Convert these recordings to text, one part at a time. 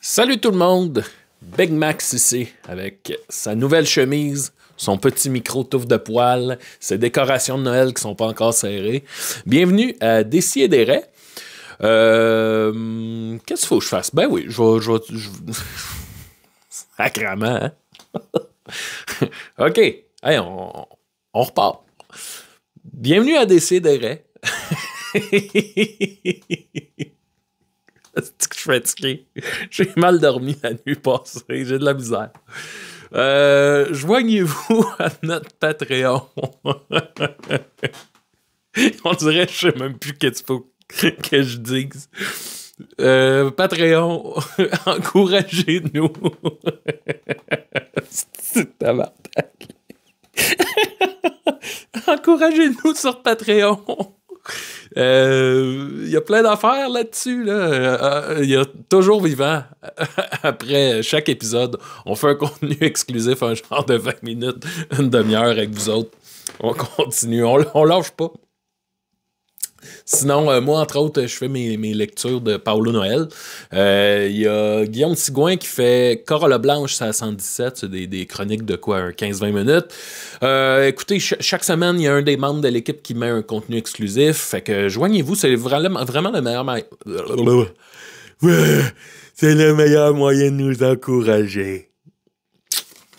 Salut tout le monde, Big Max ici, avec sa nouvelle chemise, son petit micro touffe de poils, ses décorations de Noël qui sont pas encore serrées. Bienvenue à Décideret. Qu'est-ce qu'il faut que je fasse? Ben oui, je vais... Sacrement, hein? OK, hey, on repart. Bienvenue à Décideret. C'est que je suis fatigué. J'ai mal dormi la nuit passée. J'ai de la misère. Joignez-vous à notre Patreon. On dirait que je sais même plus qu'est-ce qu'il faut que je dise. Patreon, encouragez-nous. C'est tabarnak. Encouragez-nous sur Patreon. Il y a plein d'affaires là-dessus. Il y a toujours vivant. Après chaque épisode, on fait un contenu exclusif, un genre de 20 minutes, une demi-heure avec vous autres. On continue, on lâche pas. Sinon, moi, entre autres, je fais mes lectures de Paulo Noël. Il y a Guillaume Sigouin qui fait Corolla Blanche, c'est à 117, c'est des chroniques de quoi, 15-20 minutes. Écoutez, chaque semaine, il y a un des membres de l'équipe qui met un contenu exclusif. Fait que joignez-vous, c'est vraiment le meilleur c'est le meilleur moyen de nous encourager.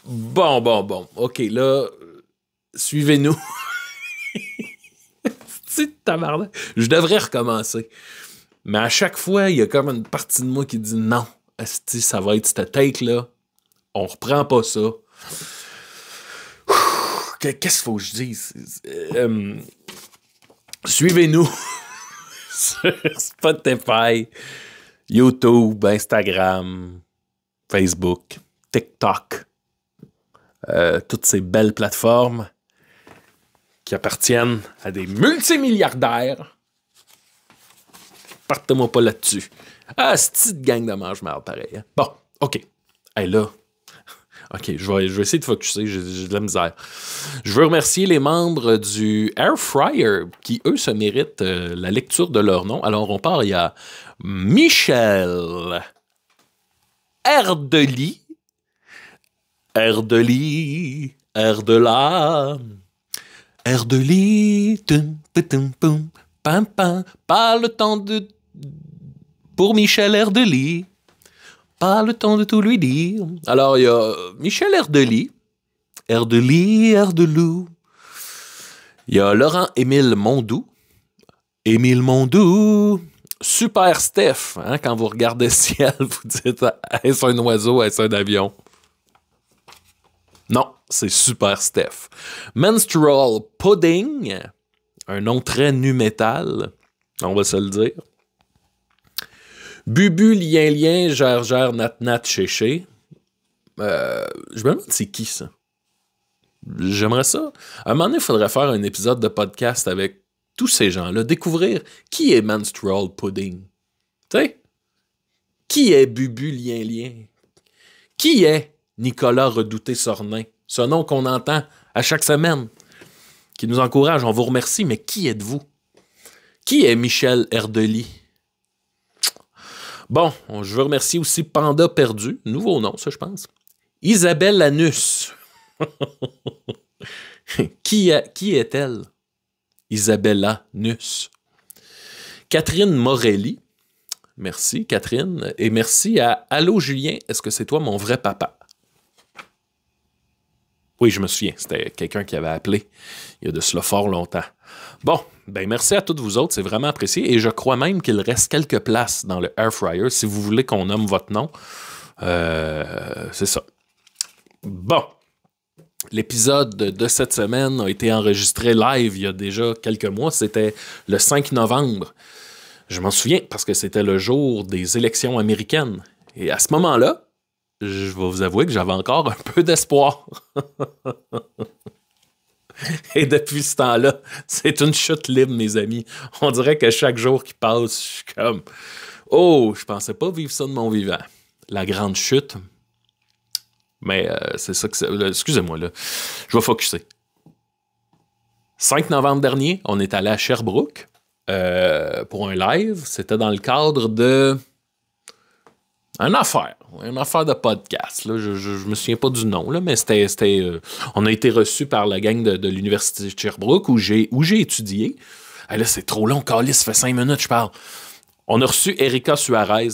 Bon. OK, là, suivez-nous. Je devrais recommencer. Mais à chaque fois, il y a comme une partie de moi qui dit non, asti, ça va être cette take-là. On reprend pas ça. Qu'est-ce qu'il faut que je dise? Suivez-nous sur Spotify, YouTube, Instagram, Facebook, TikTok. Toutes ces belles plateformes qui appartiennent à des multimilliardaires. Partez-moi pas là-dessus. Ah, c'est une petite gang de mange-marde, pareil. Hein? Bon, OK. Hey, là. OK, je vais essayer de focusser, j'ai de la misère. Je veux remercier les membres du Air Fryer qui, eux, se méritent la lecture de leur nom. Alors, on part, il y a Michel Erdely, Erdela, Erdely, pam, pam, pas le temps de... Pour Michel Erdely, pas le temps de tout lui dire. Alors, il y a Michel Erdely, Erdelou. Il y a Laurent-Émile Mondou, Super Steph, hein, quand vous regardez le ciel, vous dites, est-ce un oiseau, est-ce un avion? Non, c'est Super Steph. Menstrual Pudding, un nom très nu-métal, on va se le dire. Bubu, lien, gère, nat, chéché. Je me demande c'est qui ça? J'aimerais ça. À un moment donné, il faudrait faire un épisode de podcast avec tous ces gens-là, découvrir qui est Menstrual Pudding. Tu sais? Qui est Bubu, lien? Qui est Nicolas Redouté-Sornin? Ce nom qu'on entend à chaque semaine, qui nous encourage, on vous remercie, mais qui êtes-vous? Qui est Michel Erdely? Bon, je veux remercier aussi Panda Perdu, nouveau nom, ça, je pense. Isabelle Lanus. Qui est-elle? Isabella Nus. Catherine Morelli. Merci, Catherine. Et merci à Allô, Julien, est-ce que c'est toi mon vrai papa? Oui, je me souviens, c'était quelqu'un qui avait appelé il y a de cela fort longtemps. Bon, ben merci à toutes vous autres, c'est vraiment apprécié. Et je crois même qu'il reste quelques places dans le Air Fryer. Si vous voulez qu'on nomme votre nom, c'est ça. Bon, l'épisode de cette semaine a été enregistré live il y a déjà quelques mois. C'était le 5 novembre. Je m'en souviens parce que c'était le jour des élections américaines. Et à ce moment-là, je vais vous avouer que j'avais encore un peu d'espoir. Et depuis ce temps-là, c'est une chute libre, mes amis. On dirait que chaque jour qui passe, je suis comme... Oh, je pensais pas vivre ça de mon vivant. La grande chute. Mais c'est ça que c'est... Excusez-moi, là. Je vais focusser. 5 novembre dernier, on est allé à Sherbrooke pour un live. C'était dans le cadre de... Une affaire de podcast. Là. Je me souviens pas du nom, là, mais on a été reçus par la gang de l'Université de Sherbrooke où j'ai étudié. Ah, là, c'est trop long, Calice, ça fait 5 minutes, je parle. On a reçu Erika Suarez,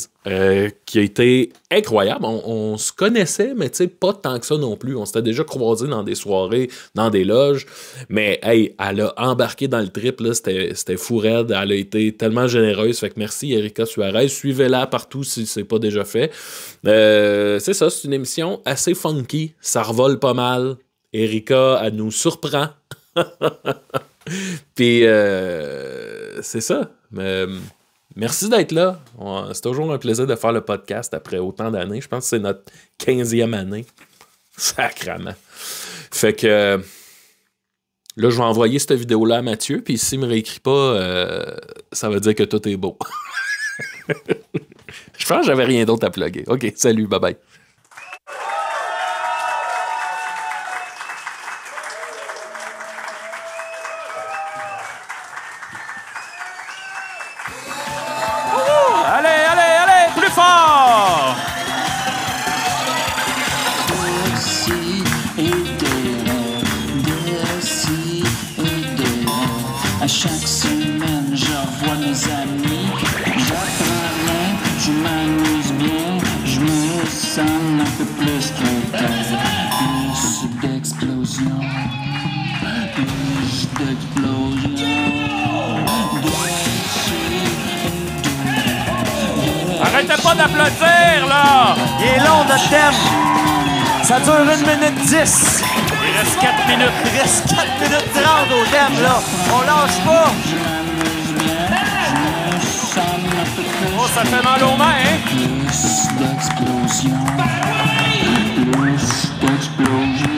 qui a été incroyable. On se connaissait, mais pas tant que ça non plus. On s'était déjà croisés dans des soirées, dans des loges. Mais hey, elle a embarqué dans le trip, là, c'était fou raide. Elle a été tellement généreuse. Fait que merci Erika Suarez. Suivez-la partout si c'est pas déjà fait. C'est ça, c'est une émission assez funky. Ça revole pas mal. Erika, elle nous surprend. Puis c'est ça. Merci d'être là. C'est toujours un plaisir de faire le podcast après autant d'années. Je pense que c'est notre 15e année. Sacrement. Fait que là, je vais envoyer cette vidéo-là à Mathieu, puis s'il me réécrit pas, ça veut dire que tout est beau. Je pense que j'avais rien d'autre à plugger. OK, salut, bye-bye. Chaque semaine, je revois mes amis. J'apprends rien, je m'amuse bien. Je me sens un peu plus crétin. Plus d'explosion. Plus d'explosion. Arrêtez pas d'applaudir, là! Il est long, notre thème. Ça dure 1 minute 10. Il reste 4 minutes. Il reste 4 minutes 30 au thème, là. On lâche pas. Oh, ça fait mal aux mains, hein? Plus d'explosion. Plus d'explosion.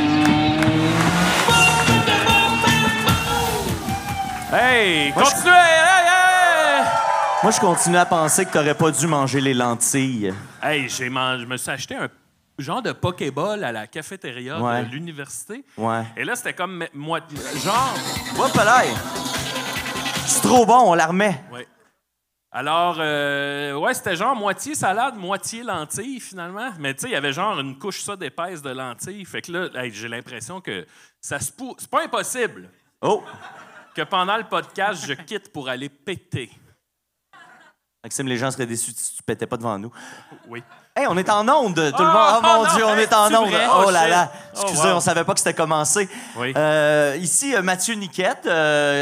Hey, continuez! Hey! Moi, je continue à penser que t'aurais pas dû manger les lentilles. Hey, je me suis acheté un genre de Pokéball à la cafétéria Ouais. de l'université. Ouais. Et là, c'était comme genre... Hop là! C'est trop bon, on la remet. Ouais. Alors, ouais, c'était genre moitié salade, moitié lentilles, finalement. Mais tu sais, il y avait genre une couche ça d'épaisse de lentilles. Fait que là, hey, j'ai l'impression que c'est pas impossible Oh! que pendant le podcast, je quitte pour aller péter. Maxime, les gens seraient déçus si tu pétais pas devant nous. Oui. Hey, on est en onde, tout le monde. Oh mon non, Dieu, on est en c'est onde. vrai? Oh Oh, là shit. là. Oh, Excusez, wow. on savait pas que c'était commencé. Oui. Ici, Mathieu Niquette.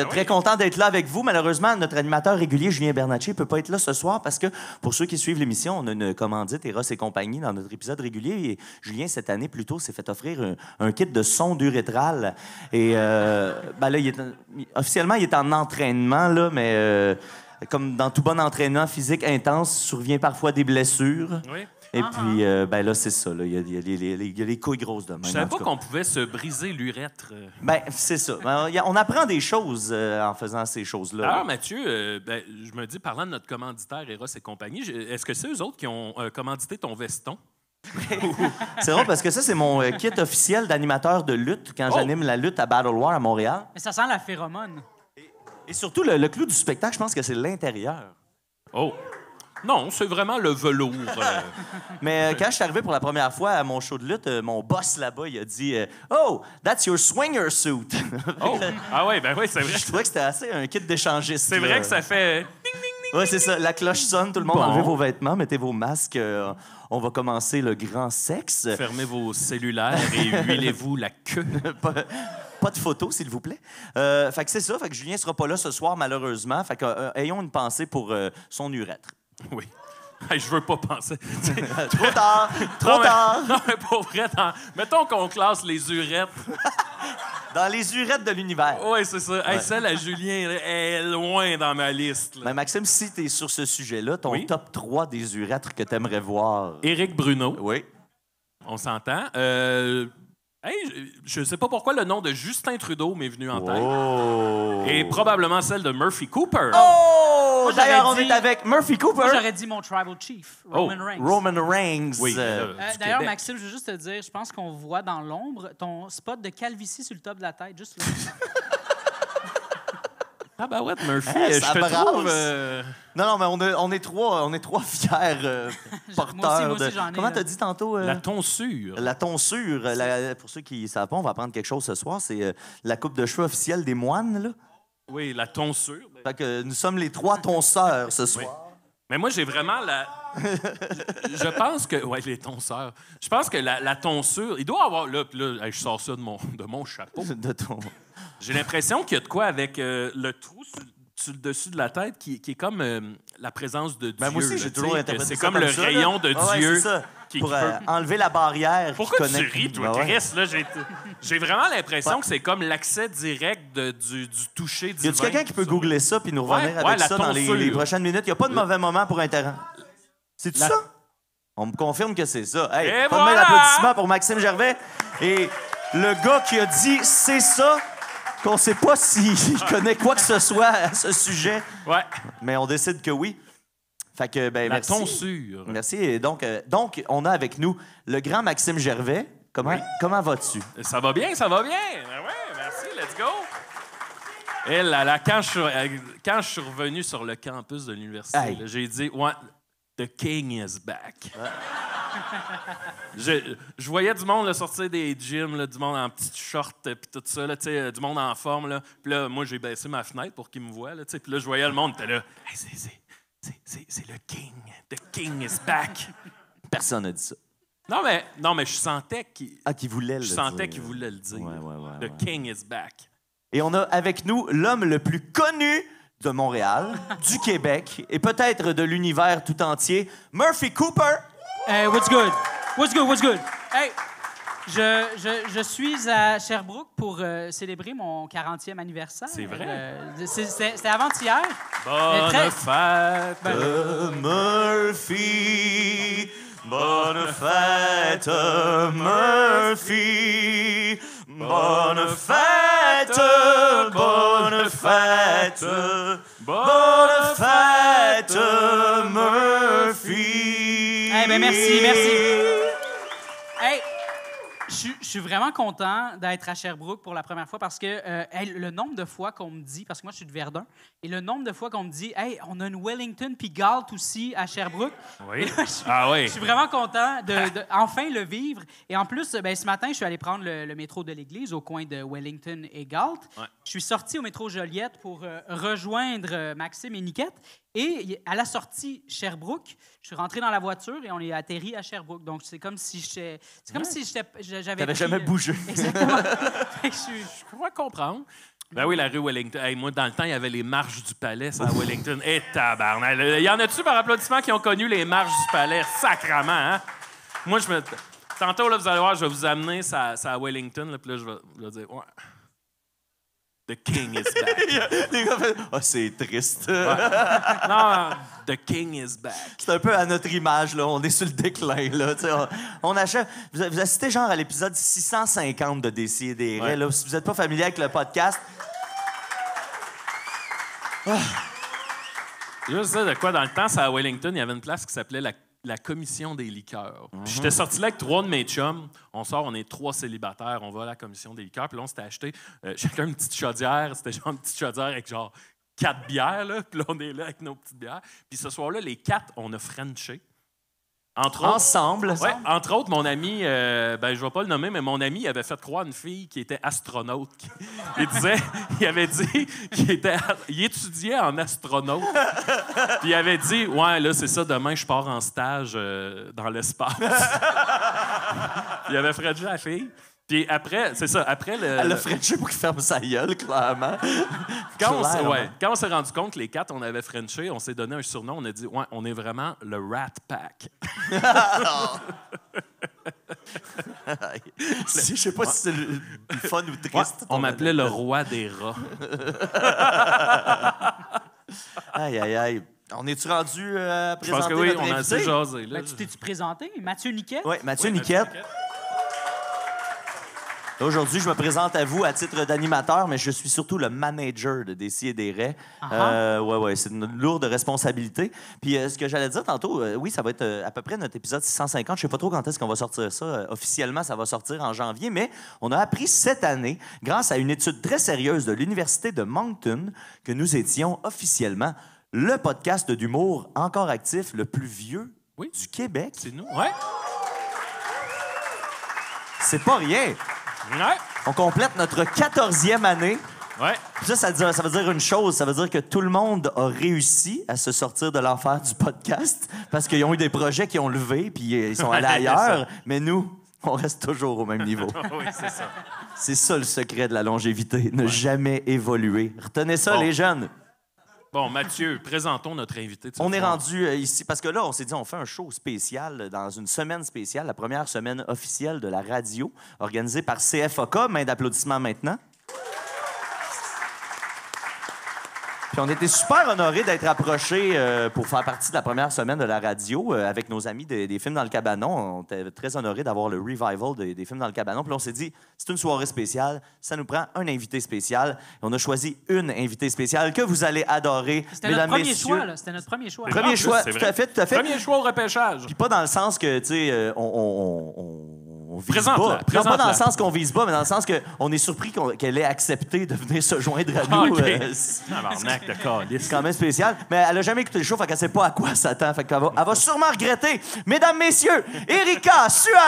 Très content d'être là avec vous. Malheureusement, notre animateur régulier, Julien Bernatchez, peut pas être là ce soir parce que, pour ceux qui suivent l'émission, on a une commandite Eros et compagnie dans notre épisode régulier. Et Julien, cette année, plutôt, s'est fait offrir un kit de sonde urétrale. Et ben là, officiellement, il est en entraînement, là, mais comme dans tout bon entraînement physique intense, survient parfois des blessures. Oui. Et puis, ben là, c'est ça. Là. Il y a les couilles grosses de même. Je savais en tout pas cas. qu'on pouvait se briser l'urètre. Ben, c'est ça. Ben, on apprend des choses en faisant ces choses-là. Alors, Mathieu, je me dis, parlant de notre commanditaire Eros et compagnie, est-ce que c'est eux autres qui ont commandité ton veston? C'est drôle parce que ça, c'est mon kit officiel d'animateur de lutte quand j'anime la lutte à Battle War à Montréal. Mais ça sent la phéromone. Et surtout, le clou du spectacle, je pense que c'est l'intérieur. Oh! Non, c'est vraiment le velours. Mais quand je suis arrivé pour la première fois à mon show de lutte, mon boss là-bas, il a dit Oh, that's your swinger suit. Oh! Ah oui, ben oui, c'est vrai. Je trouvais que c'était assez un kit d'échangiste. C'est vrai là. que ça fait... Oui, c'est ça. La cloche sonne, tout le monde Bon. enlevez vos vêtements, mettez vos masques. On va commencer le grand sexe. Fermez vos cellulaires et huilez-vous la queue. Pas de photos, s'il vous plaît. Fait que c'est ça. Fait que Julien sera pas là ce soir, malheureusement. Fait que ayons une pensée pour son urètre. Oui. Hey, je veux pas penser. Trop tard! Trop tard! Non, mais pour vrai, mettons qu'on classe les urettes. Dans les urettes de l'univers. Oui, c'est ça. Hey, celle à Julien est loin dans ma liste. Là. Ben, Maxime, si tu es sur ce sujet-là, ton Oui. top 3 des urètres que tu aimerais voir. Éric Bruno, Oui. on s'entend. Hey, je sais pas pourquoi le nom de Justin Trudeau m'est venu en tête. Oh! Et probablement celle de Murphy Cooper. Oh! Moi, j'aurais D'ailleurs, on dit- est avec Murphy Cooper. Moi, j'aurais dit mon tribal chief, Roman Reigns. Roman Reigns. Oui. Du D'ailleurs, Québec. Maxime, je veux juste te dire, je pense qu'on voit dans l'ombre ton spot de calvitie sur le top de la tête, juste là. Ah ben ouais, Murphy, Hey, je ça te brasse. trouve... Non, mais on est trois fiers porteurs moi aussi, de... j'en ai, Comment là. t'as dit tantôt? La tonsure. La tonsure. Pour ceux qui ne savent pas, on va apprendre quelque chose ce soir. C'est la coupe de cheveux officielle des moines, là. Oui, la tonsure. Fait que nous sommes les trois tonseurs ce soir. Mais moi, j'ai vraiment la... Je pense que... Ouais, les tonseurs. Je pense que la tonsure... Il doit avoir... Là, hey, je sors ça de mon chapeau. De ton... J'ai l'impression qu'il y a de quoi avec le trou sur le dessus de la tête qui est comme la présence de Dieu. Ben, moi aussi, là, j'ai tu toujours sais, interprété c'est ça comme le ça, rayon là. de Ah ouais, Dieu. c'est ça. Pour Enlever la barrière. Pourquoi qui tu connecte... ris, toi, Ben ouais. Chris? Là, j'ai vraiment l'impression que c'est comme l'accès direct du toucher divin. Y a-tu quelqu'un qui peut googler ça puis nous revenir Ouais, avec la ça dans tonsure. les prochaines minutes? Il n'y a pas de mauvais moment pour interrompre. C'est ça? On me confirme que c'est ça. Hey, Et pas de main voilà! d'applaudissement pour Maxime Gervais. Et le gars qui a dit c'est ça, qu'on ne sait pas s'il connaît quoi que ce soit à ce sujet, Ouais. mais on décide que oui. Fait que, ben, La merci. tonsure. Merci. Et donc, on a avec nous le grand Maxime Gervais. Comment vas-tu? Ça va bien, ça va bien. Ben ouais, merci, let's go. Et là, quand je suis revenu sur le campus de l'université, Hey. là, j'ai dit, ouais, the king is back. Je voyais du monde là, sortir des gyms, là, du monde en petites shorts puis tout ça, là, du monde en forme. Là. Puis là, moi, j'ai baissé ma fenêtre pour qu'ils me voient. Puis là, je voyais le monde, était là, hey, c'est le king. The king is back. Personne n'a dit ça. Non, mais je sentais qu'il voulait le je dire. sentais qu'il voulait le dire. Ouais. The king is back. Et on a avec nous l'homme le plus connu de Montréal, du Québec et peut-être de l'univers tout entier, Murphy Cooper. Hey, what's good? What's good? What's good? Hey, je suis à Sherbrooke pour célébrer mon 40e anniversaire. C'est vrai? C'était avant-hier. Bonne très- fête! Murphy, bonne fête, Murphy. Bonne fête, bonne fête, bonne fête, Murphy. Eh ben merci. Hey, je suis vraiment content d'être à Sherbrooke pour la première fois parce que hey, le nombre de fois qu'on me dit, parce que moi je suis de Verdun, et le nombre de fois qu'on me dit, hey, on a une Wellington puis Galt aussi à Sherbrooke. Oui. Et là, Oui. Je suis vraiment content de enfin le vivre. Et en plus, ben, ce matin, je suis allé prendre le métro de l'église au coin de Wellington et Galt. Ouais. Je suis sorti au métro Joliette pour rejoindre Maxime et Niquette. Et à la sortie Sherbrooke, je suis rentré dans la voiture et on est atterri à Sherbrooke. Donc, c'est comme si j'avais T'avais pris, jamais bougé. Exactement. Fait que Je pourrais comprendre. Ben oui, la rue Wellington. Hey, moi, dans le temps, il y avait les marches du palais, ça, à Wellington. Et tabarnak. Il y en a-tu par applaudissement qui ont connu les marches du palais? Sacrement, hein? Moi, tantôt, là, vous allez voir, je vais vous amener ça à Wellington, là, puis là, je vais dire, ouais. The king is back. Les gars font, oh, c'est triste. Non, the king is back. C'est un peu à notre image, là. On est sur le déclin, là. Tu sais, on achète. Vous assistez genre à l'épisode 650 de Décidérez, Ouais. là. Si vous n'êtes pas familier avec le podcast. Je sais de quoi, dans le temps, c'est à Wellington, il y avait une place qui s'appelait la commission des liqueurs. Puis j'étais sorti là avec 3 de mes chums. On sort, on est 3 célibataires, on va à la commission des liqueurs. Puis là, on s'était acheté chacun une petite chaudière. C'était genre une petite chaudière avec genre 4 bières. Là. Puis là, on est là avec nos petites bières. Puis ce soir-là, les 4, on a frenché. Entre autres, Ensemble. ouais, entre autres, mon ami, ben, je vais pas le nommer, mais mon ami il avait fait croire à une fille qui était astronaute. Il avait dit qu'il étudiait en astronaute. Puis il avait dit, ouais, là, c'est ça, demain, je pars en stage dans l'espace. Il avait frenché la fille. Puis après, c'est ça, après le... Elle a frenché pour qu'il ferme sa gueule, clairement. Quand Clairement. on s'est rendu compte que les 4, on avait frenché, on s'est donné un surnom, on a dit, ouais, on est vraiment le Rat Pack. Je sais pas si c'est le fun ou triste. Ouais, on ton m'appelait le anecdote. roi des rats. Aïe, aïe, aïe. On est-tu rendu à Je pense présenter que oui, notre on a invité? assez jasé. Là. Ben, tu t'es-tu présenté? Mathieu Niquette? Oui, Mathieu Niquette. Aujourd'hui, je me présente à vous à titre d'animateur, mais je suis surtout le manager de Décis-et-des-Raies. Ouais, c'est une lourde responsabilité. Puis ce que j'allais dire tantôt, oui, ça va être à peu près notre épisode 650. Je sais pas trop quand est-ce qu'on va sortir ça. Officiellement, ça va sortir en janvier, mais on a appris cette année, grâce à une étude très sérieuse de l'Université de Moncton, que nous étions officiellement le podcast d'humour encore actif le plus vieux du Québec. C'est nous, ouais. C'est pas rien. Ouais. On complète notre 14e année. Ouais. Puis ça veut dire une chose. Ça veut dire que tout le monde a réussi à se sortir de l'enfer du podcast parce qu'ils ont eu des projets qui ont levé puis ils sont allés ailleurs. Mais nous, on reste toujours au même niveau. Oui, c'est ça. C'est ça le secret de la longévité. Ne jamais évoluer. Retenez ça, les jeunes. Bon, Mathieu, présentons notre invité. On est rendu ici parce que là, on s'est dit, on fait un show spécial dans une semaine spéciale, la première semaine officielle de la radio, organisée par CFOK. Main d'applaudissements maintenant. Puis on était super honorés d'être approchés pour faire partie de la première semaine de la radio avec nos amis des Films dans le Cabanon. On était très honorés d'avoir le revival des Films dans le Cabanon. Puis on s'est dit, c'est une soirée spéciale, ça nous prend un invité spécial. Et on a choisi une invitée spéciale que vous allez adorer. C'était notre premier choix, là. C'était notre premier choix. Premier choix, tout à fait. Premier choix au repêchage. Puis pas dans le sens que, tu sais, on vise Présente-la, bas. Non, pas dans le sens qu'on vise bas, mais dans le sens qu'on est surpris qu'elle ait accepté de venir se joindre à nous. Tabarnak de calice. C'est quand même spécial. Mais elle a jamais écouté le show, fait qu'elle sait pas à quoi s'attend. Fait qu'elle va sûrement regretter. Mesdames, messieurs, Erika Suarez!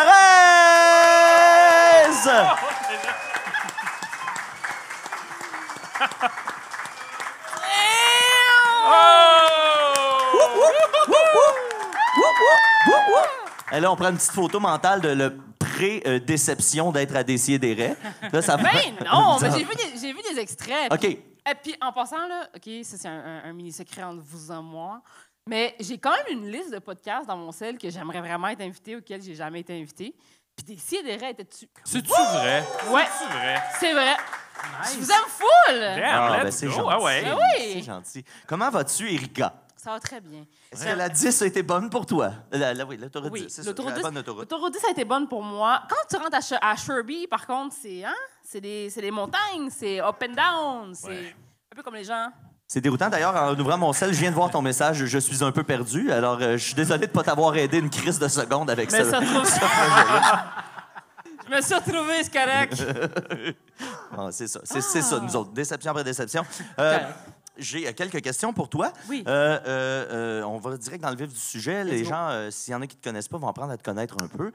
Et là, on prend une petite photo mentale de le pré-déception d'être à Décis-et-des-Raies. Là, ça va. Ben non, mais j'ai vu des extraits. OK. Et puis, en passant, là, OK, ça, c'est un mini-secret entre vous et moi, mais j'ai quand même une liste de podcasts dans mon cell que j'aimerais vraiment être invité, auxquels j'ai jamais été invité. Puis Décis-et-des-Raies était dessus. C'est-tu vrai? Ouais. C'est-tu vrai? C'est vrai. Je vous aime full! Damn, let's c'est go. gentil. Ah ouais. Ben oui. C'est gentil. Comment vas-tu, Erika? Ça va très bien. Est-ce que la 10 a été bonne pour toi? Oui, l'autoroute Oui, 10, c'est l'autoroute ça, 10, la bonne autoroute. l'autoroute 10 a été bonne pour moi. Quand tu rentres à Sherby, par contre, c'est des montagnes, c'est up and down, c'est un peu comme les gens. C'est déroutant. D'ailleurs, en ouvrant mon sel, je viens de voir ton message. Je suis un peu perdu. Alors, je suis désolé de ne pas t'avoir aidé une crise de seconde avec Mais ça. ça trouve ça. Je me suis retrouvé, c'est correct. Ah, c'est ça. C'est ça, nous autres. Déception après déception. J'ai quelques questions pour toi. Oui. On va direct dans le vif du sujet. Les gens, s'il y en a qui ne te connaissent pas, vont apprendre à te connaître un peu.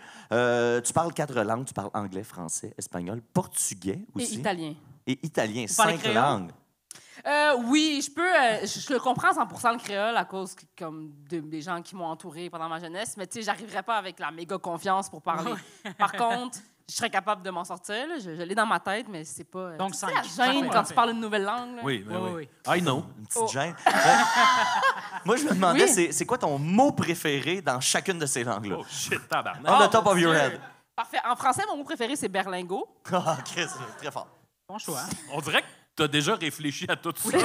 Tu parles 4 langues. Tu parles anglais, français, espagnol, portugais Et aussi. italien. Et italien. parlez 5 créole? langues. Oui, je peux. Je le comprends 100% le créole à cause des gens qui m'ont entouré pendant ma jeunesse, mais tu sais, j'arriverais pas avec la méga confiance pour parler. Par contre, je serais capable de m'en sortir. Là. Je l'ai dans ma tête, mais c'est pas. Donc, tu sais, 5. la gêne quand tu parles une nouvelle langue. Là. Oui, ben Oui, oui. oui. I know. Une petite gêne. Moi, je me demandais, c'est quoi ton mot préféré dans chacune de ces langues-là? Oh shit, tabarnak. On the top of your head. Parfait. En français, mon mot préféré, c'est berlingot. Ah, Chris, très fort. Bon choix. On dirait que t'as déjà réfléchi à tout ça.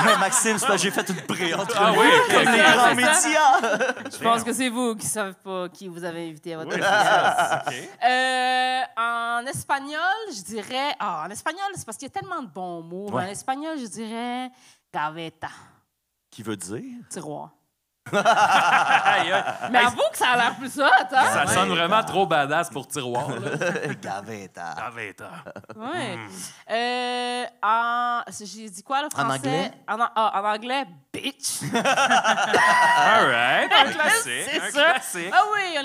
Mais Maxime, c'est parce que j'ai fait une pré-entrevue. Ah oui, ok, comme les ok. grands C'est médias. Je pense que c'est vous qui savez pas qui vous avez invité à votre OK. En espagnol, je dirais. En espagnol, c'est parce qu'il y a tellement de bons mots. Mais Ouais. en espagnol, je dirais gaveta, Qui veut dire? tiroir. Aïe, aïe. Mais avoue que ça a l'air plus hot, hein? Ça sonne vraiment trop badass pour tiroir. Là. Gaveta. Gaveta. Ouais. J'ai dit quoi, le En français? anglais? En anglais, bitch. All right. Un classique. C'est Un ça. classique. Ah oui,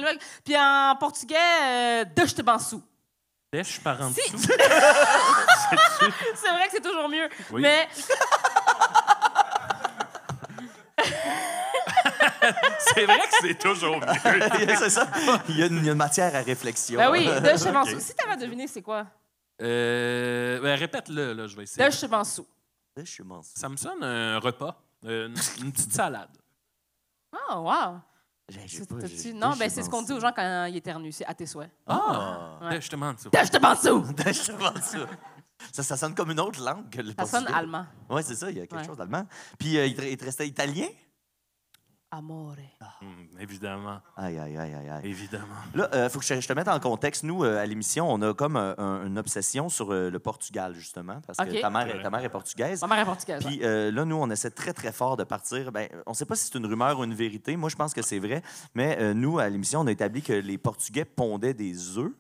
puis en portugais, de te bansou. Dèche par en dessous. C'est vrai que c'est toujours mieux. Oui. Mais C'est vrai que c'est toujours mieux. C'est ça. Il y a une matière à réflexion. ben oui, de te bansou. Si t'avais deviné, c'est quoi? Répète-le, là, je vais essayer. De te bansou. Je suis mince. Ça me sonne un repas, une petite salade. Oh, wow. Non, ben c'est ce qu'on dit aux gens quand ils éternuent. C'est à tes souhaits. Ah! Ouais. Je te demande ça. De te bansou. Ça sonne comme une autre langue que le Ça sonne portugais. allemand. Oui, c'est ça. Il y a quelque Ouais. chose d'allemand. Puis, il te restait italien? Amore. Évidemment. Aïe, aïe, aïe, aïe, aïe. Évidemment. Là, il faut que je te mette en contexte. Nous, à l'émission, on a comme une obsession sur le Portugal, justement, parce que OK. ta mère est portugaise. Ma mère est portugaise. Puis là, nous, on essaie très, très fort de partir. Ben, on ne sait pas si c'est une rumeur ou une vérité. Moi, je pense que c'est vrai. Mais nous, à l'émission, on a établi que les Portugais pondaient des œufs.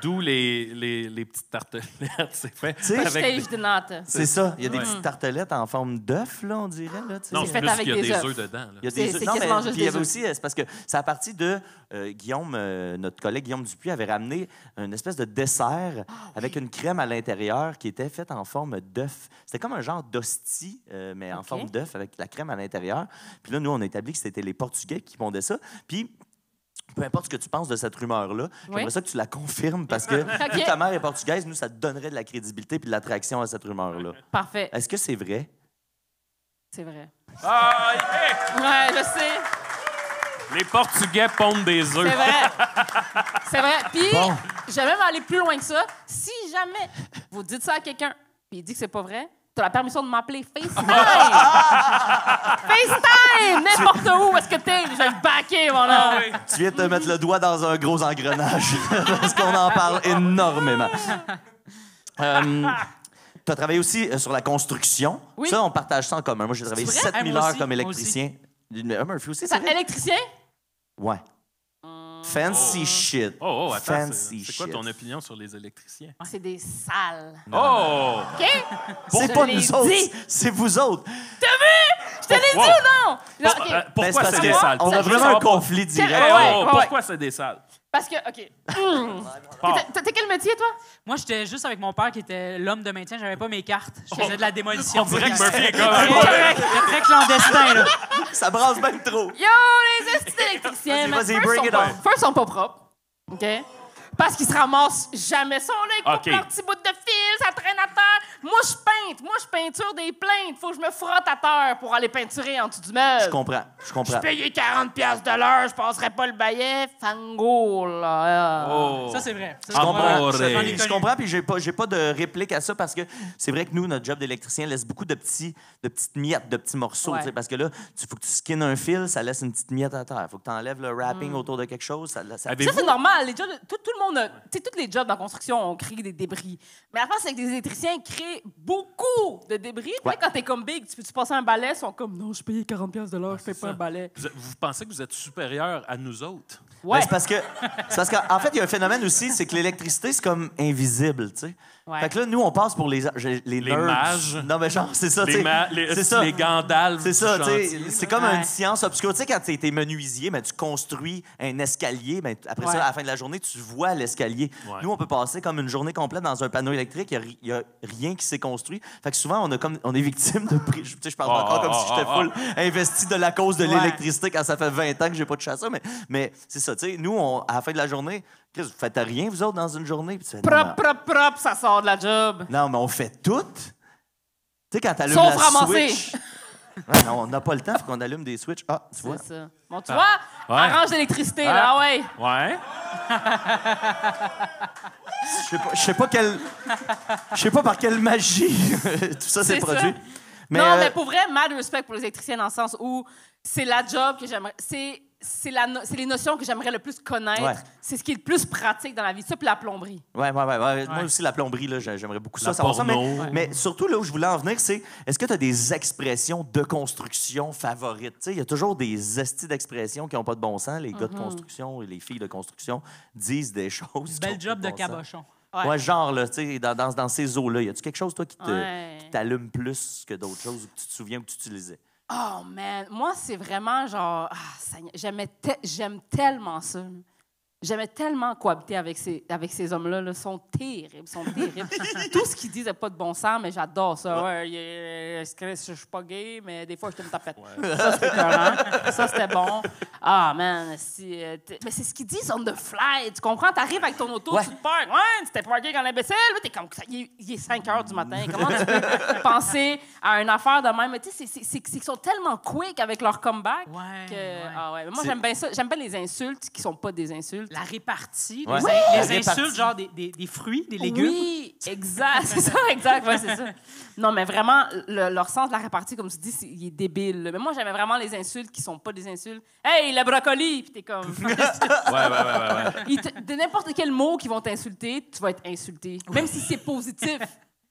D'où les petites tartelettes, c'est fait. Tu sais, Stage de nata. C'est ça. Il y a des Ouais. petites tartelettes en forme d'œuf, là, on dirait. Là, tu sais. Non, C'est c'est fait plus avec qu'il y a des des œufs. œufs dedans. Là. Il y a C'est des non, mais quasiment juste puis il y des avait œufs. aussi, c'est parce que c'est à partir de Guillaume, notre collègue Guillaume Dupuis avait ramené une espèce de dessert avec une crème à l'intérieur qui était faite en forme d'œuf. C'était comme un genre d'hostie, mais en OK. forme d'œuf avec la crème à l'intérieur. Puis là, nous, on a établi que c'était les Portugais qui pondaient ça. Puis peu importe ce que tu penses de cette rumeur-là, j'aimerais Oui. ça que tu la confirmes parce que vu que ta mère est portugaise, nous, ça te donnerait de la crédibilité puis de l'attraction à cette rumeur-là. Parfait. Est-ce que c'est vrai? C'est vrai. Ah, yeah! Ouais, je sais. Les Portugais pondent des œufs. C'est vrai. C'est vrai. Puis, Bon. je vais même aller plus loin que ça. Si jamais vous dites ça à quelqu'un, puis il dit que c'est pas vrai, t'as la permission de m'appeler FaceTime. FaceTime! N'importe où, est-ce que t'es? Je vais le backer, mon homme. Tu viens de te mettre le doigt dans un gros engrenage parce qu'on en parle énormément. Tu as travaillé aussi sur la construction. Oui. Ça, on partage ça en commun. Moi, j'ai travaillé vrai? 7000 Moi heures aussi, comme moi électricien. Murphy aussi, Ça, c'est vrai? électricien? Ouais. Fancy shit. Oh, attends, Fancy c'est quoi shit. ton opinion sur les électriciens? C'est des salles. Oh! OK? C'est Je pas l'ai nous autres, dit. c'est vous autres. Je te l'ai dit Wow. ou non? Non, OK. Ben, Pourquoi parce c'est que des salles? on a Je veux vraiment un savoir conflit direct. Ouais, ouais. pourquoi c'est des salles? Parce que, OK. Bon. T'as quel métier, toi? Moi, j'étais juste avec mon père qui était l'homme de maintien. J'avais pas mes cartes. Je faisais de la démolition. On dirait que Murphy est C'était comme... très clandestin, là. Ça brasse même trop. Yo, les estis d'électriciens. Vas-y, mais vas-y, first, bring sont it pas- on. First, sont pas propres. OK? Parce qu'ils se ramassent jamais ça, là. Ils coupent OK. leur petit bout de fil, ça traîne à terre. Moi, je peinte. Moi, je peinture des plaintes. Faut que je me frotte à terre pour aller peinturer en dessous du meuble. Je comprends, je comprends. Je payais 40$ de l'heure, je passerais pas le baillet. Fango, là. Oh. Ça, c'est vrai. Ça, Je comprends. Amore. Je comprends, puis j'ai pas de réplique à ça parce que c'est vrai que nous, notre job d'électricien laisse beaucoup de petites miettes, de petits morceaux. Ouais. Tu sais, parce que là, il faut que tu skins un fil, ça laisse une petite miette à terre. Il faut que tu enlèves le wrapping autour de quelque chose. Ça Ça, Avez-vous- c'est normal. Les jobs, tout le monde, tu sais, tous les jobs dans la construction, on crée des débris. Mais la face, c'est que les électriciens créent beaucoup de débris. Puis là, Ouais. quand t'es comme big, tu peux-tu passer un balai? Ils sont comme, non, je payais 40$ de l'heure, je paye pas un balai. Vous pensez que vous êtes supérieur à nous autres? Ouais. Ben, c'est parce qu'en fait, il y a un phénomène aussi, c'est que l'électricité, c'est comme invisible, tu sais. Ouais. Fait que là, nous, on passe pour les nerds. mages. Non, mais genre, c'est ça, tu sais. C'est ça. Les Gandalf. C'est ça, du tu sais. chantier, C'est là. comme Ouais. une science obscure. Tu sais, quand tu es menuisier, ben, tu construis un escalier. Ben, après Ouais. ça, à la fin de la journée, tu vois l'escalier. Ouais. Nous, on peut passer comme une journée complète dans un panneau électrique. Il n'y a rien qui s'est construit. Fait que souvent, on est victime de prix. Tu sais, je parle encore comme si j'étais full investi de la cause de Ouais. l'électricité quand ça fait 20 ans que j'ai pas touché à ça. Mais c'est ça, tu sais. Nous, à la fin de la journée, Chris, vous faites rien, vous autres, dans une journée? Puis tu fais, non, Propre, ça sort de la job. non, mais on fait tout. Tu sais, quand t'allumes Sauf la ramasser. switch... Ouais, non, on n'a pas le temps, faut qu'on allume des switches. Ah, tu vois? C'est ça. Bon, tu vois, Ouais. arrange l'électricité, là, ouais. Ouais. Je sais pas par quelle magie tout ça s'est C'est produit. ça. Mais, non, mais pour vrai, mad respect pour les électriciens dans le sens où c'est la job que j'aimerais. C'est les notions que j'aimerais le plus connaître. Ouais. C'est ce qui est le plus pratique dans la vie. Ça, puis la plomberie. ouais. Moi aussi, la plomberie, là, j'aimerais beaucoup La ça. savoir ça. porno. Mais surtout, là où je voulais en venir, c'est est-ce que tu as des expressions de construction favorites? Tu sais, il y a toujours des estis d'expressions qui n'ont pas de bon sens. Les gars de construction et les filles de construction disent des choses. qui ont Bel pas job de bon sens. cabochon. Ouais, genre, là, tu sais, dans ces eaux-là, y a-tu quelque chose, toi, qui Ouais. t'allume plus que d'autres choses ou que tu te souviens que tu utilisais? Oh, man. Moi, c'est vraiment genre. Ah, Seigneur, j'aime tellement ça. Là. J'aimais tellement cohabiter avec ces hommes-là. Ils sont terribles, Tout ce qu'ils disent n'a pas de bon sens, mais j'adore ça. Ouais, je suis pas gay, mais des fois, je te me tapette. Ça, c'était écœurant. Ça, c'était bon. Ah, man, mais c'est ce qu'ils disent on the fly. Tu comprends? T'arrives avec ton auto, Ouais. tu te parques. Ouais, tu t'es parké quand l'imbécile. Là, t'es comme, il est 5 heures du matin. Comment tu peux penser à une affaire de même? Mais tu sais, c'est qu'ils sont tellement quick avec leur comeback. Ouais, que, ouais. Ah ouais. Mais moi, j'aime bien ça. J'aime bien les insultes qui sont pas des insultes. La répartie, Ouais. les, Oui! les La insultes, répartie. genre des fruits, des légumes. Oui, exact. C'est ça, exact. Ouais, c'est ça. Non, mais vraiment, leur sens de la répartie, comme tu dis, il est débile. Mais moi, j'aimais vraiment les insultes qui sont pas des insultes. Hey, le brocoli! Puis t'es comme. Ouais. De n'importe quel mot qu'ils vont t'insulter, tu vas être insulté. Même si c'est positif.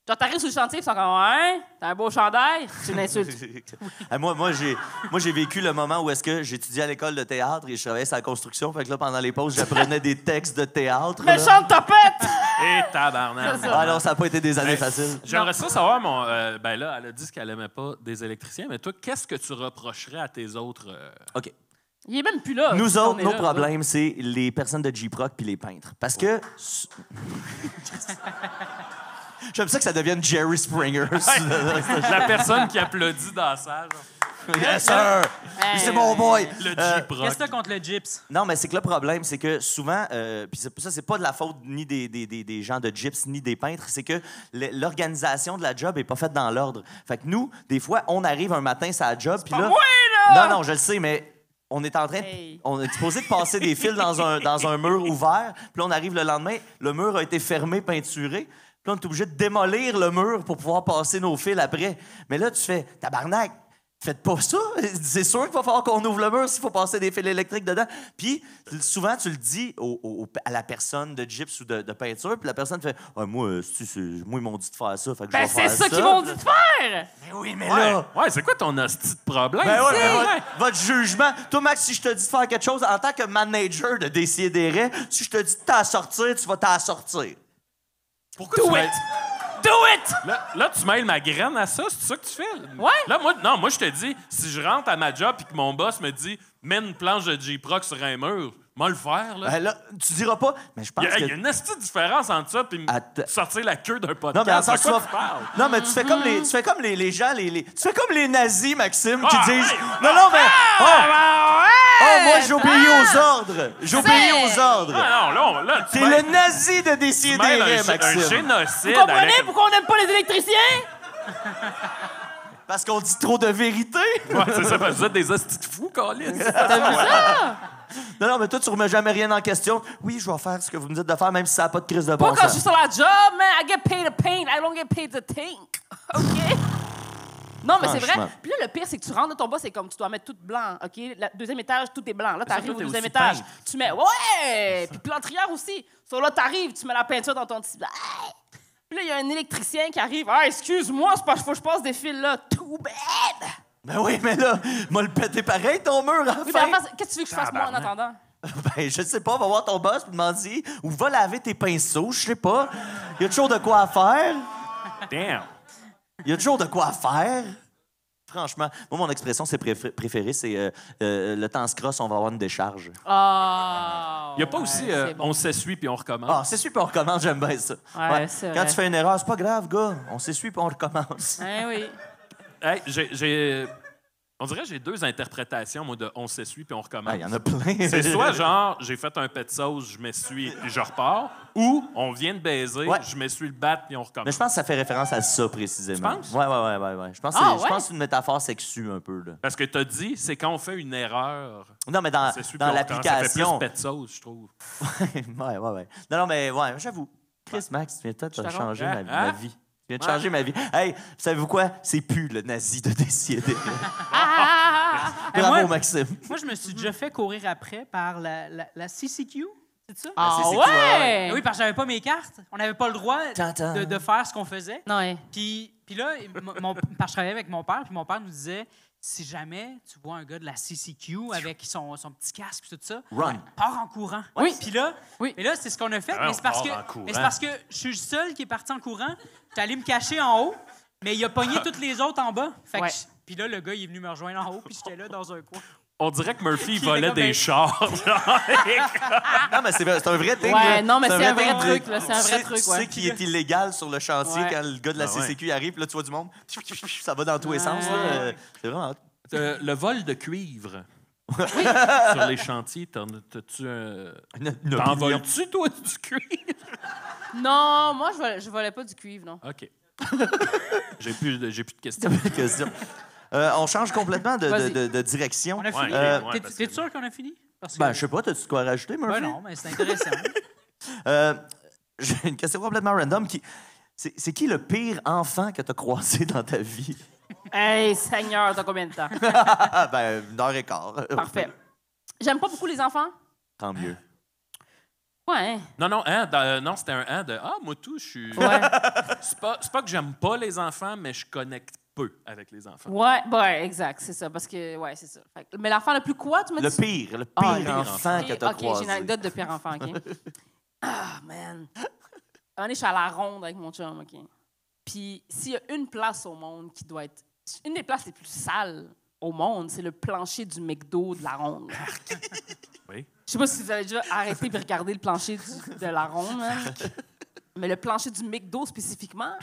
Genre, t'arrives sur le chantier, ils sont comme, ouais, t'as un beau chandail, c'est une insulte. Moi, j'ai vécu le moment où est-ce que j'étudiais à l'école de théâtre et je travaillais sur la construction. Fait que là, pendant les pauses, j'apprenais des textes de théâtre. là. Méchante topette! Et tabarnak. C'est ça. Ah non, ça n'a pas été des années faciles. J'aimerais ça savoir, ben là, elle a dit qu'elle aimait pas des électriciens, mais toi, qu'est-ce que tu reprocherais à tes autres... OK. Il est même plus là. Nous On autres, est nos là, problèmes, c'est les personnes de J-Proc puis les peintres. Parce que... J'aime ça que ça devienne Jerry Springer. La personne qui applaudit dans la salle. genre. Yes, sir! C'est mon boy! Le Qu'est-ce J-Proc. que t'as contre le gyps? Non, mais c'est que le problème, c'est que souvent, puis ça, c'est pas de la faute ni des gens de gyps ni des peintres, c'est que l'organisation de la job est pas faite dans l'ordre. Fait que nous, des fois, on arrive un matin sur la job, puis là... moi, là! Non, je le sais, mais on est en train... Hey. On est supposé de passer des fils dans un mur ouvert, puis là, on arrive le lendemain, le mur a été fermé, peinturé, puis là, on est obligé de démolir le mur pour pouvoir passer nos fils après. Mais là, tu fais, tabarnak, faites pas ça. C'est sûr qu'il va falloir qu'on ouvre le mur s'il faut passer des fils électriques dedans. Puis, souvent, tu le dis à la personne de gyps ou de peinture, puis la personne fait, moi, ils m'ont dit de faire ça, fait que je Ben, vais c'est faire ça qu'ils m'ont dit de faire! Mais oui, mais Ouais, là... ouais, c'est quoi ton hostie de problème? Ben ouais, ça? mais votre jugement. Toi, Max, si je te dis de faire quelque chose en tant que manager de Décideret, si je te dis de t'en sortir, tu vas t'en sortir. Pourquoi tu Do mêles- it! Do it! Là, tu mêles ma graine à ça, c'est ça que tu fais? Ouais. Là, moi, je te dis, si je rentre à ma job et que mon boss me dit, mets une planche de J-Proc sur un mur, moi le faire, là. Ben là, tu diras pas, mais je pense Il y a que... une hostie de différence entre ça et Attends. sortir la queue d'un Non, podcast. mais en sens, De quoi tu parles? Non, mais tu fais comme les gens, tu fais comme les nazis, Maxime, qui Ah, disent... ouais. Non, mais... moi, j'obéis Ah! aux ordres. J'obéis aux ordres. Ah non, là, tu T'es mêles- le nazi de tu mêles Décideret, un Maxime. génocide Vous comprenez avec... pourquoi on n'aime pas les électriciens? Parce qu'on dit trop de vérité. Ouais, c'est ça, parce que vous êtes des hosties de fous, Calis. T'as vu ça? Non, mais toi, tu remets jamais rien en question. Oui, je vais faire ce que vous me dites de faire, même si ça n'a pas de crise de bon Pas quand je sens. suis sur la job, man. I get paid to paint. I don't get paid to think. OK? Non, mais c'est vrai. Franchement. Puis là, le pire, c'est que tu rentres dans ton bas, c'est comme tu dois mettre tout blanc. OK? Le deuxième étage, tout est blanc. Là, ça, t'arrives toi, au t'es deuxième aussi étage. peinte. Tu mets, ouais! Puis plantrière aussi. Sur là, t'arrives, tu mets la peinture dans ton petit. Hey! Puis là, il y a un électricien qui arrive. Ah, excuse-moi, c'est parce qu'il faut que je passe des fils là. Too bad! Ben oui, mais là, m'a le pété pareil, ton mur, Oui, enfin. mais enfin, qu'est-ce que tu veux que je fasse, moi, en attendant? Ben, je sais pas, va voir ton boss puis demander ou va laver tes pinceaux, je sais pas. Il y a toujours de quoi à faire. Damn. Il y a toujours de quoi à faire. Franchement, moi, mon expression préférée, c'est le temps se crosse, on va avoir une décharge. Ah! Il n'y a pas aussi c'est bon. on s'essuie puis on recommence. Ah, c'est super, on recommence, j'aime bien ça. Ouais, c'est Quand vrai. tu fais une erreur, c'est pas grave, gars. On s'essuie puis on recommence. Hein, oui. Hey, on dirait que j'ai deux interprétations, moi, de on s'essuie puis on recommence. Il y en a plein. C'est soit genre, j'ai fait un pet de sauce, je m'essuie puis je repars, ou on vient de baiser, Ouais. je m'essuie le bat puis on Mais recommence. je pense que ça fait référence à ça précisément. Tu penses? Ouais. Je pense que Ah, je ouais? pense que c'est une métaphore sexue un peu là. Parce que t'as dit, c'est quand on fait une erreur, Non, mais dans, on s'essuie dans puis on recommence. Ça fait l'application. plus pet de sauce, je trouve. ouais. Non, mais ouais, j'avoue. Chris, Max, tu viens peut-être Je de suis changer d'accord. ma vie. Tu viens de changer ma vie. Hey, savez-vous quoi? C'est plus le nazi de Décideret. Eh, Bravo, moi- Maxime. Moi, je me suis déjà fait courir après par la CCQ. C'est ça? Ah c'est ouais? quoi, ouais. Oui, parce que j'avais pas mes cartes. On n'avait pas le droit Tintin. de faire ce qu'on faisait. Non, ouais. Puis là, parce que je travaillais avec mon père, puis mon père nous disait, si jamais tu vois un gars de la CCQ avec son petit casque et tout ça, Run. pars en courant. Oui. Puis là, Oui. mais là c'est ce qu'on a fait. Ah, Mais on c'est parce part en courant. mais c'est parce que je suis le seul qui est parti en courant. J'étais allé me cacher en haut, mais il a pogné toutes les autres en bas. Fait que Ouais. puis là, le gars, il est venu me rejoindre en haut, puis j'étais là dans un coin. On dirait que Murphy Qui volait était comme des un- chars. Non, mais c'est un vrai thing. Ouais, là. non, mais c'est un vrai thing. truc, là, c'est un vrai Tu sais- truc, Tu ouais. sais qui est illégal sur le chantier Ouais. quand le gars de la Ah ouais. CCQ arrive, puis là, tu vois du monde, ça va dans tous les sens. là. C'est vraiment... Le vol de cuivre. Sur les chantiers, t'as-tu un... Une opinion. T'envoles-tu, toi, du cuivre? Non, moi, je volais pas du cuivre, non. OK. J'ai plus de questions. Question. On change complètement Vas-y. de direction. On a fini. ouais, T'es- parce T'es que- sûr qu'on a fini? Parce que- Ben, je sais pas, t'as-tu de quoi rajouter, Murphy? Ben non, mais c'est intéressant. J'ai une question complètement random. C'est qui le pire enfant que t'as croisé dans ta vie? Hey, Seigneur, t'as combien de temps? Ben, une heure et quart. Parfait. J'aime pas beaucoup les enfants. Tant mieux. Ouais. Non, non, c'était un de « Ah, moi tout, je suis... Ouais. C'est pas que j'aime pas les enfants, mais je connecte peu avec les enfants. Ouais, exact, c'est ça. Parce que, ouais, c'est ça. Fait que- mais l'enfant le plus quoi, tu m'as Le dit? pire Ah, enfant que t'as OK, croisé. j'ai une anecdote de pire enfant, OK? Ah, man. Un moment donné, je suis à la ronde avec mon chum, OK? Puis, s'il y a une place au monde qui doit être... Une des places les plus sales au monde, c'est le plancher du McDo de la ronde. Oui. Je sais pas si vous avez déjà arrêté de regarder le plancher de la ronde, man. Mais le plancher du McDo spécifiquement...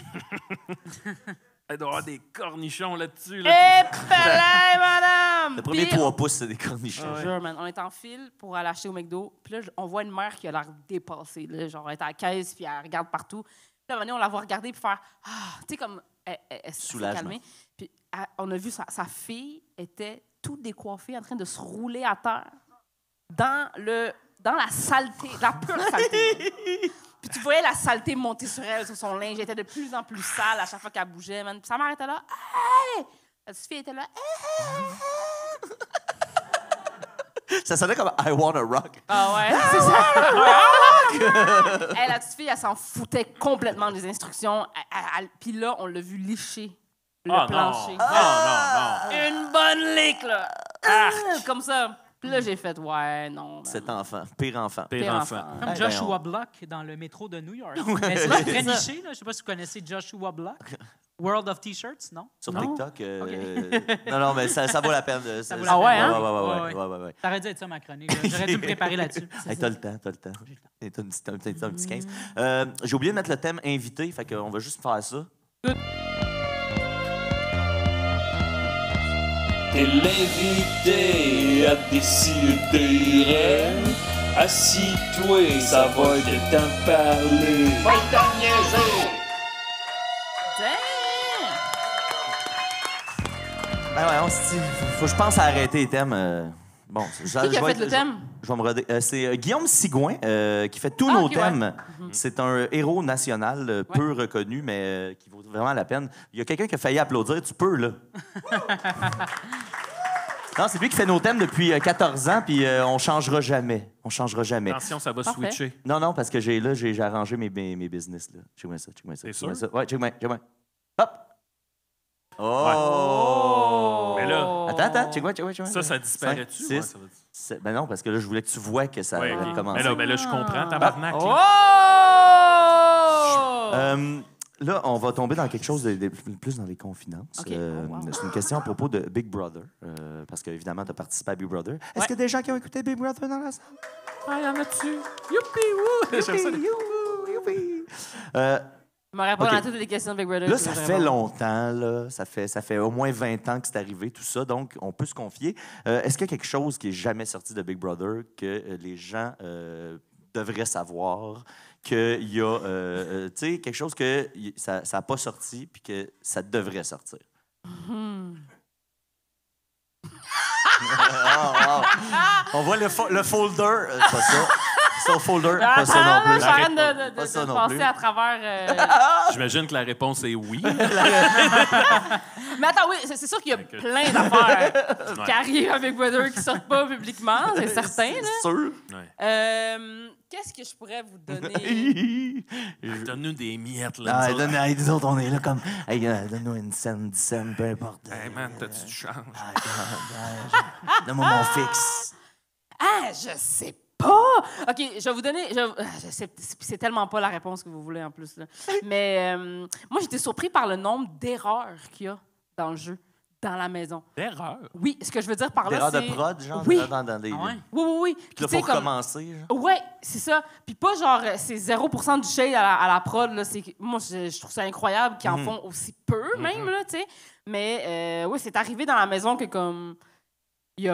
Il doit y avoir des cornichons là-dessus. Eh, Là. palais, madame! Le premier Puis, 3 pouces, c'est des cornichons. Je te jure, man, on est en file pour aller acheter au McDo. Puis là, on voit une mère qui a l'air dépassée. Là, genre, elle est à la caisse, puis elle regarde partout. Puis là, à un moment donné, on la voit regarder, puis faire « Ah! » Tu sais, comme, elle s'est Soulagement. calmée. Puis on a vu sa fille était toute décoiffée, en train de se rouler à terre dans la saleté, la pure saleté. Puis tu voyais la saleté monter sur elle, sur son linge. Elle était de plus en plus sale à chaque fois qu'elle bougeait, man. Puis sa mère était là « Hey! » La petite fille était là « Ça sonnait comme I Wanna Rock. Ah ouais, c'est ça. Hey, la petite fille, elle s'en foutait complètement des instructions. Puis là, on l'a vu licher le Ah, plancher. non. Une bonne lick, là. Comme ça. Puis là, j'ai fait, ouais, non. man. Cet enfant. Pire enfant. Pire Pire enfant. enfant. Comme ben, Joshua Block dans le métro de New York. Mais c'est très niché, là. Je sais pas si vous connaissez Joshua Block. World of T-shirts, non? Sur Non. TikTok. Non, mais ça vaut la peine. vaut la peine. Ah ouais, hein? Ouais. Ça aurait dû être ça, ma chronique. J'aurais dû me préparer là-dessus. Hey, t'as le temps. T'as un petit 15. J'ai oublié de mettre le thème invité, fait qu'on va juste faire ça. T'es l'invité à décider. Assis-toi, ça va être temps de parler. Va t'en niaiser! Damn! Ben ouais, on se dit, faut que je pense à arrêter les thèmes. Bon, Qui a fait le thème? Je vais me roder. C'est Guillaume Sigouin qui fait tous Ah, nos ok, thèmes. C'est un héros national peu reconnu, mais qui vaut vraiment la peine. Il y a quelqu'un qui a failli applaudir. Tu peux, là. Non, c'est lui qui fait nos thèmes depuis 14 ans, puis on changera jamais. On changera jamais. Attention, ça va Parfait. switcher. Non, parce que j'ai arrangé mes business. Là. Check-moi ça. T'es check-moi sûr? ça. Ouais, check-moi. Hop! Oh! Mais là, Attends, check-moi. ça disparaît-tu? Cinq, Ouais, six. ça va- Ben non, parce que là, je voulais que tu vois que ça Ouais, allait ok. commencer. Mais là, je comprends, tabarnak. Oh! là. Là, on va tomber dans quelque chose de plus dans les confidences. OK. Oh, wow. C'est une question à propos de Big Brother, parce qu'évidemment, tu as participé à Big Brother. Est-ce Ouais. qu'il y a des gens qui ont écouté Big Brother dans la salle? Ah, y en a-tu? Youpi, wouh! J'aime ça. Youpi! Je me répondre OK. à toutes les questions de Big Brother. Là, si ça vous fait voulez répondre. longtemps, là. Ça fait au moins 20 ans que c'est arrivé, tout ça, donc on peut se confier. Est-ce qu'il y a quelque chose qui n'est jamais sorti de Big Brother que les gens devraient savoir? Qu'il y a, tu sais, quelque chose que ça n'a pas sorti puis que ça devrait sortir? On voit le folder, pas ça. Son folder, pas ça non plus. Je suis en train de Pas ça non passer plus. à travers... J'imagine que la réponse est oui. Mais attends, oui, c'est sûr qu'il y a plein d'affaires qui Ouais. arrivent avec Brother qui sortent pas publiquement, c'est certain. Là. C'est sûr. Ouais. Qu'est-ce que je pourrais vous donner? Donne-nous des miettes, là. Ah, nous autres. nous autres, on est là comme. Hey, donne-nous une scène, 10 cents, peu importe. Hey, man, t'as-tu du change? Donne-moi mon fixe. Ah, je sais pas! OK, je vais vous donner... je sais, c'est tellement pas la réponse que vous voulez, en plus. Là. Mais moi, j'étais surpris par le nombre d'erreurs qu'il y a dans le jeu, dans la maison. D'erreur. Oui, ce que je veux dire par là, L'erreur c'est... de prod, genre, Oui. dans les. Ah ouais? Oui. Puis là, tu sais, faut recommencer, genre. Ouais, c'est ça. Puis pas genre, c'est 0% du shade à la prod. Là. Moi, je trouve ça incroyable qu'ils en font aussi peu, même, là, tu sais. Mais oui, c'est arrivé dans la maison que comme... il y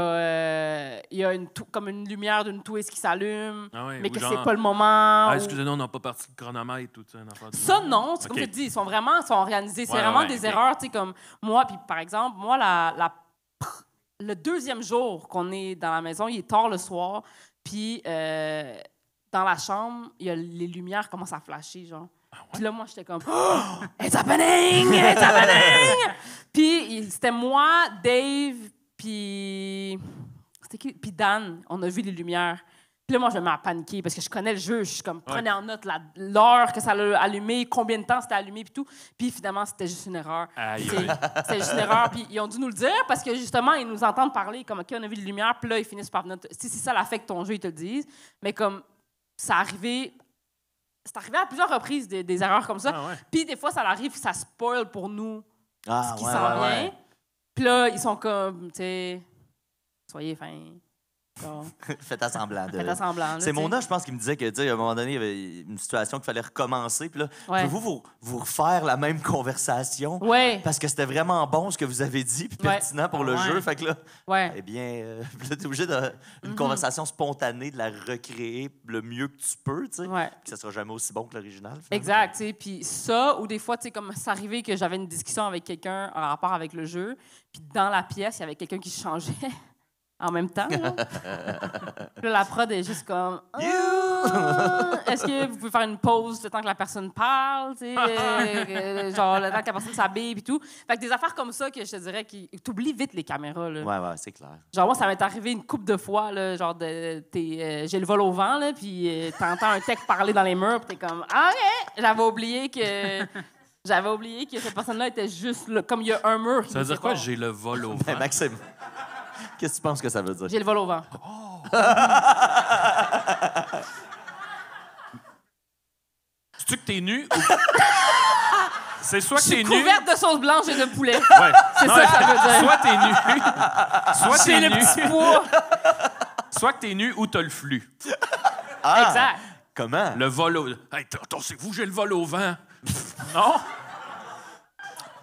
a comme une lumière d'une twist qui s'allume, Ah ouais, mais ou que genre- c'est pas le moment. Ah, ou- excusez-nous, on n'a pas parti de chronomètre ou une affaire de Ça, même. non. C'est comme Ok. je te dis, ils sont organisés. C'est Ouais, vraiment ouais, des ok. erreurs, tu sais, comme moi. Puis, par exemple, moi, le deuxième jour qu'on est dans la maison, il est tard le soir, puis dans la chambre, les lumières commencent à flasher, genre. Puis là, moi, j'étais comme oh, « It's happening! It's happening! » Puis c'était moi, Dave, puis... C'était qui? Puis Dan, on a vu les lumières. Puis là, moi, je me mets à paniquer parce que je connais le jeu. Je suis comme, prenez en note l'heure que ça l'a allumé, combien de temps c'était allumé, puis tout. Puis finalement, c'était juste une erreur. Aïe, C'est- aïe. C'était juste une erreur. Puis ils ont dû nous le dire parce que justement, ils nous entendent parler comme, OK, on a vu les lumières, puis là, ils finissent par venir. Si ça l'affecte ton jeu, ils te le disent. Mais comme, c'est arrivé à plusieurs reprises des erreurs comme ça. Ah ouais. Puis des fois, ça arrive, ça spoil pour nous Ah, ce qui ouais, s'en ouais, vient. ouais. Puis là, ils sont comme, tu sais, soyez fins. Genre, Faites semblant. faites semblant. là, C'est tu sais. Mona, je pense, qui me disait que, tu sais, à un moment donné, il y avait une situation qu'il fallait recommencer. Puis là, Ouais. pouvez-vous vous refaire la même conversation? Ouais, Parce que c'était vraiment bon ce que vous avez dit, puis Ouais. pertinent pour le Ouais. jeu. Fait que là, ouais. eh bien, puis là, t'es obligé d'une conversation spontanée, de la recréer le mieux que tu peux, tu sais. Ouais. Puis ça sera jamais aussi bon que l'original. finalement. Exact, tu sais. Puis ça, ou des fois, tu sais, comme c'est arrivé que j'avais une discussion avec quelqu'un en rapport avec le jeu, puis dans la pièce, il y avait quelqu'un qui changeait en même temps. Là. Puis là, la prod est juste comme est-ce que vous pouvez faire une pause le temps que la personne parle, tu sais, genre le temps que la personne s'habille et tout. Fait que des affaires comme ça que je te dirais que t'oublies vite les caméras là. Ouais, ouais, c'est clair. Genre, moi, ça m'est arrivé une couple de fois, là, genre, j'ai le vol au vent, là, puis t'entends un texte parler dans les murs, puis t'es comme, ah, OK! J'avais oublié que cette personne-là était juste là, comme il y a un mur. qui Ça veut nous dire quoi, sépare. j'ai le vol au Ben, vent? Maxime, qu'est-ce que tu penses que ça veut dire? J'ai le vol au vent. C'est-tu que t'es nu ou... C'est soit Je que suis t'es nu... couverte de sauce blanche et de poulet. Ouais. C'est Non, ça que ça veut dire. Soit t'es nu... Soit J'ai t'es le nu... petit poids. Soit que t'es nu ou t'as le flux. Ah! Exact. Comment? Le vol au... Hey, pensez-vous j'ai le vol au vent? Non?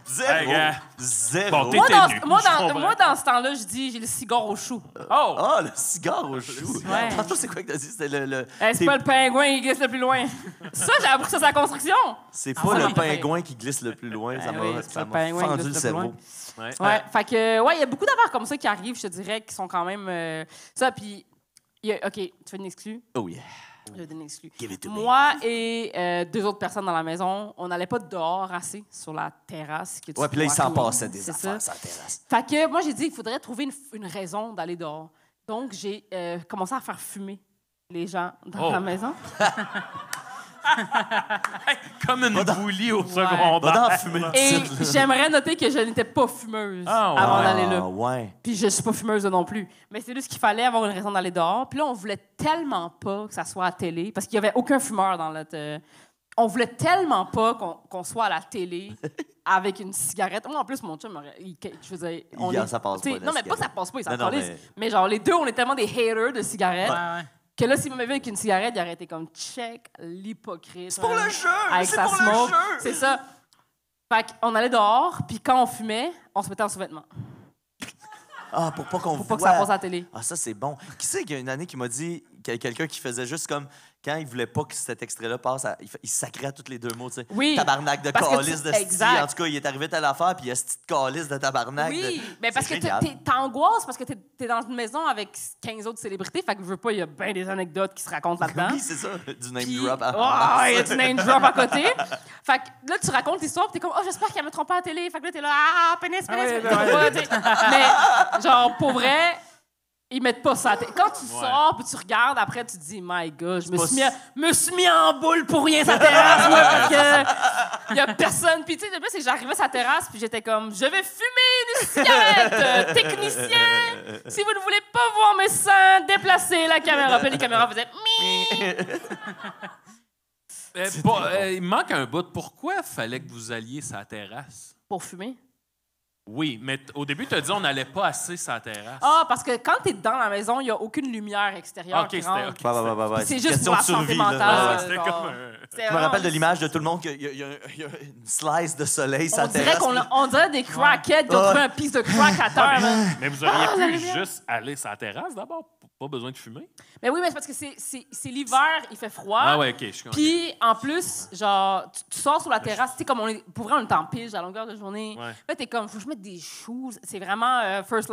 Zéro. Hey, gars. Zéro. Bon, t'es- Moi, T'es nu, moi, je comprends. moi, dans ce temps-là, je dis, j'ai le cigare au chou. Oh! Ah, le cigare au chou. Ouais. Tantôt, c'est quoi que t'as dit? C'était le... C'est pas le pingouin qui glisse le plus loin. Ça, j'ai appris ça sur la construction. C'est Ah, pas ça, le il fait. pingouin qui glisse le plus loin. Ça Ben m'a oui, c'est ça pas le m'a pingouin qui fendu le glisse le plus cerveau. Ouais. Ouais, fait que, ouais, il y a beaucoup d'affaires comme ça qui arrivent, je te dirais, qui sont quand même. Ça, puis. OK, tu fais une exclue? Oh yeah. Je vais donner une exclue. Give it to me. Moi et deux autres personnes dans la maison, on n'allait pas dehors assez sur la terrasse. Que tu Ouais, puis là, il vois s'en rien. passait des C'est affaires ça. sur la terrasse. Fait que moi, j'ai dit qu'il faudrait trouver une raison d'aller dehors. Donc, j'ai commencé à faire fumer les gens dans Oh. la maison. Comme une boulie au Va secondaire. d'en fumer une Et petite, là. j'aimerais noter que je n'étais pas fumeuse Ah, ouais. avant d'aller là. Ah, ouais. Puis je suis pas fumeuse non plus. Mais c'est juste qu'il fallait avoir une raison d'aller dehors. Puis là, on voulait tellement pas que ça soit à télé, parce qu'il y avait aucun fumeur dans notre... on voulait tellement pas qu'on soit à la télé avec une cigarette. Moi, en plus, mon chum, je faisais... Ça passe pas, la Non, mais pas que ça cigarette. passe pas, il s'en Non, non, calisse. mais- Mais genre, les deux, on est tellement des haters de cigarettes Ouais. que là, s'il m'avait vu avec une cigarette, il aurait été comme check l'hypocrite. C'est pour le jeu! Avec C'est sa pour le smoke. jeu! C'est ça. Fait qu'on allait dehors, puis quand on fumait, on se mettait en sous-vêtements. Ah, pour pas qu'on Pour pas que voit. ça passe à la télé. Ah, ça, c'est bon. Qui c'est qu'il y a une année qui m'a dit qu'il y a quelqu'un qui faisait juste comme quand il voulait pas que cet extrait-là passe, il sacrait à tous les deux mots, tu sais. Oui. Tabarnak de Parce que calice de sti. exact. En tout cas, il est arrivé telle affaire, puis il y a ce petit calice de tabarnak. Oui, mais parce que C'est génial. t'angoisses parce que t'es dans une maison avec 15 autres célébrités, fait que je veux pas, il y a bien des anecdotes qui se racontent là-dedans. Oui, c'est ça. Du name Puis- drop. Oh, il y a du name drop à côté. Fait que là, tu racontes l'histoire, puis t'es comme, oh, j'espère qu'elle me trompe pas à la télé. Fait que là, t'es là, ah, pénis, pénis, ouais, pénis. ouais. Tu sais. Mais, genre, pour vrai, ils mettent pas ça à la télé. Quand tu sors, puis tu regardes, après, tu te dis, my God, je me suis mis en boule pour rien sur la terrasse, moi, parce que y a personne. Puis, tu sais, le plus, c'est que j'arrivais sur la terrasse, puis j'étais comme, je vais fumer une cigarette, technicien. Si vous ne voulez pas voir mes seins, déplacez la caméra. Puis les caméras faisaient, Il me manque un bout. Pourquoi fallait que vous alliez sa terrasse? pour fumer. Oui, mais au début, tu as dit on n'allait pas assez sur la terrasse. Ah, parce que quand t'es dans la maison, il n'y a aucune lumière extérieure OK, qui c'était... rentre. OK, Ouais. C'est une juste question pour la de survie, santé là. mentale. c'était genre. comme un... C'est Je me rappelle de vraiment- l'image de tout le monde qu'il y a une slice de soleil sur On la dirait terrasse. on dirait des crackheads qui ont trouvé un piece de crack à terre. man. Mais vous auriez la pu lumière. juste aller sur la terrasse d'abord. Pas besoin de fumer. Mais oui, mais c'est parce que c'est l'hiver, il fait froid. Ah ouais, OK, je suis content. Puis, en plus, genre, tu sors sur la terrasse, tu sais, comme on est, pour vrai, on est en pige à longueur de journée. Ouais. Là, t'es comme, faut que je mette des shoes. C'est vraiment first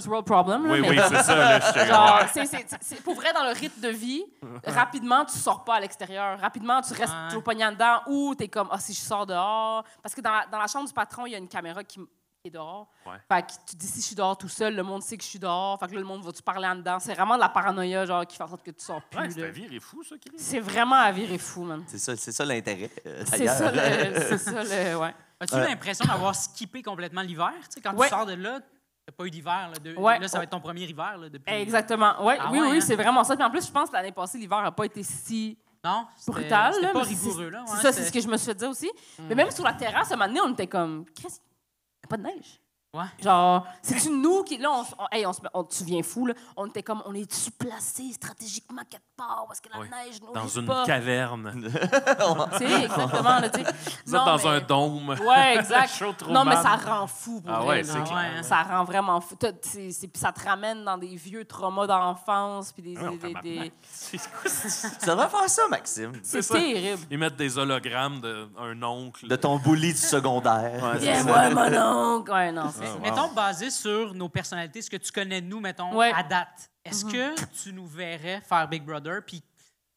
world problem. Là, Oui, mais oui, c'est ça. Là, j'étais genre, comme- c'est pour vrai, dans le rythme de vie, rapidement, tu sors pas à l'extérieur. Rapidement, tu restes toujours pogné en dedans ou t'es comme, si je sors dehors. Parce que dans la chambre du patron, il y a une caméra qui est dehors. Ouais. Fait que tu dis, si je suis dehors tout seul, le monde sait que je suis dehors. Fait que là, le monde va-tu parler en dedans. C'est vraiment de la paranoïa, genre, qui fait en sorte que tu sors plus. Ouais, là. c'est un viré fou, ça, Chris. C'est vraiment à virer fou, man. C'est ça l'intérêt, C'est d'ailleurs. ça, ouais. As-tu l'impression d'avoir skippé complètement l'hiver? Tu sais, quand Ouais. tu sors de là, t'as pas eu d'hiver. Là, Ouais. là, ça va être ton premier hiver là, depuis... Exactement. Ouais, Ah oui, ouais, oui, hein? c'est vraiment ça. Puis en plus, je pense que l'année passée, l'hiver n'a pas été si Non, c'était- brutal. C'était là, pas mais rigoureux. Là, C'est ouais, ça, c'est c'était- ce que je me suis fait dire aussi. Mais même sur la terrasse, un moment donné, on était comme, qu'est-ce qu'il n'y a pas de neige? Ouais. Genre, c'est-tu nous qui. Là, tu viens fou, là. On était comme, on est-tu placé stratégiquement quelque part? Parce que la Oui. neige nous Dans risque une pas. caverne. Tu sais, exactement, là, tu sais. Vous êtes dans un dôme. Ouais, exact. Chaud trop Non, mais mal. ça rend fou pour Ah vrai, ouais, là. c'est clair. Ouais, hein. Ça rend vraiment fou. Puis ça te ramène dans des vieux traumas d'enfance. Puis Ah non, tabarnak. C'est quoi ça? Tu devrais faire ça, Maxime. C'est ça. terrible. Ils mettent des hologrammes d'un oncle. De ton bully du secondaire. Ouais, c'est Viens ça. voir mon oncle. Ouais, non, c'est ça. Mettons, basé sur nos personnalités, ce que tu connais de nous, mettons, Ouais. à date, est-ce que tu nous verrais faire Big Brother? Puis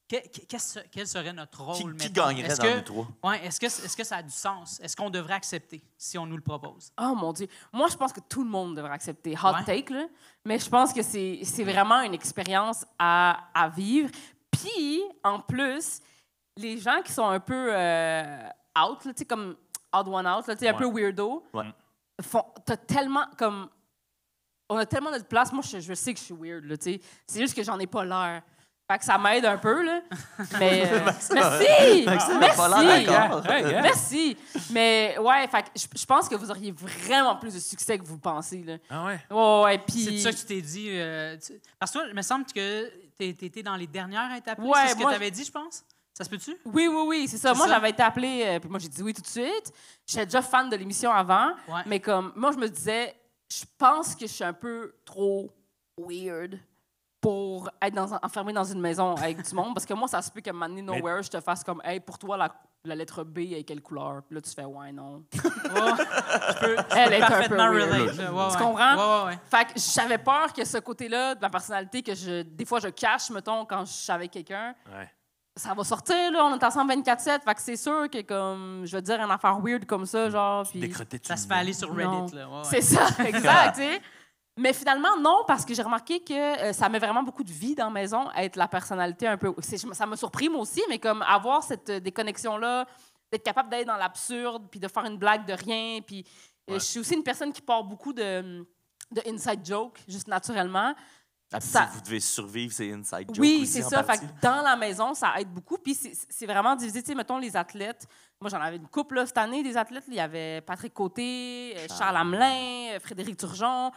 quel serait notre rôle, Qui mettons? gagnerait Est-ce dans que- nous trois? Ouais, est-ce que ça a du sens? Est-ce qu'on devrait accepter si on nous le propose? Oh mon Dieu. Moi, je pense que tout le monde devrait accepter. Hot Ouais. take, là. Mais je pense que c'est vraiment une expérience à vivre. Puis, en plus, les gens qui sont un peu out, là, tu sais, comme odd one out, là, tu sais, un peu weirdo, Ouais. t'as tellement comme. On a tellement de place. Moi, je sais que je suis weird, là, tu sais. C'est juste que j'en ai pas l'air. Fait que ça m'aide un peu, là. Mais. Merci! Maxime n'a pas l'air d'accord. Merci! Mais ouais, fait que je pense que vous auriez vraiment plus de succès que vous pensez, là. Ah ouais? Ouais, C'est puis. ça que tu t'es dit. Parce que toi, il me semble que t'étais dans les dernières à être appelée. Ouais, c'est ce que moi- tu avais dit, je pense. Ça se peut-tu? Oui, c'est ça. C'est Moi, ça? j'avais été appelée, puis moi, j'ai dit oui tout de suite. J'étais déjà fan de l'émission avant, Ouais. mais comme, moi, je me disais, je pense que je suis un peu trop weird pour être enfermée dans une maison avec du monde, parce que moi, ça se peut qu'à un moment donné, nowhere, je te fasse comme, hey, pour toi, la lettre B est quelle couleur? Puis là, tu fais, ouais, non. Elle est un peu Parfaitement weird. relate. là. Ouais, Tu ouais. comprends? Ouais. Fait que j'avais peur que ce côté-là de ma personnalité, que des fois, je cache, mettons, quand je suis avec quelqu'un, Ouais. ça va sortir, là, on est ensemble 24/7, fait que c'est sûr que, comme, je veux dire, une affaire weird comme ça, genre, puis... Décrotter Ça se fait aller sur Non. Reddit. Là. Ouais, ouais. C'est ça, exact, tu sais. Mais finalement, non, parce que j'ai remarqué que ça met vraiment beaucoup de vie dans la maison, être la personnalité un peu... Ça m'a surpris, moi aussi, mais comme avoir cette déconnexion-là, d'être capable d'être dans l'absurde, puis de faire une blague de rien, puis je suis aussi une personne qui part beaucoup de inside joke, juste naturellement. Ah, puis Ça- vous devez survivre ces inside jokes Oui, aussi, c'est en ça. Fait partie. que dans la maison, ça aide beaucoup. Puis c'est vraiment divisé. Tu sais, mettons, les athlètes. Moi, j'en avais une couple là, cette année, des athlètes. Il y avait Patrick Côté, Charles Hamelin, Frédéric Turgeon.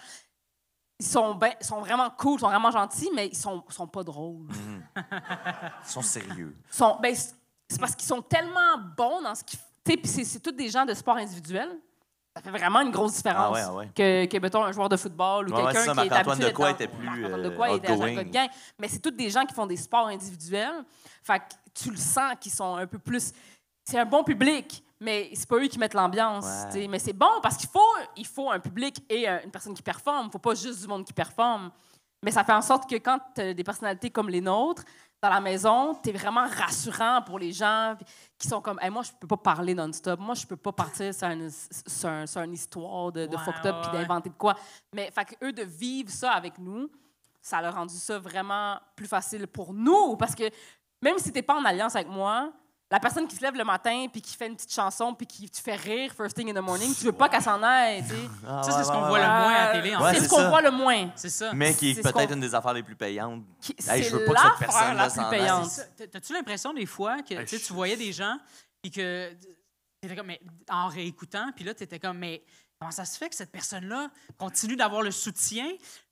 Ils sont vraiment cool, ils sont vraiment gentils, mais ils sont pas drôles. Ils sont sérieux. C'est parce qu'ils sont tellement bons dans ce qu'ils font. Tu sais, puis c'est tous des gens de sport individuel. Ça fait vraiment une grosse différence. Ah ouais. Que, mettons, un joueur de football ou Ouais, quelqu'un c'est ça, qui est Marc-Antoine habitué Decoy d'être était plus, Marc-Antoine Decoy était un outgoing. gars de gang. Mais c'est tous des gens qui font des sports individuels. Fait que tu le sens qu'ils sont un peu plus... C'est un bon public, mais c'est pas eux qui mettent l'ambiance. Ouais. Tu sais. Mais c'est bon parce qu'il faut un public et une personne qui performe. Il faut pas juste du monde qui performe. Mais ça fait en sorte que quand tu as des personnalités comme les nôtres, dans la maison, tu es vraiment rassurant pour les gens qui sont comme hey, moi, je peux pas parler non-stop. Moi, je peux pas partir sur une histoire de fucked up puis d'inventer de quoi. Mais fait que eux, de vivre ça avec nous, ça leur a rendu ça vraiment plus facile pour nous. Parce que même si tu n'es pas en alliance avec moi, la personne qui se lève le matin puis qui fait une petite chanson puis qui te fait rire first thing in the morning, tu veux pas qu'elle s'en aille, tu sais. Ah, Ça, c'est ce qu'on ouais, voit ouais. le moins à la télé. En Ouais, fait. c'est c'est ce qu'on ça. voit le moins. C'est ça. Mais qui est C'est ce peut-être qu'on- une des affaires les plus payantes. C'est Hey, je veux pas que cette l'affaire personne-là la plus s'en aille. payante. C'est ça. T'as-tu l'impression des fois que tu sais, tu voyais des gens puis que t'étais comme mais, en réécoutant puis là t'étais comme mais comment ça se fait que cette personne-là continue d'avoir le soutien?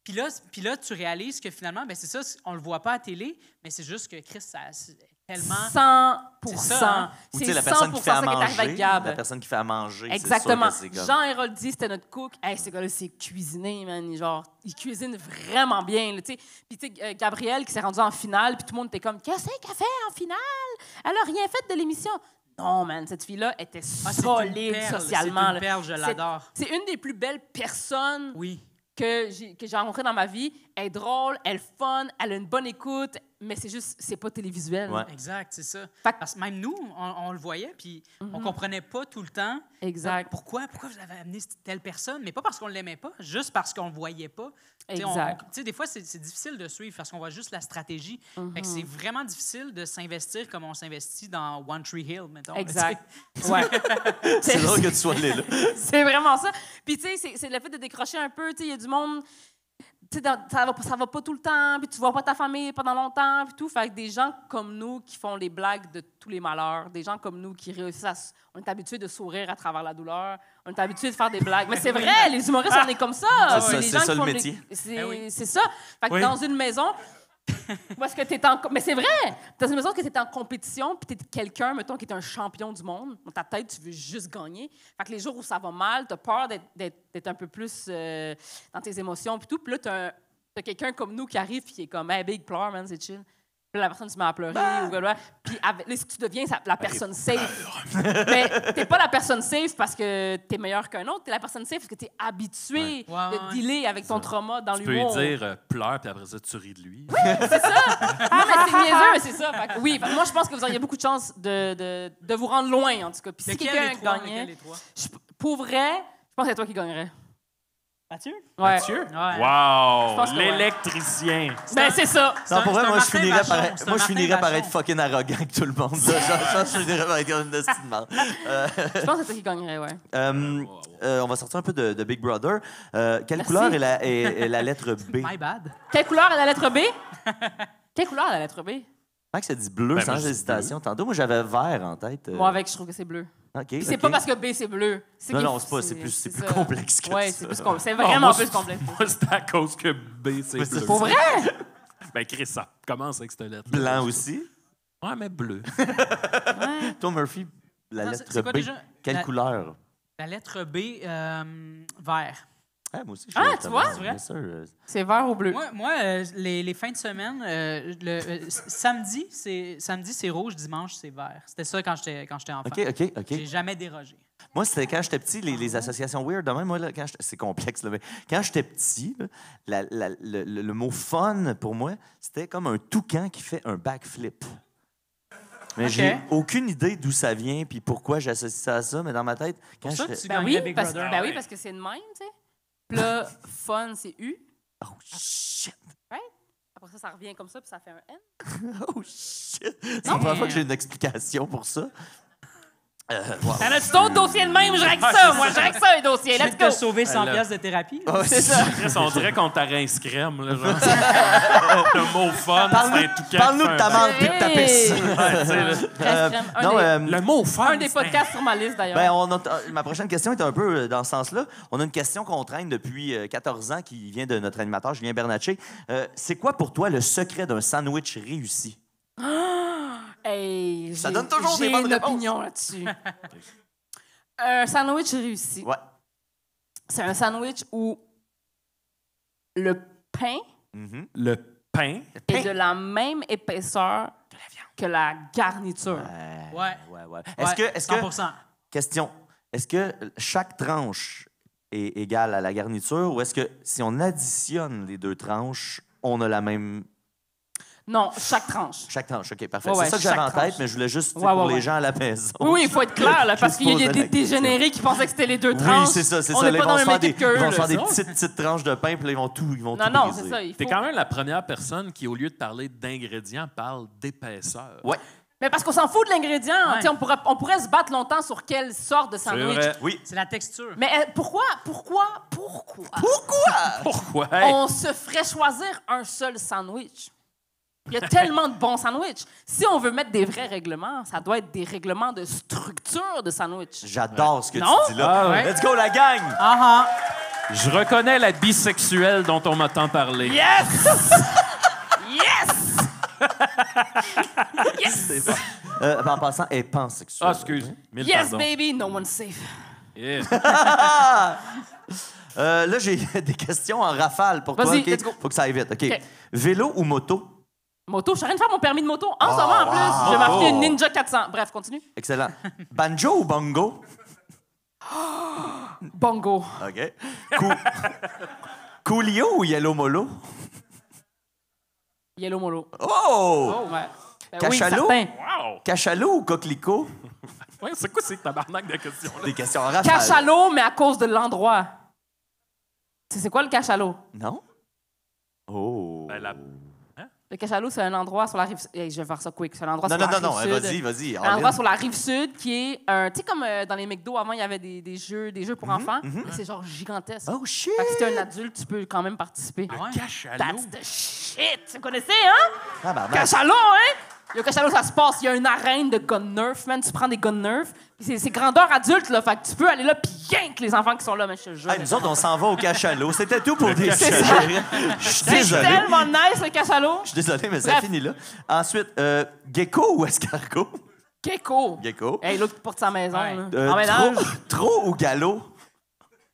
Puis là, tu réalises que finalement, ben c'est ça, on le voit pas à télé, mais c'est juste que Chris, c'est tellement... 100%. C'est ça, hein? Ou C'est tu sais, la 100% personne qui fait à ça qui est arrivé manger. avec Gab. La personne qui fait à manger. Exactement. C'est sûr que c'est comme... Jean Héroldi, c'était notre cook. Hey, ce gars-là, c'est cuisiné, man. Genre, il cuisine vraiment bien. Là, tu sais. Puis, tu sais, Gabrielle qui s'est rendue en finale, puis tout le monde était comme, qu'est-ce qu'elle fait en finale? Elle a rien fait de l'émission. Non, man, cette fille-là était solide socialement. C'est une perle, je l'adore. C'est une des plus belles personnes Oui. que j'ai rencontrées dans ma vie. Elle est drôle, elle est fun, elle a une bonne écoute, mais c'est pas télévisuel. Ouais. Exact, c'est ça. Fait que- Parce que même nous, on le voyait, puis on comprenait pas tout le temps. Exact. Pourquoi vous avez amené telle personne? Mais pas parce qu'on l'aimait pas, juste parce qu'on le voyait pas. T'sais, Exact. Des fois, c'est difficile de suivre parce qu'on voit juste la stratégie. Fait que c'est vraiment difficile de s'investir comme on s'investit dans One Tree Hill, mettons. Exact. Ouais. C'est drôle que tu sois là. C'est vraiment ça. Puis, tu sais, c'est le fait de décrocher un peu. Tu sais, il y a du monde, tu sais, ça va pas tout le temps, puis tu vois pas ta famille pendant longtemps, puis tout. Fait que des gens comme nous qui font les blagues de tous les malheurs, des gens comme nous qui réussissent à... On est habitués de sourire à travers la douleur, on est habitués de faire des blagues. Mais c'est vrai, les humoristes, on est comme ça. C'est Les ça, gens c'est ça qui le font métier. C'est ça. Fait que dans une maison... Parce que t'es en... Mais c'est vrai! Dans une maison que t'es en compétition, puis t'es quelqu'un, mettons, qui est un champion du monde. Dans ta tête, tu veux juste gagner. Fait que les jours où ça va mal, t'as peur d'être un peu plus dans tes émotions, puis tout. Puis là, t'as quelqu'un comme nous qui arrive, puis qui est comme « Hey, big, pleure, man, c'est chill. » Puis là, la personne se met à pleurer. Puis là, si tu deviens la personne safe. Mais t'es pas la personne safe parce que t'es meilleur qu'un autre. T'es la personne safe parce que t'es habitué de dealer avec ton trauma dans Tu peux lui l'humour. dire pleure, puis après ça, tu ris de lui. Ah, mais c'est niaiseux, mais c'est ça. Fait que oui, fait que moi, je pense que vous auriez beaucoup de chance de vous rendre loin, en tout cas. Puis si quelqu'un gagnait, pour vrai, je pense que c'est toi qui gagnerais. Mathieu? Ouais. Mathieu? Ouais. Wow! pense que ouais. L'électricien. Ben, c'est ça. Non, pour vrai, moi, je finirais par Martin être, moi, je Vachon. finirais par être fucking arrogant avec tout le monde. Là. Je finirais par être comme une destinée de merde. Je pense que c'est toi qui gagnerais, ouais. On va sortir un peu de Big Brother. Quelle Merci. couleur est la lettre B? My bad. Quelle couleur est la lettre B? Quelle couleur est la lettre B? Max a dit bleu Ben, sans moi, je dis hésitation. Tantôt, moi, j'avais vert en tête. Moi, je trouve que c'est bleu. OK, Puis c'est OK. pas parce que B, c'est bleu. Non, c'est pas. C'est plus ça. complexe que Ouais, ça. c'est plus complexe. C'est Oh, vraiment moi, plus complexe. Moi, c'est à cause que B, c'est bleu. Pour vrai? Ben, Chris, ça commence avec cette lettre. Blanc aussi. Ouais, mais bleu. Ouais. Toi, Murphy, la Non, lettre c'est quoi B. déjà? Quelle couleur? La lettre B, vert. Ah, moi aussi, je Ah, suis tu vois? totalement- bien sûr. C'est vert ou bleu? Moi les fins de semaine, samedi, c'est rouge, dimanche, c'est vert. C'était ça quand j'étais enfant. OK. J'ai jamais dérogé. Moi, c'était quand j'étais petit, les associations weird. De même, moi, là, c'est complexe, là, mais quand j'étais petit, là, le mot fun, pour moi, c'était comme un toucan qui fait un backflip. Mais j'ai aucune idée d'où ça vient puis pourquoi j'associe ça à ça, mais dans ma tête, quand Pour ça je que tu Ben gagnais oui, Big parce, Brother. ben oui, parce que c'est de même, tu sais. Puis là, fun, c'est U. Oh shit! Après ça, ça revient comme ça, puis ça fait un N. Oh shit! C'est la première fois que j'ai une explication pour ça. Wow. T'en as-tu d'autres dossiers de même? Je règle ça, moi, je règle ça, les dossiers. Je Let's viens de go! te sauver 100 là. piastres de thérapie. Oh, C'est ça. Chris, on dirait qu'on t'a rince crème, là, genre. Le mot fun, c'est un toucan. Parle-nous de ta marde Hey! et de ta pisse. Un Non, des- Le mot fun, un des c'est un- podcasts sur ma liste, d'ailleurs. Ben, ma prochaine question est un peu dans ce sens-là. On a une question qu'on traîne depuis 14 ans qui vient de notre animateur Julien Bernatchez. C'est quoi pour toi le secret d'un sandwich réussi? Hey, Ça j'ai- donne toujours des bonnes J'ai une réponses. opinion là-dessus. Un sandwich réussi. Ouais. C'est un sandwich où le pain Le pain. est de la même épaisseur que la garniture. Ouais. Ouais. Est-ce que 100%. question, est-ce que chaque tranche est égale à la garniture ou est-ce que si on additionne les deux tranches, on a la même Non, chaque tranche. chaque tranche? OK, parfait. Ouais, C'est ça que j'avais en chaque tête, tranche. mais je voulais juste Ouais, pour ouais. les gens à la maison. Oui, il faut être clair, là, parce Juste qu'il y a poser des la question. dégénérés qui pensaient que c'était les deux tranches. Oui, c'est ça. On Là, n'est ils pas dans vont le se faire même des, de queue. ils vont se faire des là. petites tranches de pain, puis là, ils vont tout Non, briser. non, c'est ça. Il T'es faut... quand même la première personne qui, au lieu de parler d'ingrédients, parle d'épaisseur. Ouais. Mais parce qu'on s'en fout de l'ingrédient. Ouais. Tu sais, on pourrait se battre longtemps sur quelle sorte de sandwich. vrai. Oui. C'est la texture. Mais pourquoi Pourquoi? Hey, on se ferait choisir un seul sandwich? Il y a tellement de bons sandwichs. Si on veut mettre des vrais règlements, ça doit être des règlements de structure de sandwich. J'adore ce que Non? tu dis là. Ah ouais. Let's go, la gang! Ah Je reconnais la bisexuelle dont on m'a tant parlé. Yes! Yes! Yes! En passant, elle est pansexuelle. Ah, excuse. Mille Yes, pardons. baby, no one's safe. Yeah. Là, j'ai des questions en rafale pour toi. Vas-y, OK? let's go. Faut que ça aille vite. OK. OK. Vélo ou moto? Moto, je suis en train de faire mon permis de moto en ce moment en plus. Je vais m'acheter une Ninja 400. Bref, continue. Excellent. Banjo ou bongo? Bongo. OK. Coolio ou Yellow Molo? Yellow Molo. Oh! Oh, ouais. Ben Cachalot? Oui, certain. Wow! Cachalot ou coquelicot? Ouais, c'est quoi ces tabarnak de questions-là? Des questions en rafale. Cachalot, mais à cause de l'endroit. C'est quoi le cachalot? Non? Oh. Ben, la- Le cachalot, c'est un endroit sur la rive... Hey, je vais faire ça quick. C'est un endroit Non, sur non, la non, rive non. sud. Vas-y. Un endroit sur la rive sud qui est un... Tu sais, comme dans les McDo, avant, il y avait des jeux pour enfants. Mais c'est genre gigantesque. Oh, shit! Fait que si t'es un adulte, tu peux quand même participer. ah ouais? Cachalot. That's the shit! Vous connaissez, hein? Ah, ben, Cachalot, hein? Le cachalot, ça se passe. Il y a une arène de gun nerf, man. Tu prends des gun nerf. Puis c'est grandeur adulte, là. Fait que tu peux aller là, puis yank les enfants qui sont là, mais je te jure. Hey, nous autres, on s'en va au cachalot. C'était tout pour des C'est sujets. Je suis C'est désolé. tellement nice, le cachalot. Je suis désolé, mais ça Bref. finit là. Ensuite, gecko ou escargot? Gecko. Gecko. Hey, l'autre qui porte sa maison, Ouais. là. En ménage. Trop ou galop?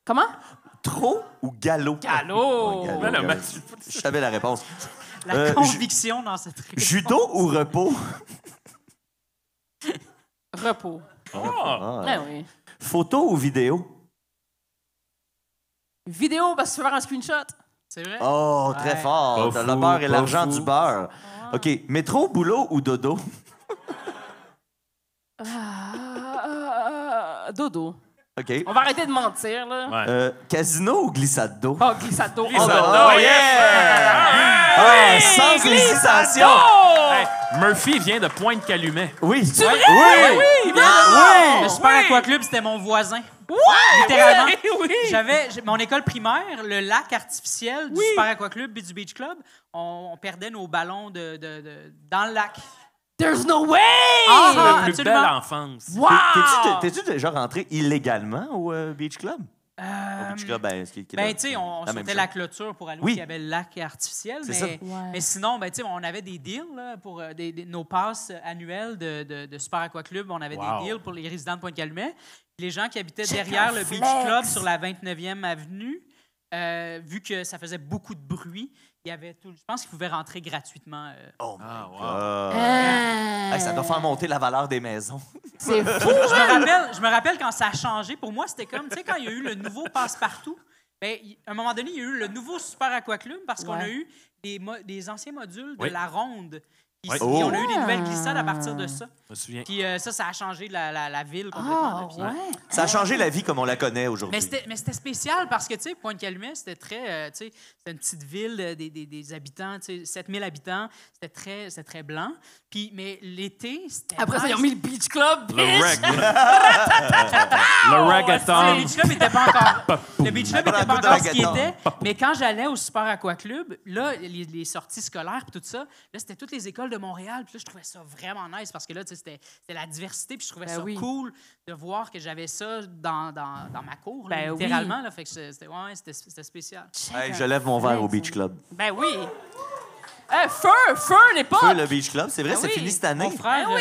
Comment? Trop ou galop? Galop. Galop, Ben là, galop. Mathieu. Je savais la réponse. La conviction dans cette réponse. Judo ou repos? Repos. Ah! Ah oui. Photo ou vidéo? Vidéo, parce que tu veux faire un screenshot. C'est vrai? Oh, très Ouais. fort. Pas T'as le fou, beurre et pas l'argent fou. du beurre. OK. Métro, boulot ou dodo? Dodo. OK. On va arrêter de mentir, là. Ouais. Casino ou glissade d'eau? Oh, glissade d'eau. Glissade Oh, d'eau, oh, yes! Ah, sans hésitation. Hey, Murphy vient de Pointe-Calumet. Oui. C'est vrai? Oui. Oui, non! Le Super Aqua Club, c'était mon voisin. Ouais! Littéralement. Oui! J'avais mon école primaire, le lac artificiel du Super Aqua Club et du Beach Club. On perdait nos ballons dans le lac. There's no way! Ah, La plus absolument. belle enfance. Wow! T'es-tu déjà rentré illégalement au Beach Club? Au Beach Club, Ben, tu sais, on la même sautait chose. la clôture pour aller où Oui. il y avait le lac artificiel. C'est ça. Mais sinon, ben, tu sais, on avait des deals là, pour nos passes annuelles de Super Aqua Club. On avait Wow. des deals pour les résidents de Pointe-Calumet. Les gens qui habitaient Check derrière un le Beach flex. Club sur la 29e avenue, vu que ça faisait beaucoup de bruit, il y avait tout. Je pense qu'ils pouvaient rentrer gratuitement. Oh my Ah, wow. God. Hey, ça doit faire monter la valeur des maisons. C'est fou! Je me rappelle quand ça a changé. Pour moi, c'était comme, tu sais, quand il y a eu le nouveau Passe-Partout, ben, à un moment donné, il y a eu le nouveau Super Aqua Club parce qu'on Ouais. a eu des anciens modules de Oui. la ronde. Puis Oui. on a eu des nouvelles glissades à partir de ça. Je me souviens. Puis ça a changé la ville complètement. Ah, là. Puis- ouais. Ça a changé la vie comme on la connaît aujourd'hui. Mais c'était spécial parce que, tu sais, Pointe-Calumet, c'était très, tu sais, c'était une petite ville, des habitants, tu sais, 7000 habitants, c'était très blanc. Puis, mais l'été, c'était Après ça, ils nice. ont mis le Beach Club. Le bitch! reg. Le Le reggaeton. Beach Club n'était pas encore. Le Beach Club Après était un pas coup de encore ce qu'il reggaeton. était. Mais quand j'allais au Super Aqua Club, là, les sorties scolaires et tout ça, là, c'était toutes les écoles de Montréal. Puis là, je trouvais ça vraiment nice parce que là, tu sais, c'était la diversité. Puis je trouvais Ben ça oui. cool de voir que j'avais ça dans ma cour, là, Ben oui. littéralement. Là, fait que c'était spécial. Hey, je lève mon verre au Beach Club. Ben oui. Feu l'époque. Feu, le Beach Club, c'est vrai, Ah c'est oui. fini cette année.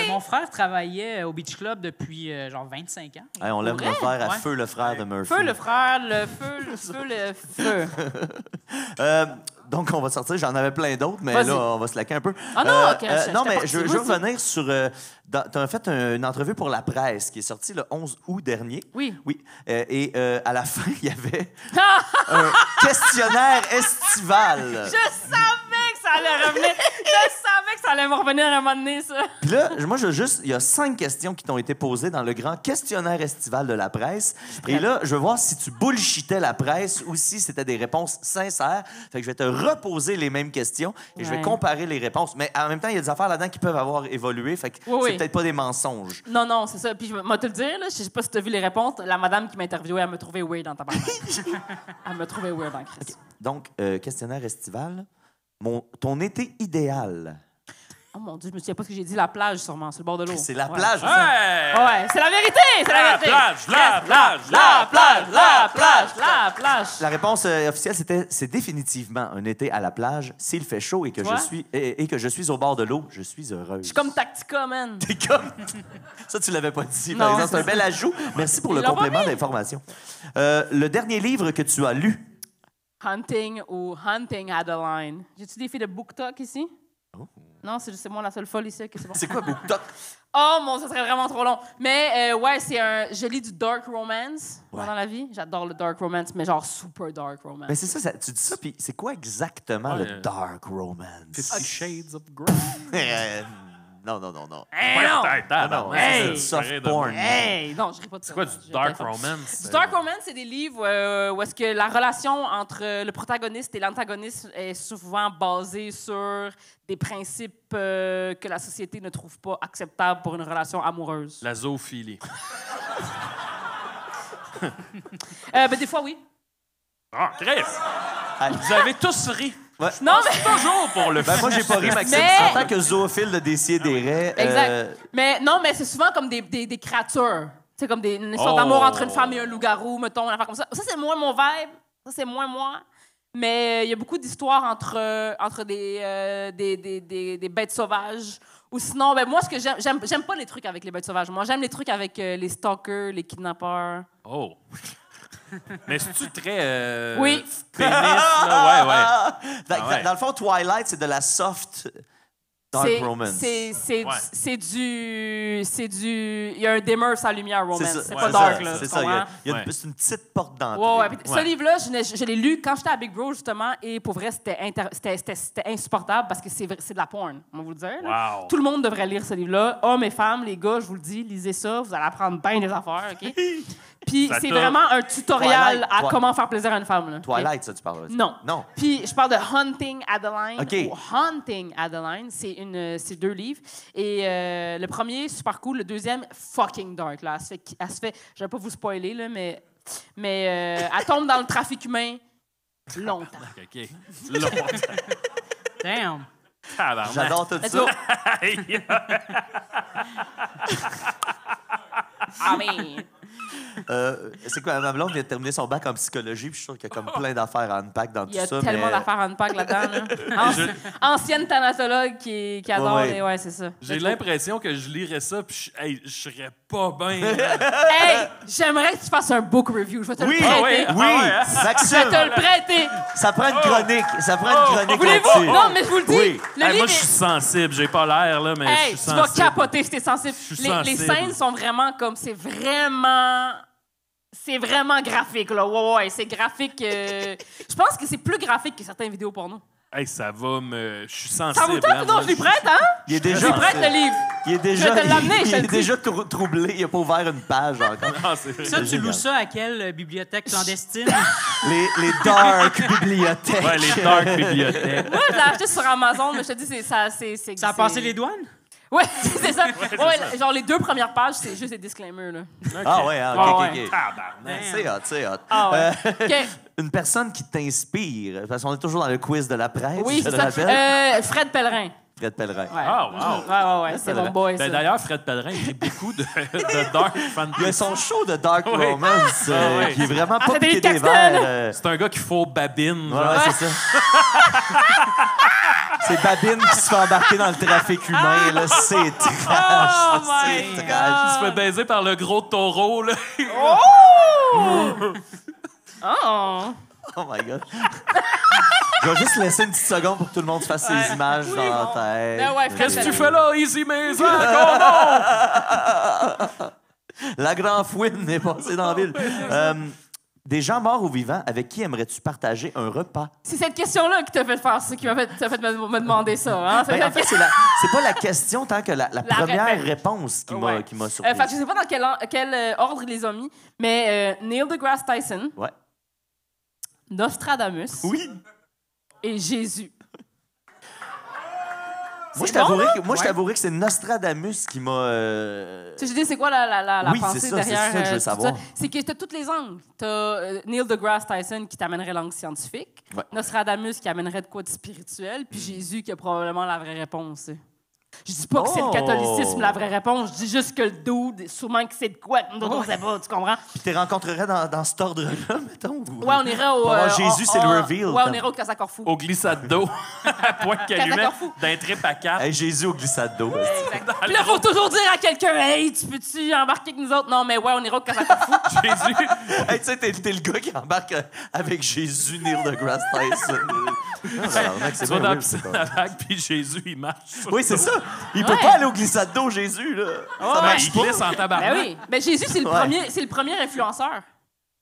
Mon frère travaillait au Beach Club depuis genre 25 ans. Hey, on lève Pour notre vrai? verre à Ouais. Feu, le frère de Murphy. Feu le frère, le feu. Donc, on va sortir. J'en avais plein d'autres, mais Vas-y. là, on va se laquer un peu. Ah non, ok, non, j'étais mais partie. je veux Vas-y. revenir sur... tu as fait une entrevue pour la presse qui est sortie le 11 août dernier. Oui. Oui. Et à la fin, il y avait un questionnaire estival. Je savais que ça allait revenir. Je savais que ça allait me revenir à un moment donné, ça. Puis là, moi, il y a 5 questions qui t'ont été posées dans le grand questionnaire estival de la presse. Et là, je veux voir si tu bullshitais la presse ou si c'était des réponses sincères. Fait que je vais te reposer les mêmes questions et je vais Ouais. comparer les réponses. Mais en même temps, il y a des affaires là-dedans qui peuvent avoir évolué. Fait que Oui, c'est oui. peut-être pas des mensonges. Non, c'est ça. Puis je vais te le dire, là, je sais pas si tu as vu les réponses. La madame qui m'a interviewé, elle me trouvait weird dans ta barbe. Elle me trouvait weird en Christ. Donc, questionnaire estival. Ton été idéal. Oh mon Dieu, je me souviens pas ce que j'ai dit. La plage, sûrement, sur le bord de l'eau. C'est la Ouais. plage. Hey! Ouais, c'est la vérité! C'est la vérité! La plage! La réponse officielle, c'était c'est définitivement un été à la plage. S'il fait chaud et que, Ouais. je suis au bord de l'eau, je suis heureuse. Je suis comme Tactica, man. T'es comme... Ça, tu l'avais pas dit, Non, par exemple. C'est un c'est bel ajout. Merci pour le Ils l'ont pas complément mis. d'information. Le dernier livre que tu as lu. Hunting ou Hunting Adeline. J'ai-tu des filles de Book Talk ici? Non, c'est moi la seule folle ici. Que c'est bon. C'est quoi, BookTok? Oh mon, ça serait vraiment trop long. Mais ouais, je lis du dark romance moi, dans la vie. J'adore le dark romance, mais genre super dark romance. Mais c'est ça, tu dis ça, puis c'est quoi exactement Ouais. le dark romance? 50 Shades of Grey. Non. Hey, non! Non, Hey! c'est du soft porn. Hey! Non, je ris pas de ça. C'est quoi du Je dark défends. romance? Du dark romance, c'est des livres où est-ce que la relation entre le protagoniste et l'antagoniste est souvent basée sur des principes que la société ne trouve pas acceptables pour une relation amoureuse. La zoophilie. Ben, des fois, oui. Ah, Chris! Vous avez tous ri. Non, mais... Toujours pour le Ben, moi, j'ai pas ri, Maxime. Mais- En tant que zoophile de Décideret, Exact. Mais non, mais c'est souvent comme des créatures. C'est comme une histoire Oh. d'amour entre une femme et un loup-garou, mettons, une affaire comme ça. Ça, c'est moins mon vibe. Ça, c'est moins moi. Mais il y a beaucoup d'histoires entre des bêtes sauvages. Ou sinon, ben, moi, ce que j'aime pas les trucs avec les bêtes sauvages. Moi, j'aime les trucs avec les stalkers, les kidnappeurs. Oh! Mais c'est-tu très... Oui. Pénis, là? Ouais. ouais. Dans le fond, Twilight, c'est de la soft dark romance. C'est du... Il y a un dimmer sans lumière romance. C'est pas ouais, dark, là. C'est tu ça. comprends? Ouais. C'est une petite porte d'entrée. Ouais. Puis Ouais. Ce livre-là, je l'ai lu quand j'étais à Big Bro, justement, et pour vrai, c'était insupportable parce que c'est de la porn, on va vous le dire. là. Wow. Tout le monde devrait lire ce livre-là. Hommes et femmes, les gars, je vous le dis, lisez ça, vous allez apprendre bien des affaires, OK? Puis Ça c'est t'a- vraiment un tutoriel à Twilight. comment faire plaisir à une femme. Là, OK? Twilight, ça, tu parles. Non. Non. Puis je parle de Hunting Adeline. OK. Ou Hunting Adeline. C'est 2 livres. Et le premier, super cool. Le deuxième, fucking dark. Là. Elle se fait je vais pas vous spoiler, là, mais elle tombe dans le trafic humain longtemps. OK. Longtemps. Damn. Tabarnak. J'adore tout Let's ça. go. Amen. C'est quoi, ma blonde vient de terminer son bac en psychologie, puis je suis sûr qu'il y a comme plein d'affaires à unpack dans tout Il y a ça. tellement mais... d'affaires en pack là-dedans. Là. Ancienne thanatologue qui adore. Ouais. les- Ouais, c'est ça. J'ai l'impression que je lirais ça, puis je serais pas bien. Hey, j'aimerais que tu fasses un book review. Je vais te Oui, le prêter. ouais. oui, Ah ouais, hein? Je vais Maxime, te le prêter. ça prend une chronique. Ça prend une chronique Voulez-vous? là-dessus. Non, mais je vous le dis. Oui. Le Hey, livre moi, je suis sensible. J'ai pas l'air, là, mais Hey, je suis tu vas sensible. capoter si t'es sensible. suis Les sensible. scènes sont vraiment comme... C'est vraiment graphique, là. Ouais, c'est graphique. Je pense que c'est plus graphique que certaines vidéos porno. Hey, ça va me... Je suis sensible. Ça vous tente? hein, Non, moi, je lui prête, hein? Il est Je déjà, lui prête le livre. il est déjà, Je vais te l'amener, je te il est le dis. déjà troublé. Il n'a pas ouvert une page encore. Ah, c'est vrai. Ça, tu génial. loues ça à quelle bibliothèque clandestine? Les dark bibliothèques. Ouais, les dark bibliothèques. Moi, je l'ai acheté sur Amazon, mais je te dis, c'est Ça a passé les douanes? Ouais, c'est ça. Ouais, genre les 2 premières pages, c'est juste des disclaimers, là. Ah ouais, hein, Ah OK, ouais. OK, OK. Tabarnak. C'est hot, c'est hot. Ah ouais. OK. Une personne qui t'inspire, parce qu'on est toujours dans le quiz de la presse, Oui, je c'est te rappelle. ça. Fred Pellerin. Fred Pellerin. Ouais. Ah, wow. Ouais, c'est mon boy, ça. Ben, d'ailleurs, Fred Pellerin écrit beaucoup de dark Il y a fantasy. son show de Dark Oui. Romance Ah oui. qui est vraiment pas c'est des piqué des Caxton. verres. C'est un gars qui faut babine. Ouais, genre. ouais, c'est ça. C'est Babine qui se fait embarquer dans le trafic humain, là. C'est trash. Oh c'est my trash. Il se fait baiser par le gros taureau, là. Oh! Oh my God. Je vais juste laisser une petite seconde pour que tout le monde se fasse ses images dans la tête. Ben ouais, Fred Qu'est-ce que tu Pellerin. fais là, Easy Maison? La grande fouine est passée dans la ville. Des gens morts ou vivants, avec qui aimerais-tu partager un repas? C'est cette question-là qui t'a fait faire ça, qui m'a fait me demander ça. Hein? Ben, en fait, c'est pas la question tant que la première réponse qui Ouais. m'a surpris. Fait que je sais pas dans quel ordre ils les ont mis, mais Neil deGrasse Tyson, Ouais. Nostradamus Oui. et Jésus. Moi, je C'est bon, t'avouerais que c'est Nostradamus qui m'a... Tu sais, je dis, c'est quoi la Oui, pensée c'est ça, derrière c'est ça que je veux tout savoir. C'est que tu as tous les angles. Tu as Neil deGrasse Tyson qui t'amènerait l'angle scientifique, Ouais. Nostradamus qui amènerait de quoi de spirituel, puis Jésus qui a probablement la vraie réponse. Je dis pas que c'est le catholicisme la vraie réponse. Je dis juste que le dude, sûrement que c'est de quoi que nous autres, on sait pas, tu comprends? Puis tu rencontrerais dans cet ordre-là, mettons? Ouais, on irait au... Jésus, c'est le reveal. Ouais, on irait au Casa Corfou. Au glissade d'eau, à Pointe Calumet, Corfou. d'un trip à 4. Hey, Jésus au glissade d'eau. Puis là, faut toujours dire à quelqu'un, hey, tu peux-tu embarquer avec nous autres? Non, mais ouais, on ira au Casa Corfou. Jésus, Hey, tu sais, t'es le gars qui embarque avec Jésus, Neil deGrasse Tyson. tu vas dans la piscine à vague, puis Jésus, il marche. sur Oui, c'est l'eau. ça. Il peut pas aller au glissade d'eau, Jésus, là. Ça Ouais, marche il pas. glisse en tabarnak. Ben oui. Ben Jésus, c'est le premier influenceur.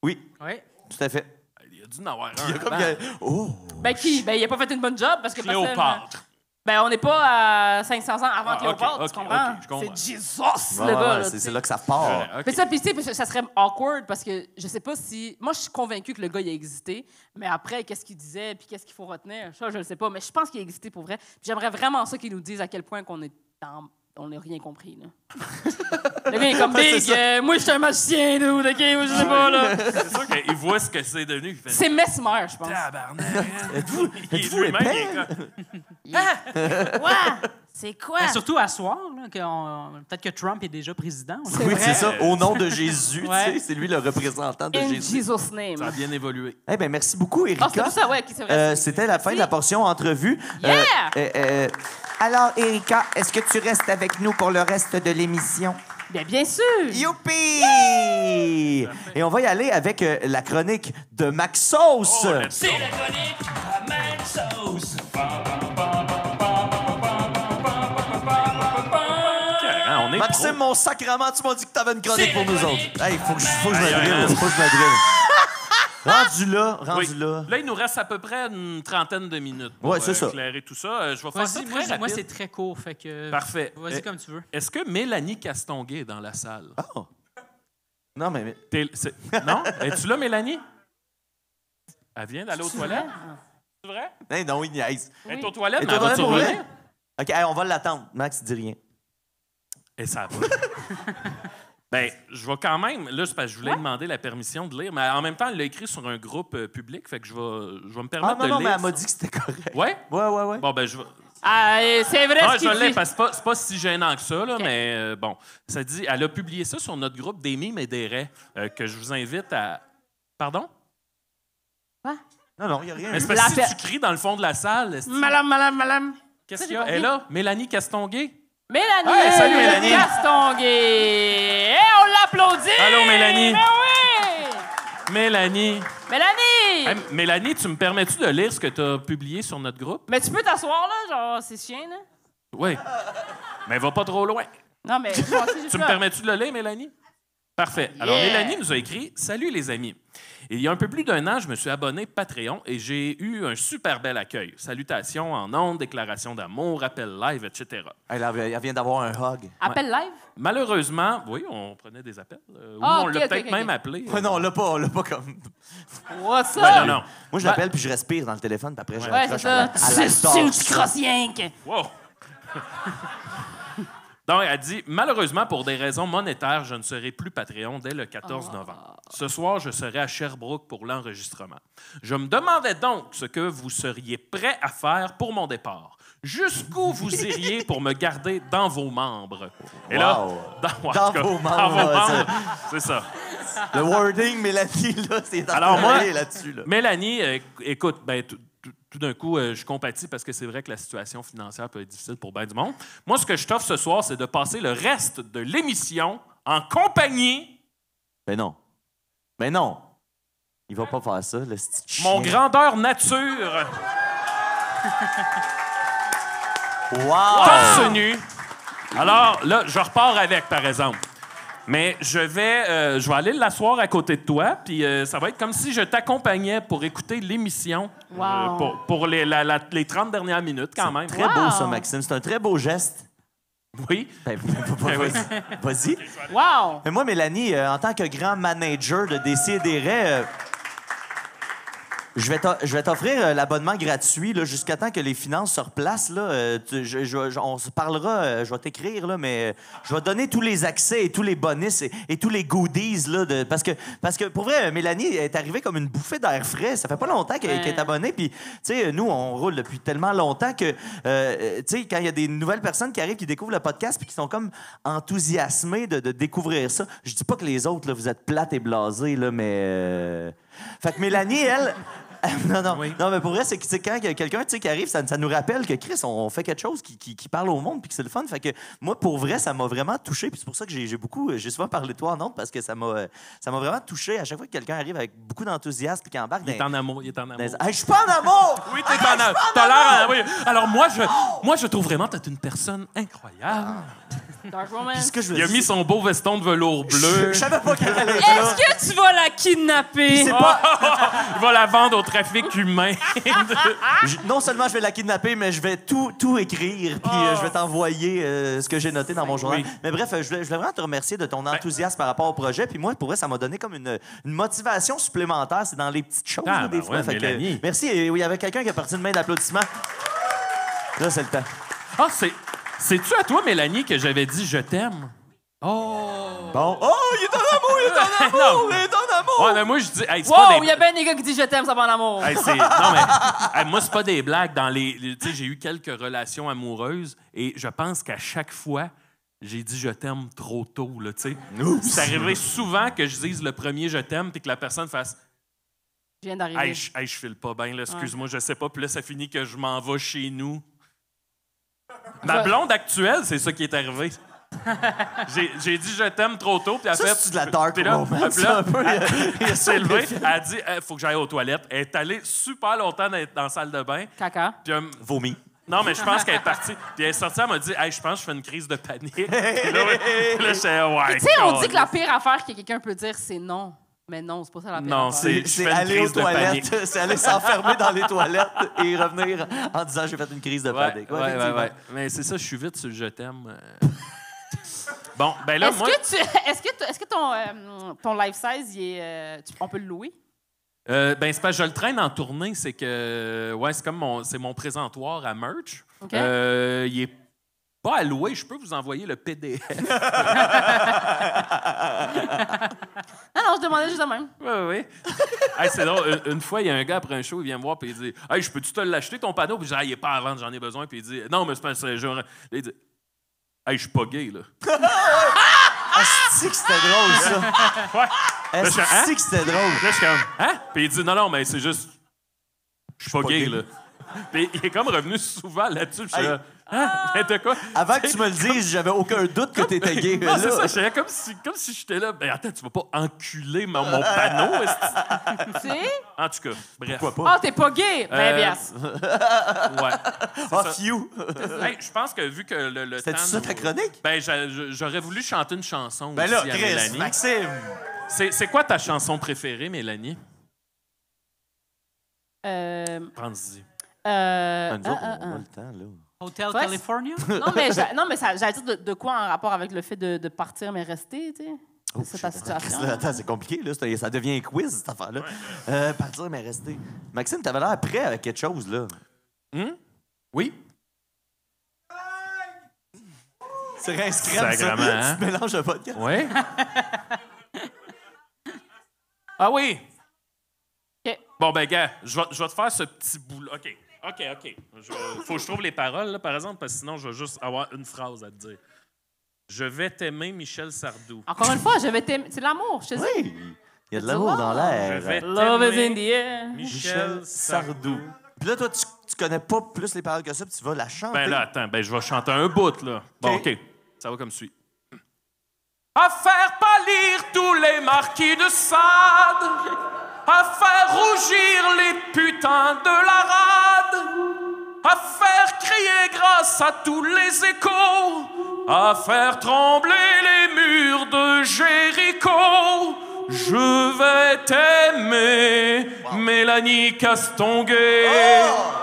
Oui, Oui. tout à fait. Il a dû en avoir Il y un. a comme... avant. Oh! Ben qui? Ben il a pas fait une bonne job parce que... Cléopâtre. Ben on n'est pas à 500 ans avant Ah, Cléopâtre, ok, tu comprends? ok, je comprends. C'est Jesus, Ouais, le gars. ouais, là, c'est tu sais. c'est là que ça part. Ouais, ok. Mais ça, puis tu sais, ça serait awkward parce que je sais pas si... Moi, je suis convaincue que le gars, il a existé. Mais après, qu'est-ce qu'il disait puis qu'est-ce qu'il faut retenir? Ça, je le sais pas. Mais je pense qu'il a existé pour vrai. Puis j'aimerais vraiment ça qu'ils nous disent à quel point qu'on est dans... On n'a rien compris, là. Le gars, il est comme Ouais, c'est big. ça. Moi, je suis un magicien, dude, OK? Moi, je sais pas, là. C'est sûr qu'il voit ce que c'est devenu. Il fait C'est Mesmer, je pense. tabarnak. Êtes-vous lui-même, épais? il est Quoi? C'est quoi? Mais surtout à soir, là, peut-être que Trump est déjà président. on sait Oui, pas. c'est ça. Au nom de Jésus, Ouais. tu sais, c'est lui le représentant de In Jésus. Jesus' name. Ça a bien évolué. Eh bien, merci beaucoup, Ah, c'était Erika. tout ça, ouais, c'est vrai. C'était la fin de la portion entrevue. Yeah! Alors, Erika, est-ce que tu restes avec nous pour le reste de l'émission? Bien sûr! Youpi! Et on va y aller avec la chronique de Maxos. C'est la chronique à Maxos. On est Maxime, pro. mon sacrement, tu m'as dit que t'avais une chronique C'est pour la nous chronique. autres. Hey, faut que je me Aïe, aïe, drille. aïe. Faut que je me drille. Rendu là, Oui. rendu là. Là, il nous reste à peu près une trentaine de minutes pour Ouais, c'est ça. éclairer tout ça. Je vais faire Ouais, ça moi, très moi, rapide. c'est très court, fait que... Parfait. Vas-y comme tu veux. Est-ce que Mélanie Castonguay est dans la salle? Oh. Non, mais Non? Es-tu là, Mélanie? Elle vient d'aller aux toilettes? C'est vrai? hey, non, il niaise. Elle est aux toilettes, Elle mais est elle aux va-tu toilettes pour revenir? OK, hey, on va l'attendre. Max, dis rien. Et ça va. Ben, je vais quand même. Là, c'est parce que je voulais demander la permission de lire, mais en même temps, elle l'a écrit sur un groupe public, fait que je vais me permettre Ah non, de mais lire. elle m'a dit que c'était correct. Ouais? Ouais. Bon, ben, je vais. Ah, c'est vrai Ah, ce je qu'il l'ai dit. parce que c'est pas si gênant que ça, là, OK. mais bon. Ça dit, elle a publié ça sur notre groupe des mimes et des raies, que je vous invite à. Pardon? Non, il n'y a rien. Mais c'est parce que La si tu cries dans le fond de la salle, est-ce que- Madame. qu'est-ce Ça, qu'il y j'ai a? pas Elle est vu. là? Mélanie Castonguay? Mélanie! Hey, salut, Mélanie. Castonguay! Hey, on l'applaudit! Allô, Mélanie. Ben oui! Mélanie. Mélanie! Hey, Mélanie, tu me permets-tu de lire ce que tu as publié sur notre groupe? Mais tu peux t'asseoir, là? Genre, c'est chien, là? Oui. Mais va pas trop loin. Non, mais... Tu me permets-tu de le lire, Mélanie? Parfait. Alors, Yeah. Mélanie nous a écrit « Salut les amis. Il y a un peu plus d'un an, je me suis abonné Patreon et j'ai eu un super bel accueil. Salutations en ondes, déclarations d'amour, appels live, etc. Elle vient d'avoir un hug. Appel live? Malheureusement, oui, on prenait des appels. Ou Ah, on ok, l'a ok, peut-être ok, même ok. appelé. Ouais, non, on l'a pas comme... What's up? Ouais, non, non. Moi, je l'appelle puis je respire dans le téléphone, puis après, je Ouais, c'est raccroche ça. à la C'est une torche. crossienque. Wow! Donc, elle dit « Malheureusement, pour des raisons monétaires, je ne serai plus Patreon dès le 14 novembre. Ce soir, je serai à Sherbrooke pour l'enregistrement. Je me demandais donc ce que vous seriez prêt à faire pour mon départ. Jusqu'où vous iriez pour me garder dans vos membres? » Et là, Wow. dans, Dans en tout cas, vos membres, dans vos ouais, membres, c'est ça. Le wording, Mélanie, là, c'est Alors, moi, là-dessus. Là. Mélanie, écoute, ben, tout d'un coup, je compatis parce que c'est vrai que la situation financière peut être difficile pour bien du monde. Moi, ce que je t'offre ce soir, c'est de passer le reste de l'émission en compagnie. Ben non. Ben non. Il va pas faire ça, le petit chien. Mon grandeur nature, Wow! torse nu. Alors là, je repars avec, par exemple. Mais je vais aller l'asseoir à côté de toi, puis ça va être comme si je t'accompagnais pour écouter l'émission Wow. pour les 30 dernières minutes, quand même. Très beau, ça, Maxime. C'est un très beau geste. Oui. Ben, Ben oui. vas-y. Wow. Mais moi, Mélanie, en tant que grand manager de Décideret, Je vais t'offrir l'abonnement gratuit là, jusqu'à temps que les finances se replacent. Là. On se parlera, je vais t'écrire, là, mais je vais donner tous les accès et tous les bonus et tous les goodies. Là, parce que pour vrai, Mélanie est arrivée comme une bouffée d'air frais. Ça fait pas longtemps qu'elle est abonnée. Puis, tu sais, nous, on roule depuis tellement longtemps que, tu sais, quand il y a des nouvelles personnes qui arrivent, qui découvrent le podcast puis qui sont comme enthousiasmées de découvrir ça, je dis pas que les autres, là, vous êtes plates et blasés, là, mais... Fait que Mélanie, elle... Non, mais pour vrai, c'est que quand il y a quelqu'un qui arrive, ça nous rappelle que Chris, on fait quelque chose qui parle au monde puis que c'est le fun. Fait que moi, pour vrai, ça m'a vraiment touché. Puis c'est pour ça que j'ai souvent parlé de toi en honte parce que ça m'a vraiment touché à chaque fois que quelqu'un arrive avec beaucoup d'enthousiasme et qui embarque Il est en amour. Hey, je suis pas en amour! Oui, t'es en amour. T'as l'air en amour. Alors moi, je trouve vraiment que t'es une personne incroyable. Dark romance. Il a mis son beau veston de velours bleu. Je savais pas qu'elle allait être là. Est-ce que tu vas la kidnapper? C'est pas... Il va la vendre au trafic humain. Non seulement je vais la kidnapper, mais je vais tout écrire, puis je vais t'envoyer ce que j'ai noté dans mon journal. Oui. Mais bref, je voulais vraiment te remercier de ton enthousiasme par rapport au projet. Puis moi, pour vrai, ça m'a donné comme une motivation supplémentaire. C'est dans les petites choses, là, des fois. Ouais, Fait Mélanie. que, merci. Et oui, il y avait quelqu'un qui a parti une main d'applaudissement. Là, c'est le temps. Ah, c'est-tu à toi, Mélanie, que j'avais dit « je t'aime » ? Oh! Bon. Oh, il est en amour, il est en amour, il est en amour! Ouais, mais moi, je dis... Hey, c'est pas Wow, des... il y a bien des gars qui disent je t'aime, ça va en amour. Hey, non, mais hey, moi, c'est pas des blagues. Tu sais, j'ai eu quelques relations amoureuses et je pense qu'à chaque fois, j'ai dit je t'aime trop tôt, là, tu sais. C'est arrivé souvent que je dise le premier je t'aime puis que la personne fasse Je viens d'arriver. hey, je file pas bien, là, excuse-moi, je sais pas. Puis là, ça finit que je m'en vais chez nous. Ma blonde actuelle, c'est ça qui est arrivé. J'ai dit je t'aime trop tôt, puis elle Ça, fait. c'est de la dark puis là, romance, puis là, un peu. elle s'est levée, elle a dit faut que j'aille aux toilettes. Elle est allée super longtemps dans la salle de bain. Caca. Puis Vomi. non, mais je pense qu'elle est partie. Puis elle est sortie, elle m'a dit hey, je pense que je fais une crise de panique. Puis là, j'étais ouais. Tu sais, on dit que la pire affaire que quelqu'un peut dire, c'est non. Mais non, c'est pas ça la pire Non, affaire. je C'est fais une aller aux crise de panique. toilettes. C'est aller s'enfermer dans les toilettes et revenir en disant j'ai fait une crise de panique. Ouais. Mais c'est ça, je suis vite sur le je t'aime. Bon, ben là, moi. Est-ce que ton life size, on peut le louer? Ben, c'est parce que je le traîne en tournée, c'est que. Ouais, c'est comme mon présentoir à merch. OK. Il est pas à louer, je peux vous envoyer le PDF. Non, je demandais juste de même. Oui. Hey, c'est drôle. Une fois, il y a un gars après un show, il vient me voir et il dit hey, je peux-tu te l'acheter ton panneau? Puis je dis il est pas à vendre, j'en ai besoin. Puis il dit non, mais c'est pas ça. Il dit hey, je suis pas gay, là. Asti que c'était drôle, ça. Ouais. Asti que c'était drôle. Là, je suis comme hein? Puis il dit non, mais c'est juste. Je suis pas gay, là. Puis il est comme revenu souvent là-dessus. Je suis là. Hein? Mais de quoi? Avant que tu me le dises, j'avais aucun doute que t'étais gay. Non, c'est là. ça. J'étais comme si j'étais là. Ben attends, tu vas pas enculer mon panneau? Tu sais? En tout cas, bref. Pourquoi pas? Ah, t'es pas gay! Ben, bien. Ouais. Oh, few! Hey, je pense que vu que le temps... C'était-tu ça ta chronique? Ben, j'aurais voulu chanter une chanson Ben aussi là, à Chris, Mélanie. Maxime! C'est quoi ta chanson préférée, Mélanie? Prends-y. Nous autres, on a le temps, là. Hotel Ouais, California? Non, mais j'allais dire de quoi en rapport avec le fait de partir mais rester, tu sais? Oh, C'est ta situation. Attends, c'est compliqué, là. Ça devient un quiz, cette affaire-là. Partir, mais rester. Maxime, t'avais l'air prêt avec quelque chose, là. Oui? C'est rince crème, ça. Sacrément, hein? Tu mélanges le podcast. Oui? Ah oui? OK. Bon, ben, gars, je vais te faire ce petit bout-là. OK. Faut que je trouve les paroles, là, par exemple, parce que sinon, je vais juste avoir une phrase à te dire. Je vais t'aimer, Michel Sardou. Encore une fois, je vais t'aimer. C'est l'amour, je te dis. Oui! Il y a de l'amour dans l'air. Je vais Love is in t'aimer, the air. Michel Sardou. Puis là, toi, tu connais pas plus les paroles que ça, puis tu vas la chanter. Ben là, attends, je vais chanter un bout, là. Bon, OK. OK. Ça va comme suit. À faire pâlir tous les marquis de Sade, à faire rougir les putains de la rade, à faire crier grâce à tous les échos, à faire trembler les murs de Jéricho. Je vais t'aimer, Mélanie Castonguay. Oh!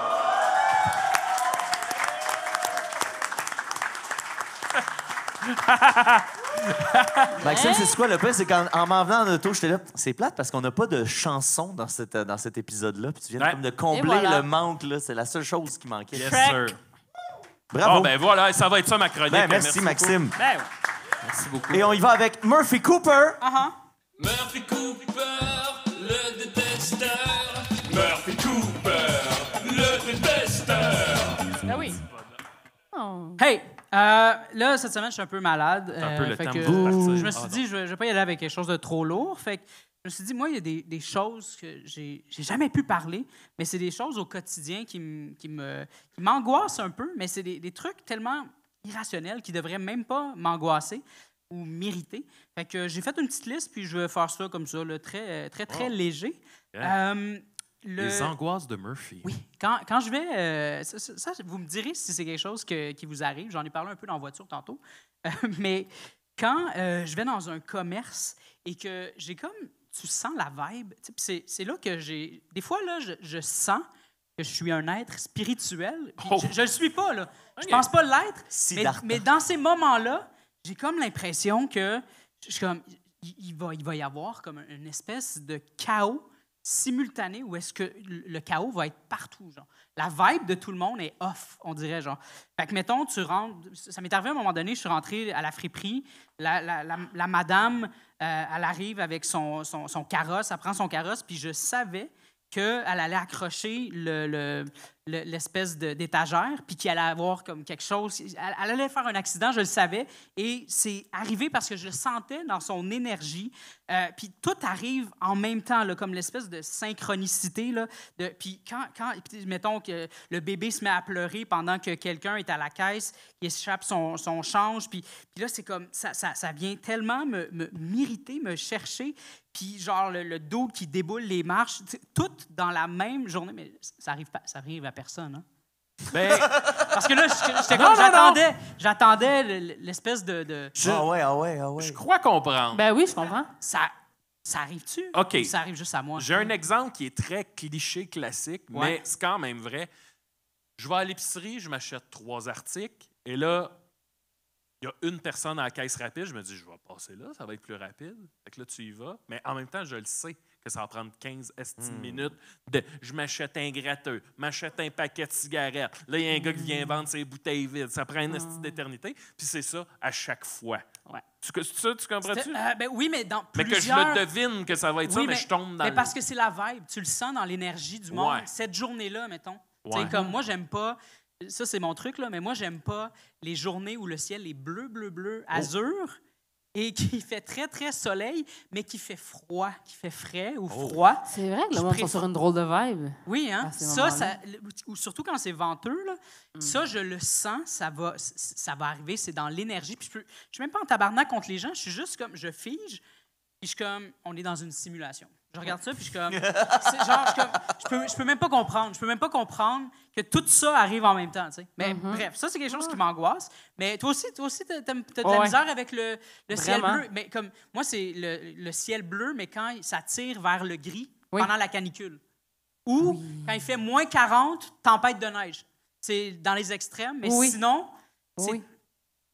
Maxime, c'est quoi le pire? C'est qu'en m'en venant en auto, j'étais là, c'est plate parce qu'on n'a pas de chanson dans cet épisode-là. Puis tu viens Ouais. comme de combler voilà. le manque, là. C'est la seule chose qui manquait. Yes, Shrek. sir. Bravo. Bon, ben voilà, ça va être ça ma chronique. Ben, merci, Maxime. Ben, Merci beaucoup. Et on y va avec Murphy Cooper. Murphy Cooper, le détesteur. Murphy Cooper, le détesteur. ben oui. Oh. Hey! Là, cette semaine, je suis un peu malade. C'est un peu le fait temps que pour partir. je me suis dit, je vais pas y aller avec quelque chose de trop lourd. Fait que je me suis dit, moi, il y a des choses que j'ai jamais pu parler, mais c'est des choses au quotidien qui m'angoissent un peu, mais c'est des trucs tellement irrationnels qui devraient même pas m'angoisser ou m'irriter. Fait que j'ai fait une petite liste, puis je vais faire ça comme ça, là, très léger. Les angoisses de Murphy. Oui, quand je vais... ça, vous me direz si c'est quelque chose qui vous arrive. J'en ai parlé un peu dans la voiture tantôt. Mais quand je vais dans un commerce et que j'ai comme... Tu sens la vibe. Tu sais, puis c'est là que j'ai... Des fois, là, je sens que je suis un être spirituel. Puis Oh. je le suis pas, là. Je Ok. pense pas l'être. Siddhartha. Mais dans ces moments-là, j'ai comme l'impression que... Je suis comme... Il va y avoir comme une espèce de chaos simultané où est-ce que le chaos va être partout, genre. La vibe de tout le monde est off, on dirait, genre. Fait que, mettons, tu rentres... Ça m'est arrivé à un moment donné, je suis rentré à la friperie, la madame, elle arrive avec son carrosse, elle prend son carrosse, puis je savais qu'elle allait accrocher l'espèce d'étagère, puis qu'elle allait avoir comme quelque chose... Elle allait faire un accident, je le savais, et c'est arrivé parce que je le sentais dans son énergie. Puis tout arrive en même temps, là, comme l'espèce de synchronicité. Là, puis puis mettons que le bébé se met à pleurer pendant que quelqu'un est à la caisse, il échappe son change, puis là, c'est comme... Ça vient tellement m'irriter, me chercher, puis genre le dos qui déboule les marches, tout dans la même journée, mais ça arrive à personne, hein? Ben, Parce que là, j'étais comme, j'attendais l'espèce de... Ah ouais. je crois comprendre. Ben oui, je comprends. Ça arrive-tu? OK. Ou ça arrive juste à moi? J'ai un exemple qui est très cliché, classique, Ouais. mais c'est quand même vrai. Je vais à l'épicerie, je m'achète 3 articles, et là, il y a une personne à la caisse rapide. Je me dis, je vais passer là, ça va être plus rapide. Fait que là, tu y vas. Mais en même temps, je le sais que ça va prendre 15 minutes. Je m'achète un gratteux, m'achète un paquet de cigarettes. Là, il y a un gars qui vient vendre ses bouteilles vides. Ça prend une esti d'éternité. Puis c'est ça à chaque fois. Ouais. Tu comprends-tu? Ben oui, mais dans Mais plusieurs... que je le devine que ça va être ça, Oui, mais je tombe dans mais le... parce que c'est la vibe. Tu le sens dans l'énergie du monde. Ouais. Cette journée-là, mettons. Ouais. Tu sais, comme moi, j'aime pas... Ça, c'est mon truc, là, mais moi, j'aime pas les journées où le ciel est bleu, azur, et qui fait très, très soleil, mais qui fait froid, qui fait frais ou froid. C'est vrai que Je le monde sont sur une drôle de vibe. Oui, hein? À ces Ça, moments-là. ou surtout quand c'est venteux, là, ça, je le sens, ça va arriver, c'est dans l'énergie. Puis je suis même pas en tabarnak contre les gens, je suis juste comme, je fige, puis je suis comme, on est dans une simulation. Je regarde ça, puis je suis comme, je peux même pas comprendre. Je peux même pas comprendre que tout ça arrive en même temps, tu sais. Mais bref, ça, c'est quelque chose qui m'angoisse. Mais toi aussi, t'as de la Ouais. misère avec le ciel Vraiment. bleu. Mais comme, moi, c'est le ciel bleu, mais quand ça tire vers le gris Oui. pendant la canicule. Ou quand il fait moins 40, tempête de neige. C'est dans les extrêmes, mais Oui. sinon, c'est... Oui.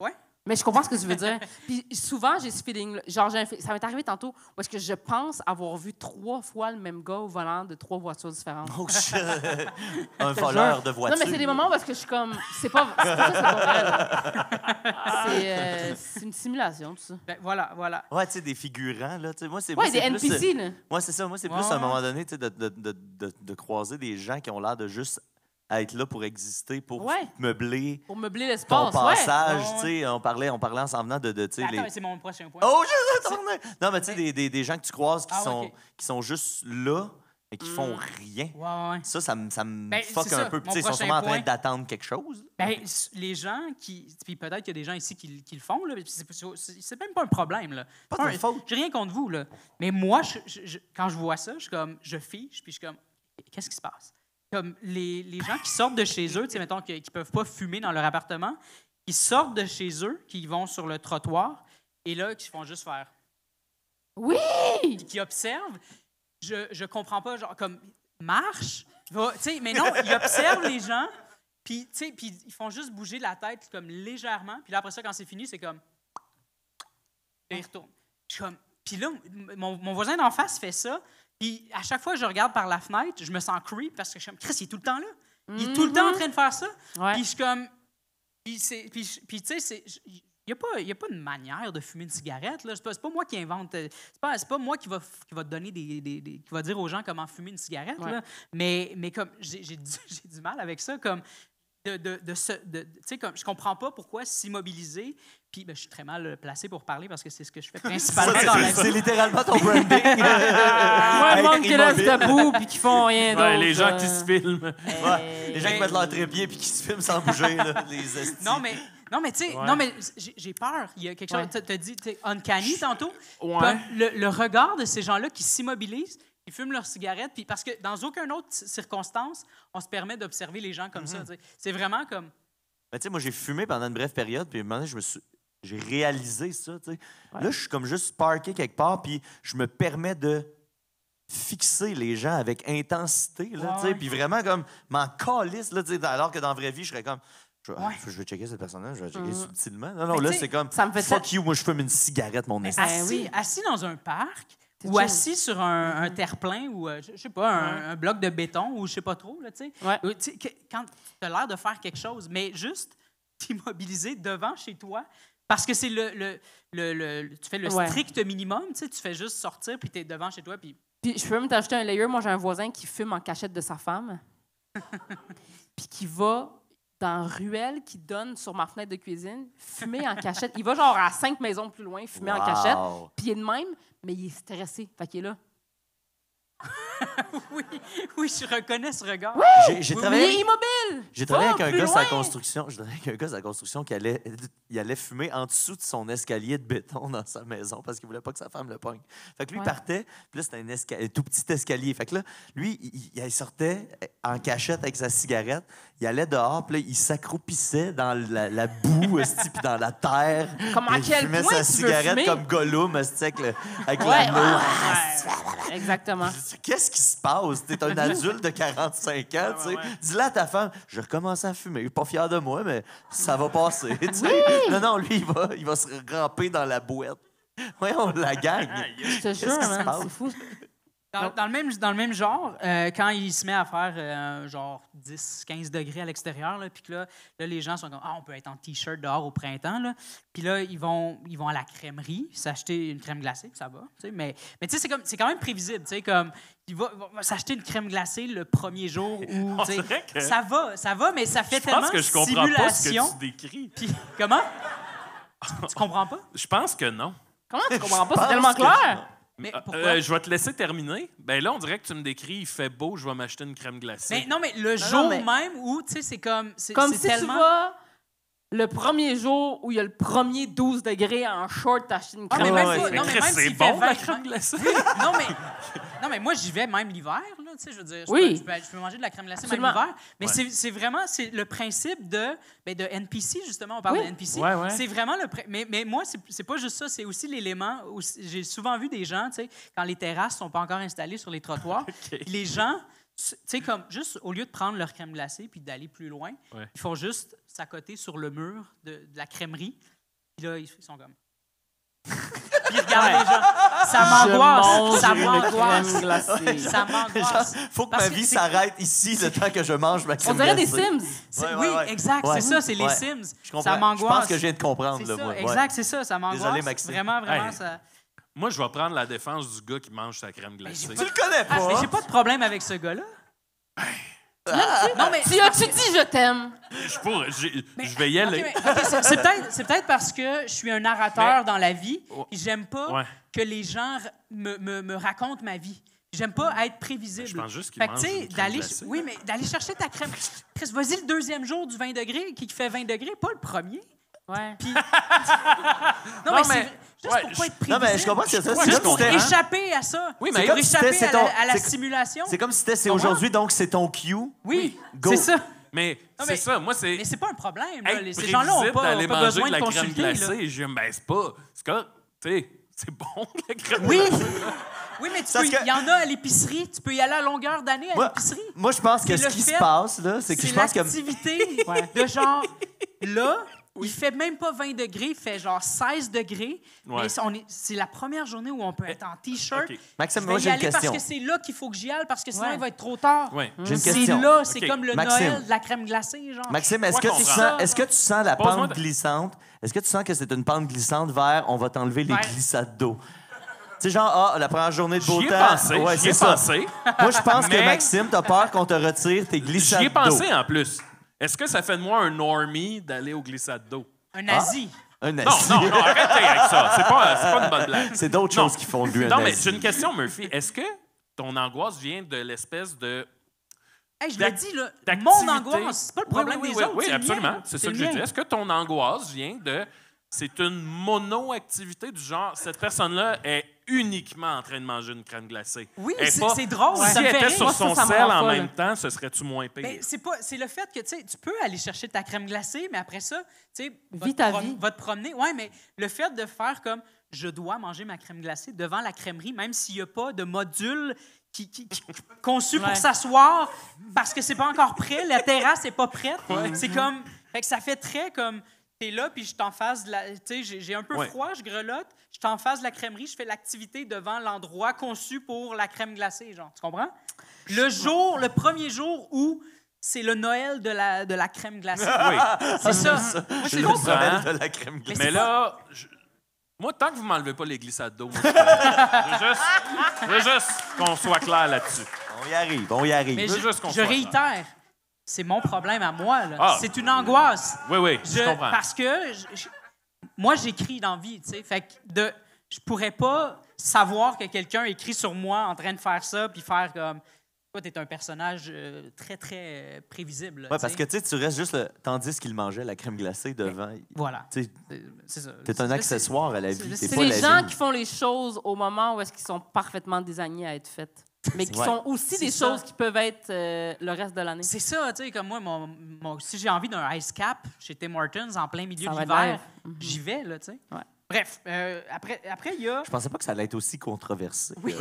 Ouais? Mais je comprends ce que tu veux dire. Puis souvent, j'ai ce feeling-là. Genre, ça m'est arrivé tantôt où est-ce que je pense avoir vu 3 fois le même gars au volant de 3 voitures différentes. Oh, shit. Un voleur de voiture. Non, mais c'est des moments où est-ce que je suis comme... C'est pas ça, c'est pas vrai. là. C'est une simulation, tout ça. Ben, voilà. Ouais, tu sais, des figurants, là. Tu sais, moi, c'est Ouais, moi, des c'est plus, NPC, là. Moi, c'est ça. Moi, c'est plus Ouais, à un ouais. moment donné, tu sais, de croiser des gens qui ont l'air de juste être là pour exister, pour Ouais. meubler Pour meubler ton l'espace, passage. Ouais. Tu sais, on parlait en s'en venant de tu sais, Ben, attends, les... c'est mon prochain point. Oh, je retourne! Non, mais tu sais, des gens que tu croises Ah, ouais, ok. qui sont juste là et qui font rien. Ouais. Ça me Ben, fuck c'est un ça, peu. Puis, mon tu sais, ils sont prochain sûrement en train point. d'attendre quelque chose. Ben, les gens qui... Puis peut-être qu'il y a des gens ici qui le font, là. C'est même pas un problème, là. Pas de un- faute. J'ai rien contre vous, là. Mais moi, quand je vois ça, je suis comme... Je fige, puis je suis comme... Qu'est-ce qui se passe? Comme les gens qui sortent de chez eux, tu sais, mettons, qui peuvent pas fumer dans leur appartement, qui sortent de chez eux, qui vont sur le trottoir, et là, qui font juste faire... Oui! Qui observent, je comprends pas, genre, comme, marche, va, tu sais, mais non, ils observent les gens, puis, tu sais, puis ils font juste bouger la tête, comme, légèrement, puis là, après ça, quand c'est fini, c'est comme, Là, il retourne. Je suis comme... Puis là, mon voisin d'en face fait ça. Puis à chaque fois que je regarde par la fenêtre, je me sens creep parce que je suis comme, Chris, il est tout le temps là. Il est tout le temps en train de faire ça. Ouais. Puis je suis comme... Puis tu sais, il n'y a pas de manière de fumer une cigarette. Là. C'est pas moi qui invente. C'est pas moi qui va te donner qui va dire aux gens comment fumer une cigarette. Ouais. Là. Mais comme j'ai du mal avec ça. Comme tu sais, comme je comprends pas pourquoi s'immobiliser. Puis je suis très mal placé pour parler parce que c'est ce que je fais principalement dans la vie. C'est littéralement ton branding. Moi, le monde qui reste immobile. debout puis qui font rien d'autre. Ouais, les gens qui se filment. Ouais, les gens qui mettent leur trépied puis qui se filment sans bouger, là, les estis. Non, mais tu sais, Ouais. non, mais j'ai peur. Il y a quelque chose. Ouais. Tu as dit, tu sais, uncanny tantôt. Ouais. Comme le regard de ces gens-là qui s'immobilisent, qui fument leur cigarette, puis parce que dans aucune autre circonstance, on se permet d'observer les gens comme ça. Tu sais. C'est vraiment comme. Mais tu sais, moi, j'ai fumé pendant une brève période, puis à un moment donné, j'ai réalisé ça, tu sais. Ouais. Là, je suis comme juste parké quelque part, puis je me permets de fixer les gens avec intensité, là, tu sais, Ouais. puis vraiment comme m'en calisse, là, tu sais, alors que dans la vraie vie, je serais comme... Je Ouais. vais checker cette personne-là, je vais checker subtilement. Non, Mais là, tu sais, c'est comme... ça me fait Fuck you, moi, je fume une cigarette, mon esti. Assis dans un parc C'est ou chill. assis sur un terre-plein ou, je sais pas, un bloc de béton ou je sais pas trop, là, tu sais. Ouais. Tu sais, quand tu as l'air de faire quelque chose, mais juste t'immobiliser devant chez toi, parce que c'est tu fais le Ouais. strict minimum, tu sais, tu fais juste sortir puis tu es devant chez toi, puis Puis je peux même t'ajouter un layer. Moi, j'ai un voisin qui fume en cachette de sa femme. Puis qui va dans la ruelle qui donne sur ma fenêtre de cuisine, fumer en cachette. Il va genre à 5 maisons plus loin, fumer en cachette. Wow. Puis il est de même, mais il est stressé. Fait qu'il est là. oui, je reconnais ce regard. J'ai Il travaillé... est immobile! J'ai travaillé Va avec un plus gars sur la loin. construction. J'ai travaillé avec un gars sur la construction qui allait fumer en dessous de son escalier de béton dans sa maison parce qu'il voulait pas que sa femme le pogne. Fait que lui, il Ouais. partait, puis là, c'était un tout petit escalier. Fait que là, lui, il sortait en cachette avec sa cigarette, il allait dehors, puis là, il s'accroupissait dans la boue, esti, puis dans la terre. Comme à Puis il quel fumait point sa tu veux cigarette fumer? comme Gollum, esti, avec Ouais. l'anneau. Exactement. Je dis, qu'est-ce qui se passe? T'es un adulte de 45 ans, tu sais. Dis-le à ta femme, je recommence à fumer. Je suis pas fier de moi, mais ça va passer, tu sais. Non, lui, il va se ramper dans la bouette. Ouais, on la gagne. Je te Qu'est-ce jure, qui se man, passe? c'est fou. Dans le même genre, quand il se met à faire genre 10-15 degrés à l'extérieur, là, puis que là, les gens sont comme « Ah, on peut être en T-shirt dehors au printemps. » Puis là, ils vont à la crèmerie s'acheter une crème glacée, puis ça va. Tu sais, mais tu sais, c'est quand même prévisible. Tu sais, comme, il va s'acheter une crème glacée le premier jour où... On tu sais, dirait que- ça va, mais ça fait Je tellement pense que je comprends pas ce simulation. que tu décris. Puis, comment? Tu comprends pas? Je pense que non. Comment tu comprends pas? pense C'est tellement que- clair. Mais pourquoi? Je vais te laisser terminer. Ben là, on dirait que tu me décris, il fait beau, je vais m'acheter une crème glacée. Mais non, mais le non, jour mais- même où, tu sais, c'est comme... Comme c'est si tellement... tu vas le premier jour où il y a le premier 12 degrés en short, t'achètes une Ah, crème mais même ouais, pas- c'est- non, mais Chris, même c'est s'il bon, fait la 20, crème glacée. non, mais moi, j'y vais même l'hiver, là, tu sais, je veux dire, Oui. je peux manger de la crème glacée Absolument. même l'hiver, mais Ouais. c'est vraiment c'est le principe de NPC, justement, on parle Oui. de NPC. Ouais, ouais. C'est vraiment mais moi, c'est pas juste ça, c'est aussi l'élément, j'ai souvent vu des gens, tu sais, quand les terrasses sont pas encore installées sur les trottoirs, puis les gens, tu sais, comme, juste, au lieu de prendre leur crème glacée puis d'aller plus loin, Ouais. ils font juste s'accoter sur le mur de la crèmerie, puis là, ils sont comme... Puis ils regardent les gens. Ça m'angoisse. Ça Je mange une crème m'angoisse. glacée. Ça m'angoisse. Faut que Parce ma que vie c'est- s'arrête ici le temps que je mange ma On crème dirait des glacée. Sims. C'est- Ouais, oui, ouais. exact. Ouais. C'est ça, c'est les Ouais. Sims. Je comprends. Ça Je m'angoisse. pense que je viens de comprendre. C'est là, ça, moi. Ouais. exact, c'est ça. Ça m'angoisse. Désolé, Maxime. Vraiment, Hey. ça... Moi, je vais prendre la défense du gars qui mange sa crème glacée. j'ai Tu le connais Ah, mais pas? j'ai pas de problème avec ce gars-là. Non, mais... Tu as-tu dit je t'aime? Je vais y aller. OK, mais- OK, c'est peut-être parce que je suis un narrateur Mais- dans la vie Oh. et j'aime pas Ouais. que les gens me racontent ma vie. J'aime pas être prévisible. Je pense juste qu'il Fait que, mange tu sais, une crème d'aller, glacée. oui, mais d'aller chercher ta crème. Chris, vas-y le deuxième jour du 20 degrés, qui fait 20 degrés, pas le premier. Ouais. Puis... Non, non, mais mais- c'est juste ouais, pour pas être Non, prévisible. mais je comprends que c'est ça. crois C'est que comme je si comprends. c'était- Échapper à ça. Oui, C'est mais comme si échapper c'était ton- à la c'est- simulation. C'est comme si c'était c'est Comprends? aujourd'hui, donc c'est ton cue. Oui, Go. c'est ça. Mais Non, c'est mais- ça. Moi, c'est Mais c'est pas un problème. Là. être Ces gens-là ont prévisible pas, d'aller ont pas manger besoin de la de crème consulter. là. glacée. Je ben, c'est pas... C'est correct. Tu sais, c'est bon, la crème Oui. glacée. Oui, mais Parce que- il y en a à l'épicerie. Tu peux y aller à longueur d'année à Moi, l'épicerie. moi, je pense que C'est ce le qui se fait- passe, là, c'est que C'est je pense que... l'activité de genre, là, Il fait même pas 20 degrés, il fait genre 16 degrés. Ouais. Mais c'est la première journée où on peut être en T-shirt. OK. Maxime, Je moi, vais y j'ai une aller question. parce que c'est là qu'il faut que j'y aille, parce que sinon, Ouais. il va être trop tard. Ouais. J'ai une C'est question. là, c'est OK. comme le Maxime. Noël de la crème glacée, genre. Maxime, Je crois qu'on est-ce que tu sens la Pose-moi pente de- glissante? Est-ce que tu sens que c'est une pente glissante vers on va t'enlever les Ouais. glissades d'eau? Tu sais, genre, la première journée de beau J'y ai temps. pensé, Ouais, j'y ai c'est ça. pensé. Moi, je pense que Mais- Maxime, t'as peur qu'on te retire tes glissades J'y ai d'eau. pensé en plus. Est-ce que ça fait de moi un normie d'aller aux glissades d'eau? Un nazi. Un Non, nazi. non, non, arrêtez avec ça. C'est pas une bonne blague. C'est d'autres Non. choses qui font de lui un Non, mais nazi. j'ai une question, Murphy. Est-ce que ton angoisse vient de l'espèce de... Hey, je D'ac- le dis, là, d'activité? mon angoisse, c'est pas le problème oui, des oui, autres. Oui, c'est le absolument. mien. C'est ça le que je mien. dis. Est-ce que ton angoisse vient de... C'est une mono-activité du genre, cette personne-là est uniquement en train de manger une crème glacée. Oui, Elle est c'est pas- c'est drôle. Si Ça me elle fait était rire. sur Moi, son ça me sel rend en folle. même temps, ce serait-tu moins pire? Ben, c'est le fait que tu peux aller chercher ta crème glacée, mais après ça, tu sais, Vis ta vie. va te promener. Ouais, mais le fait de faire comme je dois manger ma crème glacée devant la crèmerie, même s'il n'y a pas de module qui conçu pour Ouais. s'asseoir parce que c'est pas encore prêt, la terrasse n'est pas prête. C'est comme, fait que ça fait très comme t'es là puis je t'en face de la, tu sais, j'ai un peu Ouais. froid, je grelotte, je t'en face de la crèmerie, je fais l'activité devant l'endroit conçu pour la crème glacée, genre, tu comprends? Le premier jour où c'est le Noël de la crème glacée. Oui. C'est ça. Moi, C'est c'est le comme ça. Noël de la crème glacée. Mais là, moi, tant que vous m'enlevez pas les glissades d'eau, moi, je veux juste qu'on soit clair là-dessus. On y arrive, on y arrive. Mais Je veux juste qu'on je soit réitère, c'est mon problème à moi. Là. Ah. C'est une angoisse. Oui, oui, je comprends. Parce que moi, j'écris dans la vie, tu sais. Fait que je pourrais pas savoir que quelqu'un écrit sur moi en train de faire ça puis faire comme... Toi, t'es un personnage très, très prévisible. là, Ouais, tu parce sais. que tu sais, tu restes juste tandis qu'il mangeait la crème glacée devant. Voilà. Tu sais, C'est ça. t'es un accessoire à la vie. c'est T'es C'est pas les la gens vie. qui font les choses au moment où est-ce qu'ils sont parfaitement désignés à être faites. Mais qui Ouais. sont aussi C'est des ça. choses qui peuvent être le reste de l'année. C'est ça, tu sais, comme moi, si j'ai envie d'un ice cap chez Tim Hortons en plein milieu Ça de va de l'hiver, l'air. j'y vais, là, tu sais. Ouais. Bref, après, il y a... Je pensais pas que ça allait être aussi controversé. Oui.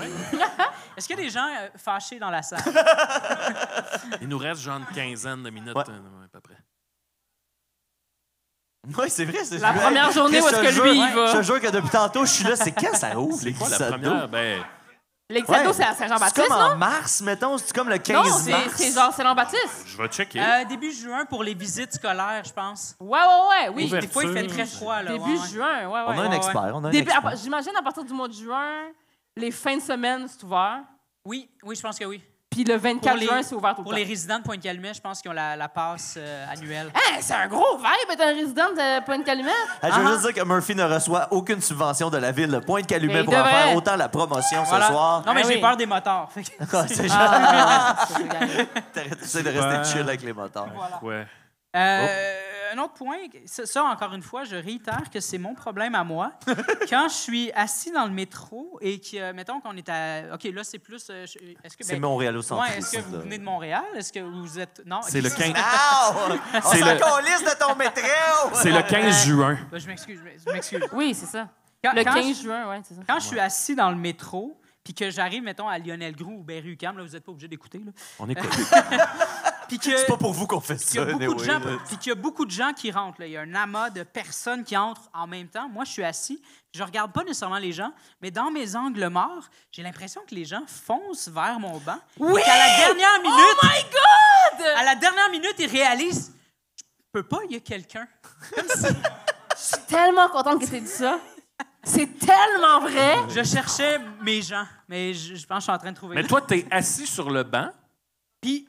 Est-ce qu'il y a des gens fâchés dans la salle? Il nous reste genre une quinzaine de minutes, Ouais. à peu près. Oui, c'est vrai. La première journée où est-ce que lui, il va. Je te jure que depuis tantôt, je suis là. C'est quand ça ouvre, les Quoi, la glissades d'eau? première? Ben, Les Xados, c'est à C'est Saint-Jean-Baptiste, comme en non? mars, mettons. C'est comme le 15 Non, c'est mars. genre Saint-Jean-Baptiste. je vais checker. Début juin pour les visites scolaires, je pense. Ouais, oui. Ouvert. Des fois, il fait Ouverture. très froid, là. Début ouais. juin, ouais. On a un ouais. expert. On a un Début- expert. J'imagine à partir du mois de juin, les fins de semaine, c'est ouvert. Oui, je pense que oui. Puis le 24 juin, c'est ouvert tout le Pour temps. les résidents de Pointe-Calumet, je pense qu'ils ont la passe annuelle. Hein, c'est un gros vibe être un résident de Pointe-Calumet. Je veux juste dire que Murphy ne reçoit aucune subvention de la ville de Pointe-Calumet Mais il pour en devrait. faire autant la promotion Voilà. ce soir. Non, mais Ah j'ai oui. peur des motards. Fait que- C'est genre, C'est gagné. t'essaies de rester chill avec les motards. Ouais. Un autre point, ça, encore une fois, je réitère que c'est mon problème à moi. Quand je suis assis dans le métro et que, mettons qu'on est à... OK, là, c'est plus... est-ce que, C'est Montréal au centre. ouais, est-ce que vous venez de Montréal? Est-ce que vous êtes... Non? C'est le 15, Ah! On C'est s'en le- calisse de ton métro! c'est le 15 juin. Ben, je m'excuse. Oui, c'est ça. Quand- Le quand 15 juin, oui, c'est ça. Quand je suis assis dans le métro, puis que j'arrive, mettons, à Lionel Groux ou Berry-UQAM, là, vous n'êtes pas obligé d'écouter, là. On écoute. Puis que... C'est pas pour vous qu'on fait qu'il y ça, a beaucoup de gens, anyway, là. puis qu'il y a beaucoup de gens qui rentrent. Là. Il y a un amas de personnes qui entrent en même temps. Moi, je suis assis. Je regarde pas nécessairement les gens, mais dans mes angles morts, j'ai l'impression que les gens foncent vers mon banc. Oui! Et qu'à la dernière minute, Oh my God! à la dernière minute, ils réalisent, je peux pas, il y a quelqu'un. Comme si Je suis tellement contente que tu aies dit ça. C'est tellement vrai. je cherchais mes gens, mais je pense que je suis en train de trouver. Mais toi, t'es assis sur le banc. Puis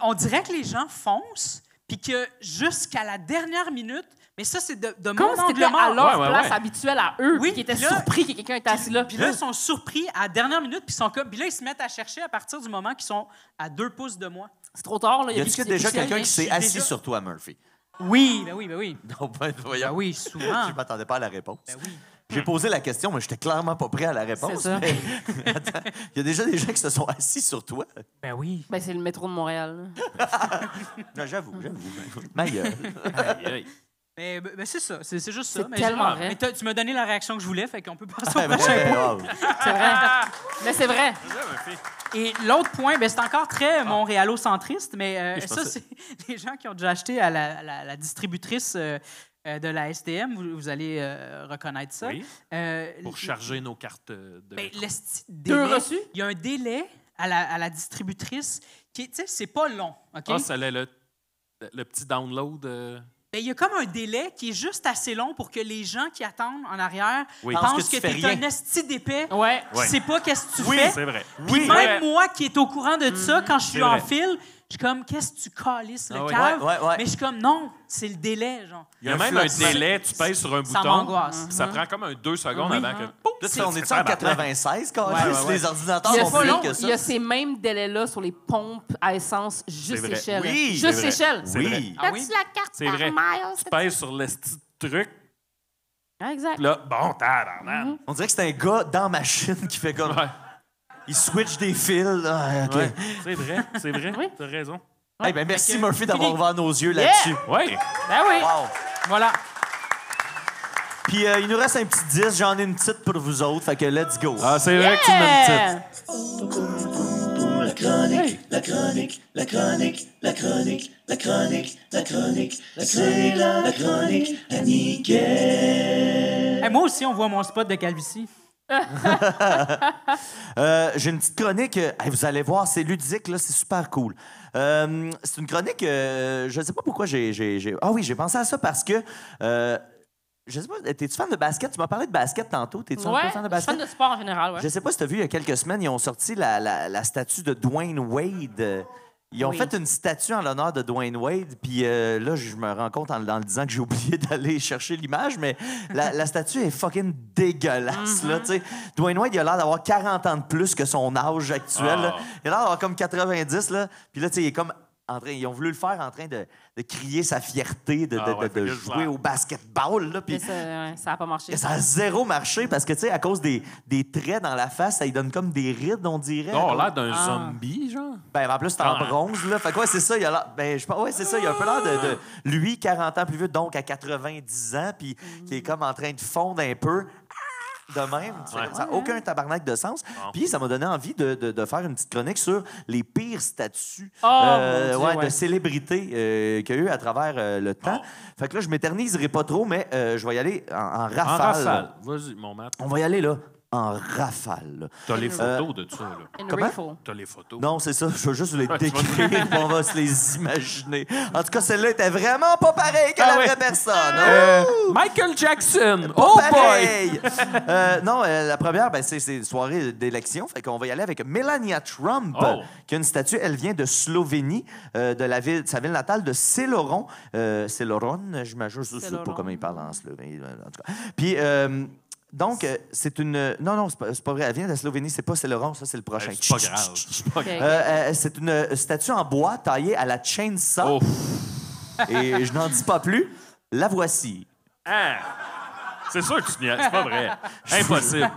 on dirait que les gens foncent, puis que jusqu'à la dernière minute, mais ça, c'est de mon Comme si angle c'était à mort. leur Ouais, ouais, place ouais. habituelle à eux, Oui, puis qui étaient puis là- surpris que quelqu'un était assis là. Puis là, ils sont surpris à la dernière minute, puis ils sont comme. Puis là, ils se mettent à chercher à partir du moment qu'ils sont à 2 pouces de moi. C'est trop tard, là. Y a-tu déjà quelqu'un qui s'est assis sur toi, Murphy? Oui, ben oui. Non, ben, voyons. Ben oui, souvent. Je m'attendais pas à la réponse. Ben oui. J'ai posé la question, mais j'étais clairement pas prêt à la réponse. C'est ça. mais- Attends, il y a déjà des gens qui se sont assis sur toi. Ben oui. Ben, c'est le métro de Montréal. là. Non, j'avoue. Ma gueule. Aïe, aïe. Ben, c'est ça. C'est juste ça. C'est Mais tellement j'ai- vrai. Mais tu m'as donné la réaction que je voulais, fait qu'on peut passer Ah, au ben, prochain point. wow. C'est vrai. Mais c'est vrai. Et l'autre point, ben, c'est encore très montréalocentriste, mais Je ça, pensais- c'est les gens qui ont déjà acheté à la distributrice de la STM, vous allez reconnaître ça. Oui. Pour charger nos cartes de Ben, métro. l'esti de Deux délai, reçus? il y a un délai à la distributrice qui, tu sais, c'est pas long, OK? Ah, ça allait le petit download. Ben, il y a comme un délai qui est juste assez long pour que les gens qui attendent en arrière Oui. pensent Pensent que que tu fais t'es rien. un esti d'épais Ouais. qui sait pas qu'est-ce que tu Oui, fais. C'est vrai. Puis même moi qui est au courant de ça, quand je suis C'est en vrai. fil, je suis comme, qu'est-ce que tu calisses, le Ah oui. cave? Ouais. Mais je suis comme, non, c'est le délai, genre. Il y a même un flottement. délai, tu pèses sur un Ça bouton. m'angoisse. Ça prend comme un 2 secondes Oui. avant que. Pouf, Là, on est en tabarnak. 96, quand Ouais, même. ouais, ouais. Les ordinateurs Il y, a sont plus ça, que ça. il y a ces mêmes délais-là sur les pompes à essence juste vrai. échelle. Oui, juste c'est vrai. échelle. C'est Oui. vrai. Ah oui? la carte C'est vrai. Tu pèses sur le petit truc, Exact. là, bon, tabarnak. On dirait que c'est un gars dans la machine qui fait comme... Ouais. Il switch des fils. Ah, OK. Ouais. C'est vrai, Oui. t'as raison. Eh ben, merci, Fait que- Murphy, d'avoir Fini. ouvert nos yeux là-dessus. Ouais. Ben oui. Wow. Voilà. Puis il nous reste un petit 10. J'en ai une petite pour vous autres. Fait que let's go. Ah, c'est vrai que tu m'as une petite. Yeah. La chronique à Niquette. Hey, moi aussi, on voit mon spot de calvitie. J'ai une petite chronique. Hey, vous allez voir, c'est ludique, là, c'est super cool. C'est une chronique. Je ne sais pas pourquoi j'ai. Ah oui, j'ai pensé à ça parce que. Je sais pas, t'es-tu fan de basket? Tu m'as parlé de basket tantôt. T'es-tu un Ouais, peu fan de je suis fan basket? de sport en général, ouais. Je sais pas si tu as vu, il y a quelques semaines, ils ont sorti la statue de Dwayne Wade. Ils ont Oui. fait une statue en l'honneur de Dwayne Wade, puis là, je me rends compte en le disant que j'ai oublié d'aller chercher l'image, mais la statue est fucking dégueulasse, là, tu sais. Dwayne Wade, il a l'air d'avoir 40 ans de plus que son âge actuel, là. Il a l'air d'avoir comme 90, là, puis là, tu sais, il est comme... Ils ont voulu le faire en train de crier sa fierté de Ah ouais, fait que jouer ça- au basketball, là, puis... Mais ça n'a pas marché. Et ça a zéro marché parce que, tu sais, à cause des traits dans la face, ça lui donne comme des rides, on dirait. Non, on a l'air d'un zombie, genre. Ben, en plus, c'est en Ah. bronze, là. Fait quoi, c'est ça, il a l'air. Ben, je pense, ouais, c'est ça, il a un peu l'air de lui, 40 ans plus vieux, donc à 90 ans, puis qui est comme en train de fondre un peu. De même. Tu fais comme ça n'a aucun tabarnak de sens. Puis ça m'a donné envie de faire une petite chronique sur les pires statuts mon Dieu, ouais. de célébrités qu'il y a eu à travers le temps. Fait que là, je m'éterniserai pas trop, mais je vais y aller en rafale. En rafale. Vas-y, mon Matt. On va y aller, là, en rafale. là. T'as les photos de ça, là. Une Comment? rifle. T'as les photos. Non, c'est ça. Je veux juste les tu vas- décrire, puis on va se les imaginer. En tout cas, celle-là était vraiment pas pareille que Ah la ouais. vraie personne. Ouh! Michael Jackson! Pas Oh boy! pareil! Non, la première, ben, c'est une soirée d'élection. Fait qu'on va y aller avec Melania Trump, Oh. qui a une statue. Elle vient de Slovénie, de sa ville natale de Céloron. Céloron, je sais pas Céloron. comment il parle en slovène, en tout cas. Puis, donc, c'est une... Non, c'est pas vrai. Elle vient de Slovénie. C'est pas Céloron, ça, c'est le prochain. C'est pas grave. C'est pas grave. Ok. C'est une statue en bois taillée à la chainsaw. Oh. Et je n'en dis pas plus. La voici. Ah. C'est sûr que tu niaises. C'est pas vrai. Impossible.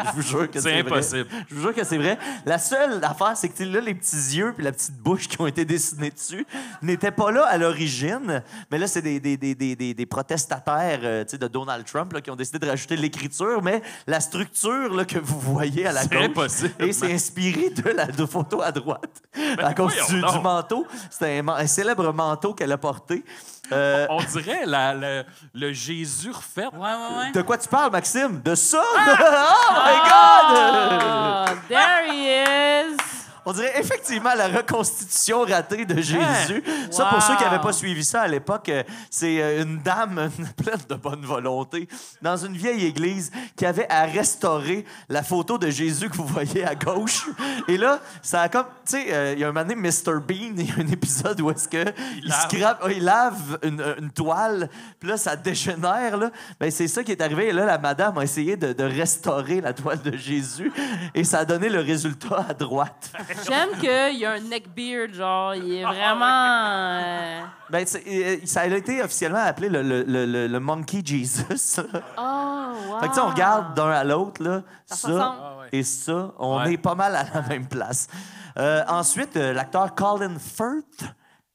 Je vous jure que C'est c'est vrai. impossible. Je vous jure que c'est vrai. La seule affaire, c'est que tu sais, là, les petits yeux puis la petite bouche qui ont été dessinés dessus n'étaient pas là à l'origine. Mais là, c'est des protestataires tu sais, de Donald Trump là, qui ont décidé de rajouter l'écriture. Mais la structure là, que vous voyez à la C'est gauche, impossible. et c'est inspiré de la photo à droite. à cause voyons du donc. manteau. C'est un célèbre manteau qu'elle a porté. On dirait le Jésus refait. Ouais. De quoi tu parles, Maxime? De ça? Oh my God! Oh, there he is! On dirait effectivement la reconstitution ratée de Jésus. Ça, pour Wow. ceux qui n'avaient pas suivi ça à l'époque, c'est une dame pleine de bonne volonté dans une vieille église qui avait à restaurer la photo de Jésus que vous voyez à gauche. Et là, ça a comme... Tu sais, il y a un moment donné, Mr. Bean, il y a un épisode où est-ce que il lave une toile, puis là, ça dégénère. Là. Ben, c'est ça qui est arrivé. Et là, la madame a essayé de restaurer la toile de Jésus et ça a donné le résultat à droite. J'aime qu'il y a un neckbeard, genre, il est vraiment... Ben, ça a été officiellement appelé le Monkey Jesus. Oh, wow! Fait que, tu sais, on regarde d'un à l'autre, là, Ça ça ressemble. et ça, on Ouais. est pas mal à la même place. Ensuite, l'acteur Colin Firth.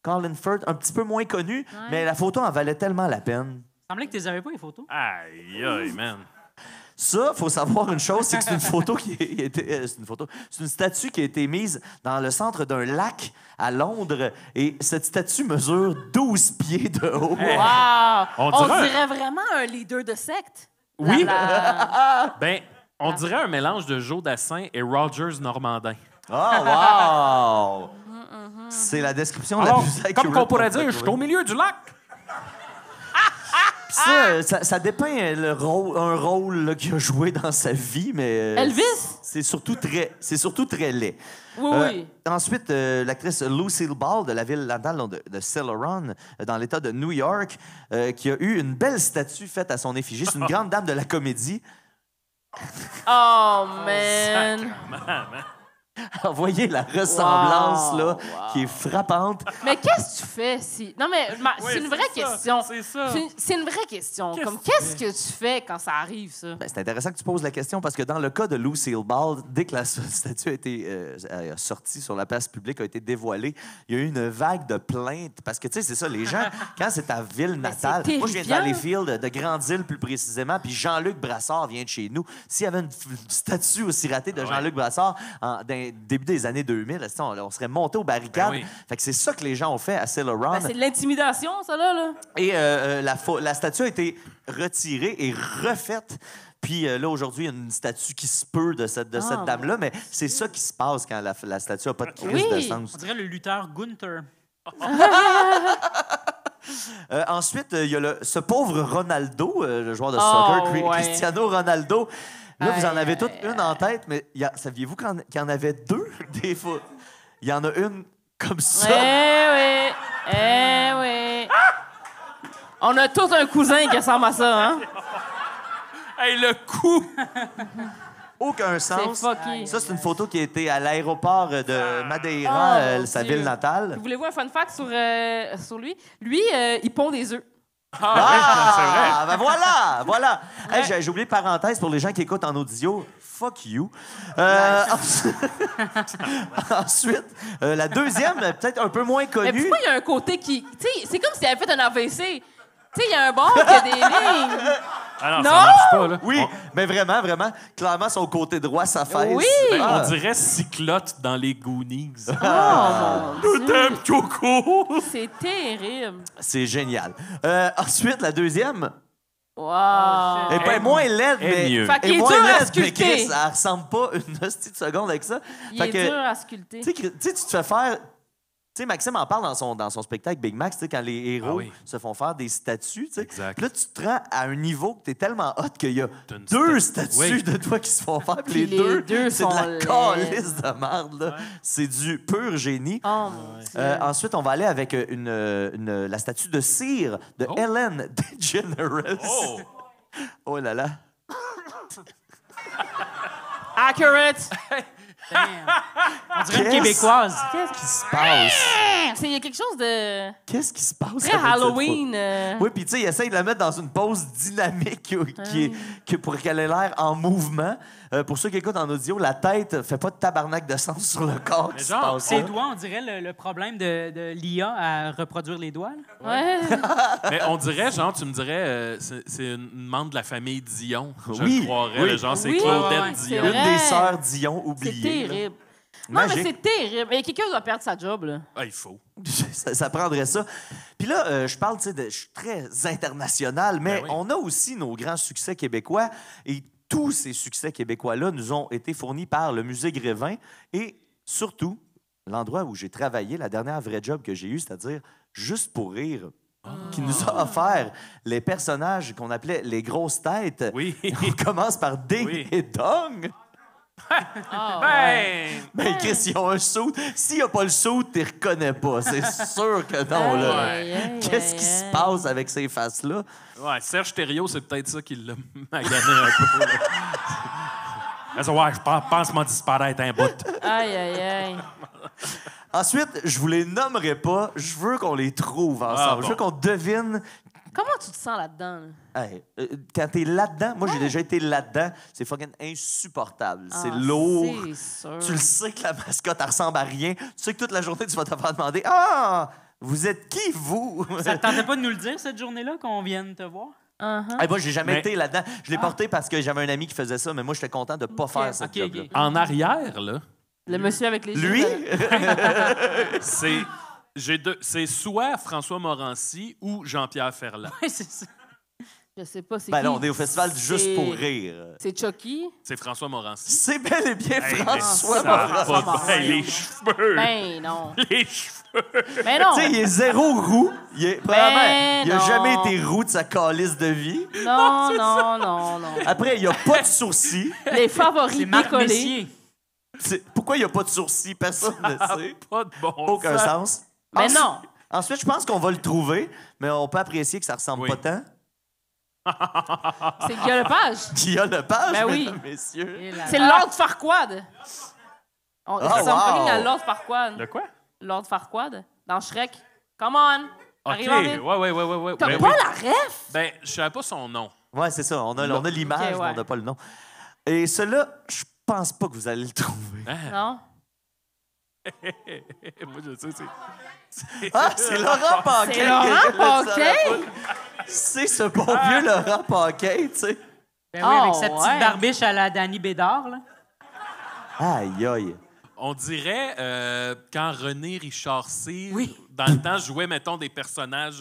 Colin Firth, un petit peu moins connu, mais la photo en valait tellement la peine. Il semblait que tu les avais pas, les photos. Aïe, aïe, man. Ça, faut savoir une chose, c'est que c'est une photo qui a été... c'est une statue qui a été mise dans le centre d'un lac à Londres. Et cette statue mesure 12 pieds de haut. Wow! On On dirait dirait vraiment un leader de secte. Oui. La- Ben, on dirait un mélange de Joe Dassin et Rogers Normandin. Oh, wow! C'est la description la Alors, plus accurate. comme qu'on pourrait peut dire, je suis au trouver. milieu du lac. Puis ça dépeint un rôle là, qu'il a joué dans sa vie, mais... Elvis? C'est surtout très laid. Oui, oui. Ensuite, l'actrice Lucille Ball de la ville natale de Celeron, dans l'État de New York, qui a eu une belle statue faite à son effigie. C'est une grande dame de la comédie. Oh, man. Alors, voyez la ressemblance, Wow, là, wow. qui est frappante. Mais qu'est-ce que tu fais si... Non, mais c'est une vraie question. C'est ça. C'est une vraie question. Qu'est-ce Comme, que qu'est-ce que tu fais quand ça arrive, ça? Ben, c'est intéressant que tu poses la question parce que dans le cas de Lucille Ball, dès que la statue a été sortie sur la place publique, a été dévoilée, il y a eu une vague de plaintes parce que, tu sais, c'est ça, les gens, quand c'est ta ville natale... c'est Moi, je viens de terrifiant. Valleyfield, de Grande-Île plus précisément, puis Jean-Luc Brassard vient de chez nous. S'il y avait une statue aussi ratée de Jean-Luc Brassard début des années 2000, on serait monté aux barricades. Ben oui. Fait que c'est ça que les gens ont fait à Celeron. Ben, c'est de l'intimidation, ça, là. Et la statue a été retirée et refaite. Puis là, aujourd'hui, il y a une statue qui se peut de cette dame-là, mais c'est ça qui se passe quand la statue n'a pas de crise Oui. de sens. On dirait le lutteur Gunther. Ensuite, il y a ce pauvre Ronaldo, le joueur de Oh, soccer, ouais. Cristiano Ronaldo. Là, vous en avez Aïe, toutes aïe, une en tête, mais saviez-vous qu'il y en avait deux, des fois? Il y en a une comme ça. Eh oui. On a tous un cousin qui ressemble à ça, hein? Hey, le coup! Aucun sens. fucké. Ça, c'est une photo qui a été à l'aéroport de Madeira, Oh, mon sa Dieu. ville natale. Voulez-vous un fun fact sur lui? Lui, il pond des œufs. Ah, ben voilà. Hey, j'ai oublié parenthèse pour les gens qui écoutent en audio. Fuck you. Ensuite, la deuxième, peut-être un peu moins Mais connue. pourquoi il y a un côté qui... Tu sais, c'est comme s'il avait fait un AVC. Tu sais, il y a un bord qui a des lignes. Ah non, Non! ça marche pas, là. Oui, mais vraiment. Clairement, son côté droit, sa fesse. Oui! Ah. On dirait Cyclotte dans les Goonies. Oh, mon Je Dieu. t'aime, Coco! C'est terrible. C'est génial. Ensuite, la deuxième, Wow. elle est pas moins laide, est mais... mieux. Fait qu'il elle est moins dur à laide, mais sculpter. Chris, elle ressemble pas une hostie de seconde avec ça. Il Fait est que, dur à sculpter. Tu sais, tu te fais faire... Tu sais, Maxime en parle dans son spectacle Big Max, tu sais, quand les héros Ah oui. se font faire des statues, tu sais. Exact. Puis là, tu te rends à un niveau que t'es tellement hot qu'il y a T'as une deux statue. statues Oui. de toi qui se font faire. Puis Puis les les deux, deux c'est de sont la laides. calice de merde, là. C'est du pur génie. Oh, mon Dieu. Ensuite, on va aller avec la statue de cire de Oh. Ellen DeGeneres. Oh! Oh là là. Accurate. On dirait une Qu'est-ce québécoise. qui se passe? Il y a quelque chose de Qu'est-ce qui se passe? très avec cette Halloween. Oui, puis tu sais, il essaye de la mettre dans une pose dynamique pour qu'elle ait l'air en mouvement. Pour ceux qui écoutent en audio, la tête fait pas de tabarnak de sens sur le corps qui se genre, passe. Ses là. doigts, on dirait le problème de l'IA à reproduire les doigts. là. Ouais. Mais on dirait, genre, tu me dirais, c'est une membre de la famille Dion. Je Oui, le croirais, oui. là, genre, c'est Oui, Claudette ouais, Dion. c'est Une vrai. des sœurs Dion C'est oubliées. là. terrible. Non, mais Magique. c'est terrible. Et quelqu'un doit perdre sa job, là. Ah, il faut. Ça prendrait ça. Puis là, je parle, tu sais, je suis très international, mais Ben oui. on a aussi nos grands succès québécois. Et tous ces succès québécois-là nous ont été fournis par le Musée Grévin et surtout l'endroit où j'ai travaillé, la dernière vraie job que j'ai eue, c'est-à-dire Juste pour rire, qui nous a offert les personnages qu'on appelait les grosses têtes. Oui. On commence par Ding Oui. et Dong. Ah, Ben, Chris, ils ont un saut. S'il n'y a pas le saut, tu ne reconnais pas. C'est sûr que non, là. Aïe, aïe, Qu'est-ce qui aïe, se aïe. passe avec ces faces-là? Ouais, Serge Thériault, c'est peut-être ça qui l'a magané un peu. là. Elle dit, ouais, je pense m'en disparaître un bout. Aïe, aïe, aïe. Ensuite, je vous les nommerai pas. Je veux qu'on les trouve ensemble. bon. Je veux qu'on devine. Comment tu te sens là-dedans? Là? Hey, quand t'es là-dedans, moi j'ai déjà été là-dedans, c'est fucking insupportable. C'est Ah, lourd. C'est sûr. Tu le sais que la mascotte, elle ressemble à rien. Tu sais que toute la journée, tu vas te faire demander Ah, vous êtes qui, vous? Ça te tentait pas de nous le dire cette journée-là qu'on vienne te voir? Hey, moi, j'ai jamais Mais- été là-dedans. Je l'ai porté parce que j'avais un ami qui faisait ça, mais moi, j'étais content de ne pas faire cette ok, job-là. ok. En arrière, là, Le monsieur avec les Lui? c'est... C'est soit François Morancy ou Jean-Pierre Ferland. Ouais, c'est ça. Je sais pas, c'est Ben qui? là, on est au festival du Juste C'est- pour rire. C'est Chucky? C'est François Morancy. C'est bel et bien Hey, François ça va Morancy. pas Morancy. de- Hey, les cheveux! Ben non. Les cheveux! Mais non. Tu sais, il est zéro roux. Probablement, il a non. jamais été roux de sa calice de vie. Non, non, non, non. Après, il n'y a pas de sourcils. Les favoris C'est Marc décollés. Messier. Pourquoi il n'y a pas de sourcils? Personne ne sait. Pas de bon Aucun sens. Mais Ensuite- non. Ensuite, je pense qu'on va le trouver, mais on peut apprécier que ça ressemble Oui. pas tant. C'est Guillaume Lepage. Guillaume Lepage, Ben oui. mesdames, messieurs. Et là- C'est Lord Farquaad. On Ah, sommes wow. à Lord Farquaad. De quoi? Lord Farquaad, dans Shrek. Come on. OK, Arrive en vite. ouais. T'as Ben pas oui. la ref? Ben, je savais pas son nom. Ouais, c'est ça. On a l'image, Ok, mais ouais. on n'a pas le nom. Et celui-là, je pense pas que vous allez le trouver. Non? Moi, je sais, c'est... Ah, c'est Laurent Paquin. C'est Laurent que je laisse à la Paquin? foule. C'est ce bon vieux Laurent Paquin, tu sais. Ben oui, avec Oh, sa petite ouais. barbiche à la Danny Bédard, là. Aïe, aïe. On dirait quand René Richard Cyr, Oui. dans le temps, jouait, mettons, des personnages,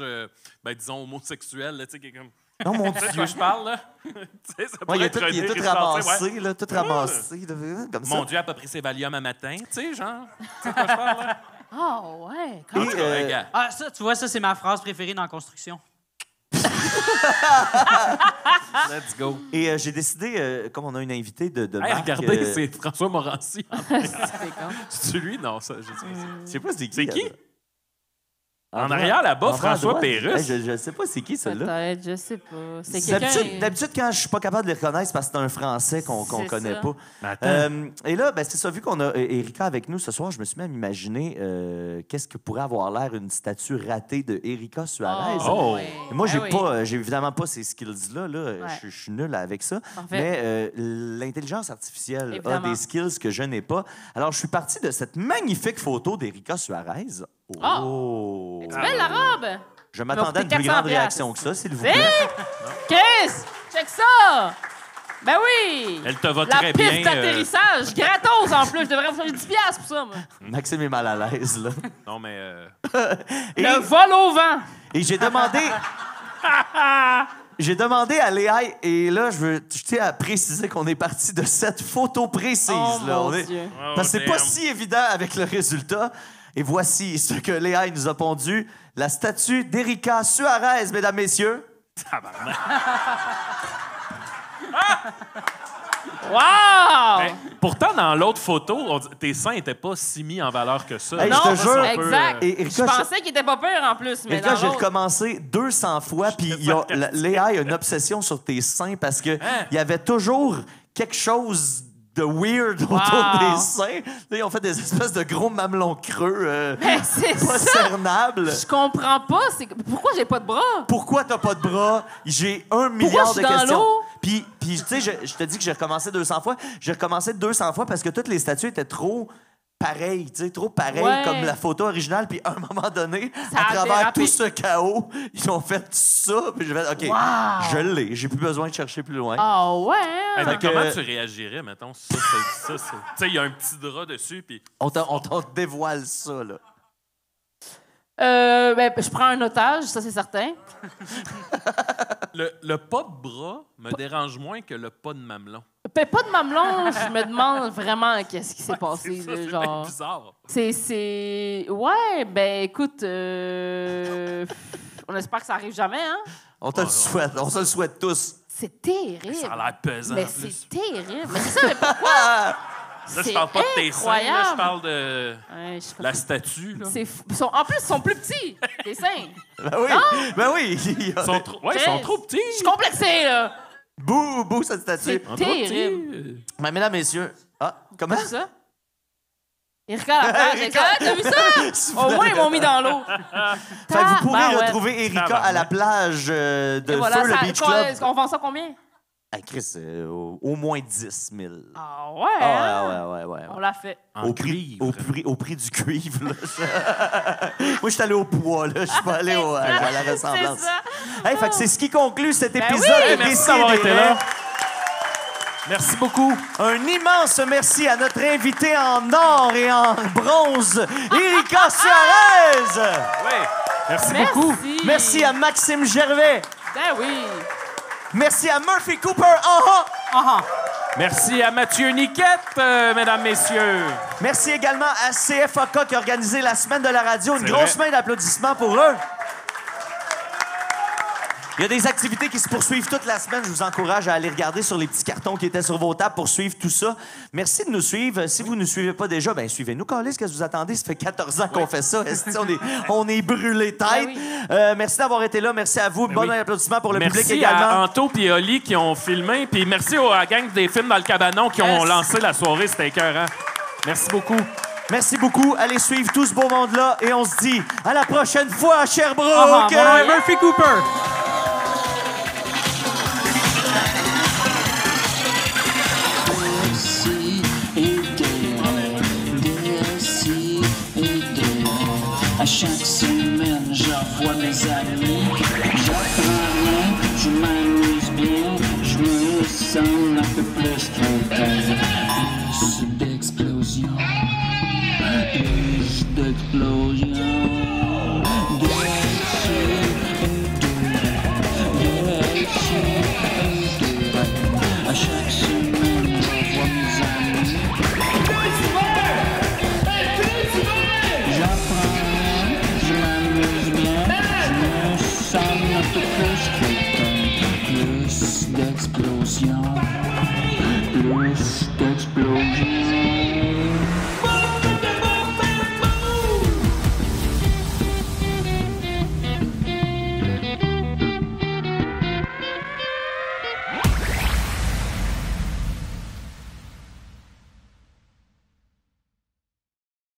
ben, disons, homosexuels, là, tu sais, qui est comme... Non, mon Tu sais de Dieu. quoi je parle, là? Tu sais, ça Ouais, il est pourrait tout, être il est René tout Richard Cyr, ramassé, ouais. là, tout ramassé, là, comme ça. Mon Dieu, elle a pas pris ses Valium à matin, tu sais, genre. Tu sais de quoi je parle, là? Oh, ouais. En tout cas, Et, regarde. Ah, ça, tu vois, ça, c'est ma phrase préférée dans la construction. Let's go. Et j'ai décidé, comme on a une invitée de Hey, Marc, regardez, c'est François Morancy. C'est con. C'est lui? Non, ça, je sais pas. je sais pas c'est qui. C'est qui? En droite. arrière, là-bas, En bas à François droite. Pérusse. Hey, je sais pas c'est qui, celui-là. Peut-être, je sais pas. C'est quelqu'un... D'habitude, quand je suis pas capable de le reconnaître, c'est parce que c'est un Français qu'on C'est connaît ça. pas. Mais attends. Et là, ben, c'est ça, vu qu'on a Erika avec nous ce soir, je me suis même imaginé qu'est-ce que pourrait avoir l'air une statue ratée de Erika Suarez. Oh. ouais. Et moi, Ben oui. j'ai évidemment pas ces skills-là. Là. Ouais. Je suis nul avec ça. Parfait. Mais l'intelligence artificielle a Évidemment. des skills que je n'ai pas. Alors, je suis parti de cette magnifique photo d'Erika Suarez. Ah! Oh! C'est belle, la robe! Je m'attendais à une coûté plus 400 grande réaction que ça, s'il vous Hein? plaît. Chris! Check ça! Ben oui! Elle te va La très piste bien. d'atterrissage, gratos en plus. Je devrais vous faire 10$ pour ça, moi. Maxime est mal à l'aise, là. Non, mais... Et, Le vol au vent. et j'ai demandé... J'ai demandé à Léa, et là, je tiens à préciser qu'on est parti de cette photo précise. Oh, là. mon On est- Dieu. Parce que c'est pas damn. si évident avec le résultat. Et voici ce que Léa nous a pondu. La statue d'Erika Suarez, mesdames, messieurs. Wow! Ben, pourtant, dans l'autre photo, tes seins n'étaient pas si mis en valeur que ça. Hey, non, je te jure. exact. Et Je Erika, pensais qu'il était pas pire en plus, mais Erika, dans j'ai l'autre... recommencé 200 fois, puis Léa a une obsession sur tes seins parce que il y avait toujours quelque chose de weird autour Wow. des seins. Là, ils ont fait des espèces de gros mamelons creux Mais c'est pas ça! cernables. Je comprends pas. Pourquoi j'ai pas de bras? Pourquoi t'as pas de bras? J'ai 1 milliard je suis de dans questions. l'eau? Puis tu sais, je te dis que j'ai recommencé 200 fois. J'ai recommencé 200 fois parce que toutes les statues étaient trop pareilles, tu sais, trop pareilles Ouais. comme la photo originale. Puis à un moment donné, Ça à a travers dérapé. tout ce chaos, ils ont fait ça. Puis je vais, OK, Wow. je l'ai. J'ai plus besoin de chercher plus loin. Ah ouais? Hey, mais Fait que- comment tu réagirais, mettons, si ça, c'est... Tu sais, il y a un petit drap dessus, puis... On t'en dévoile ça, là. Ben, je prends un otage, ça c'est certain. Le pas de bras me dérange moins que le pas de mamelon. Ben, pas de mamelon, je me demande vraiment qu'est-ce qui s'est passé. C'est ça, là, c'est genre. bien bizarre. C'est. Ouais, ben écoute, on espère que ça arrive jamais, hein? On te le souhaite. On se le souhaite tous. C'est terrible. Ça a l'air pesant. Mais en plus. c'est terrible. Mais c'est ça, mais pourquoi? Là, je parle pas de tes seins, là, je incroyable. parle de Ouais, je la statue. Là. C'est fou. En plus, ils sont plus petits, les seins. Ben oui, ben oui. Ils sont trop, ouais, ils sont trop petits. Je suis complexée, là. Bouh, bouh, cette statue. C'est Ils sont trop petits. terrible. Mais mesdames, messieurs. Ah, comment? T'as vu ça? Erika la plage, Erika. t'as vu ça? Au moins, ils m'ont mis dans l'eau. Fait que vous pourrez Tabarouette. retrouver Erika à la plage de Et voilà, Feu, le ça, Beach Club. on vend ça combien? Ah, Chris, au moins 10 000. Ah ouais? Ouais. On l'a fait. En cuivre. Au prix du cuivre. Là. Moi, je suis allé au poids. Là. Je suis pas allé à la ressemblance. C'est ça. Hey, fait que c'est ce qui conclut cet épisode. oui! de Merci d'avoir été Décidérez. là. Merci beaucoup. Un immense merci à notre invité en or et en bronze, Erika Suarez. Oui. Merci beaucoup. Merci à Maxime Gervais. Ben oui. Merci à Murphy Cooper. Merci à Mathieu Niquette, mesdames, messieurs. Merci également à CFAK qui a organisé la Semaine de la radio. Une C'est grosse vrai. main d'applaudissements pour eux. Il y a des activités qui se poursuivent toute la semaine. Je vous encourage à aller regarder sur les petits cartons qui étaient sur vos tables pour suivre tout ça. Merci de nous suivre. Si vous ne nous suivez pas déjà, ben suivez-nous. Calais, qu'est-ce que vous attendez? Ça fait 14 ans qu'on fait ça. On est brûlés tête. Ben oui. Merci d'avoir été là. Merci à vous. Bon applaudissement pour le public Merci également. à Anto et Oli qui ont filmé. Puis merci à la gang des films dans le cabanon qui ont lancé la soirée. C'était écœurant. Merci beaucoup. Merci beaucoup. Allez suivre tout ce beau monde-là. Et on se dit à la prochaine fois à Sherbrooke. Mon nom est Murphy Cooper. À chaque semaine, j'envoie mes amis. J'apprends rien, je m'amuse bien. Je me sens un peu plus tranquille.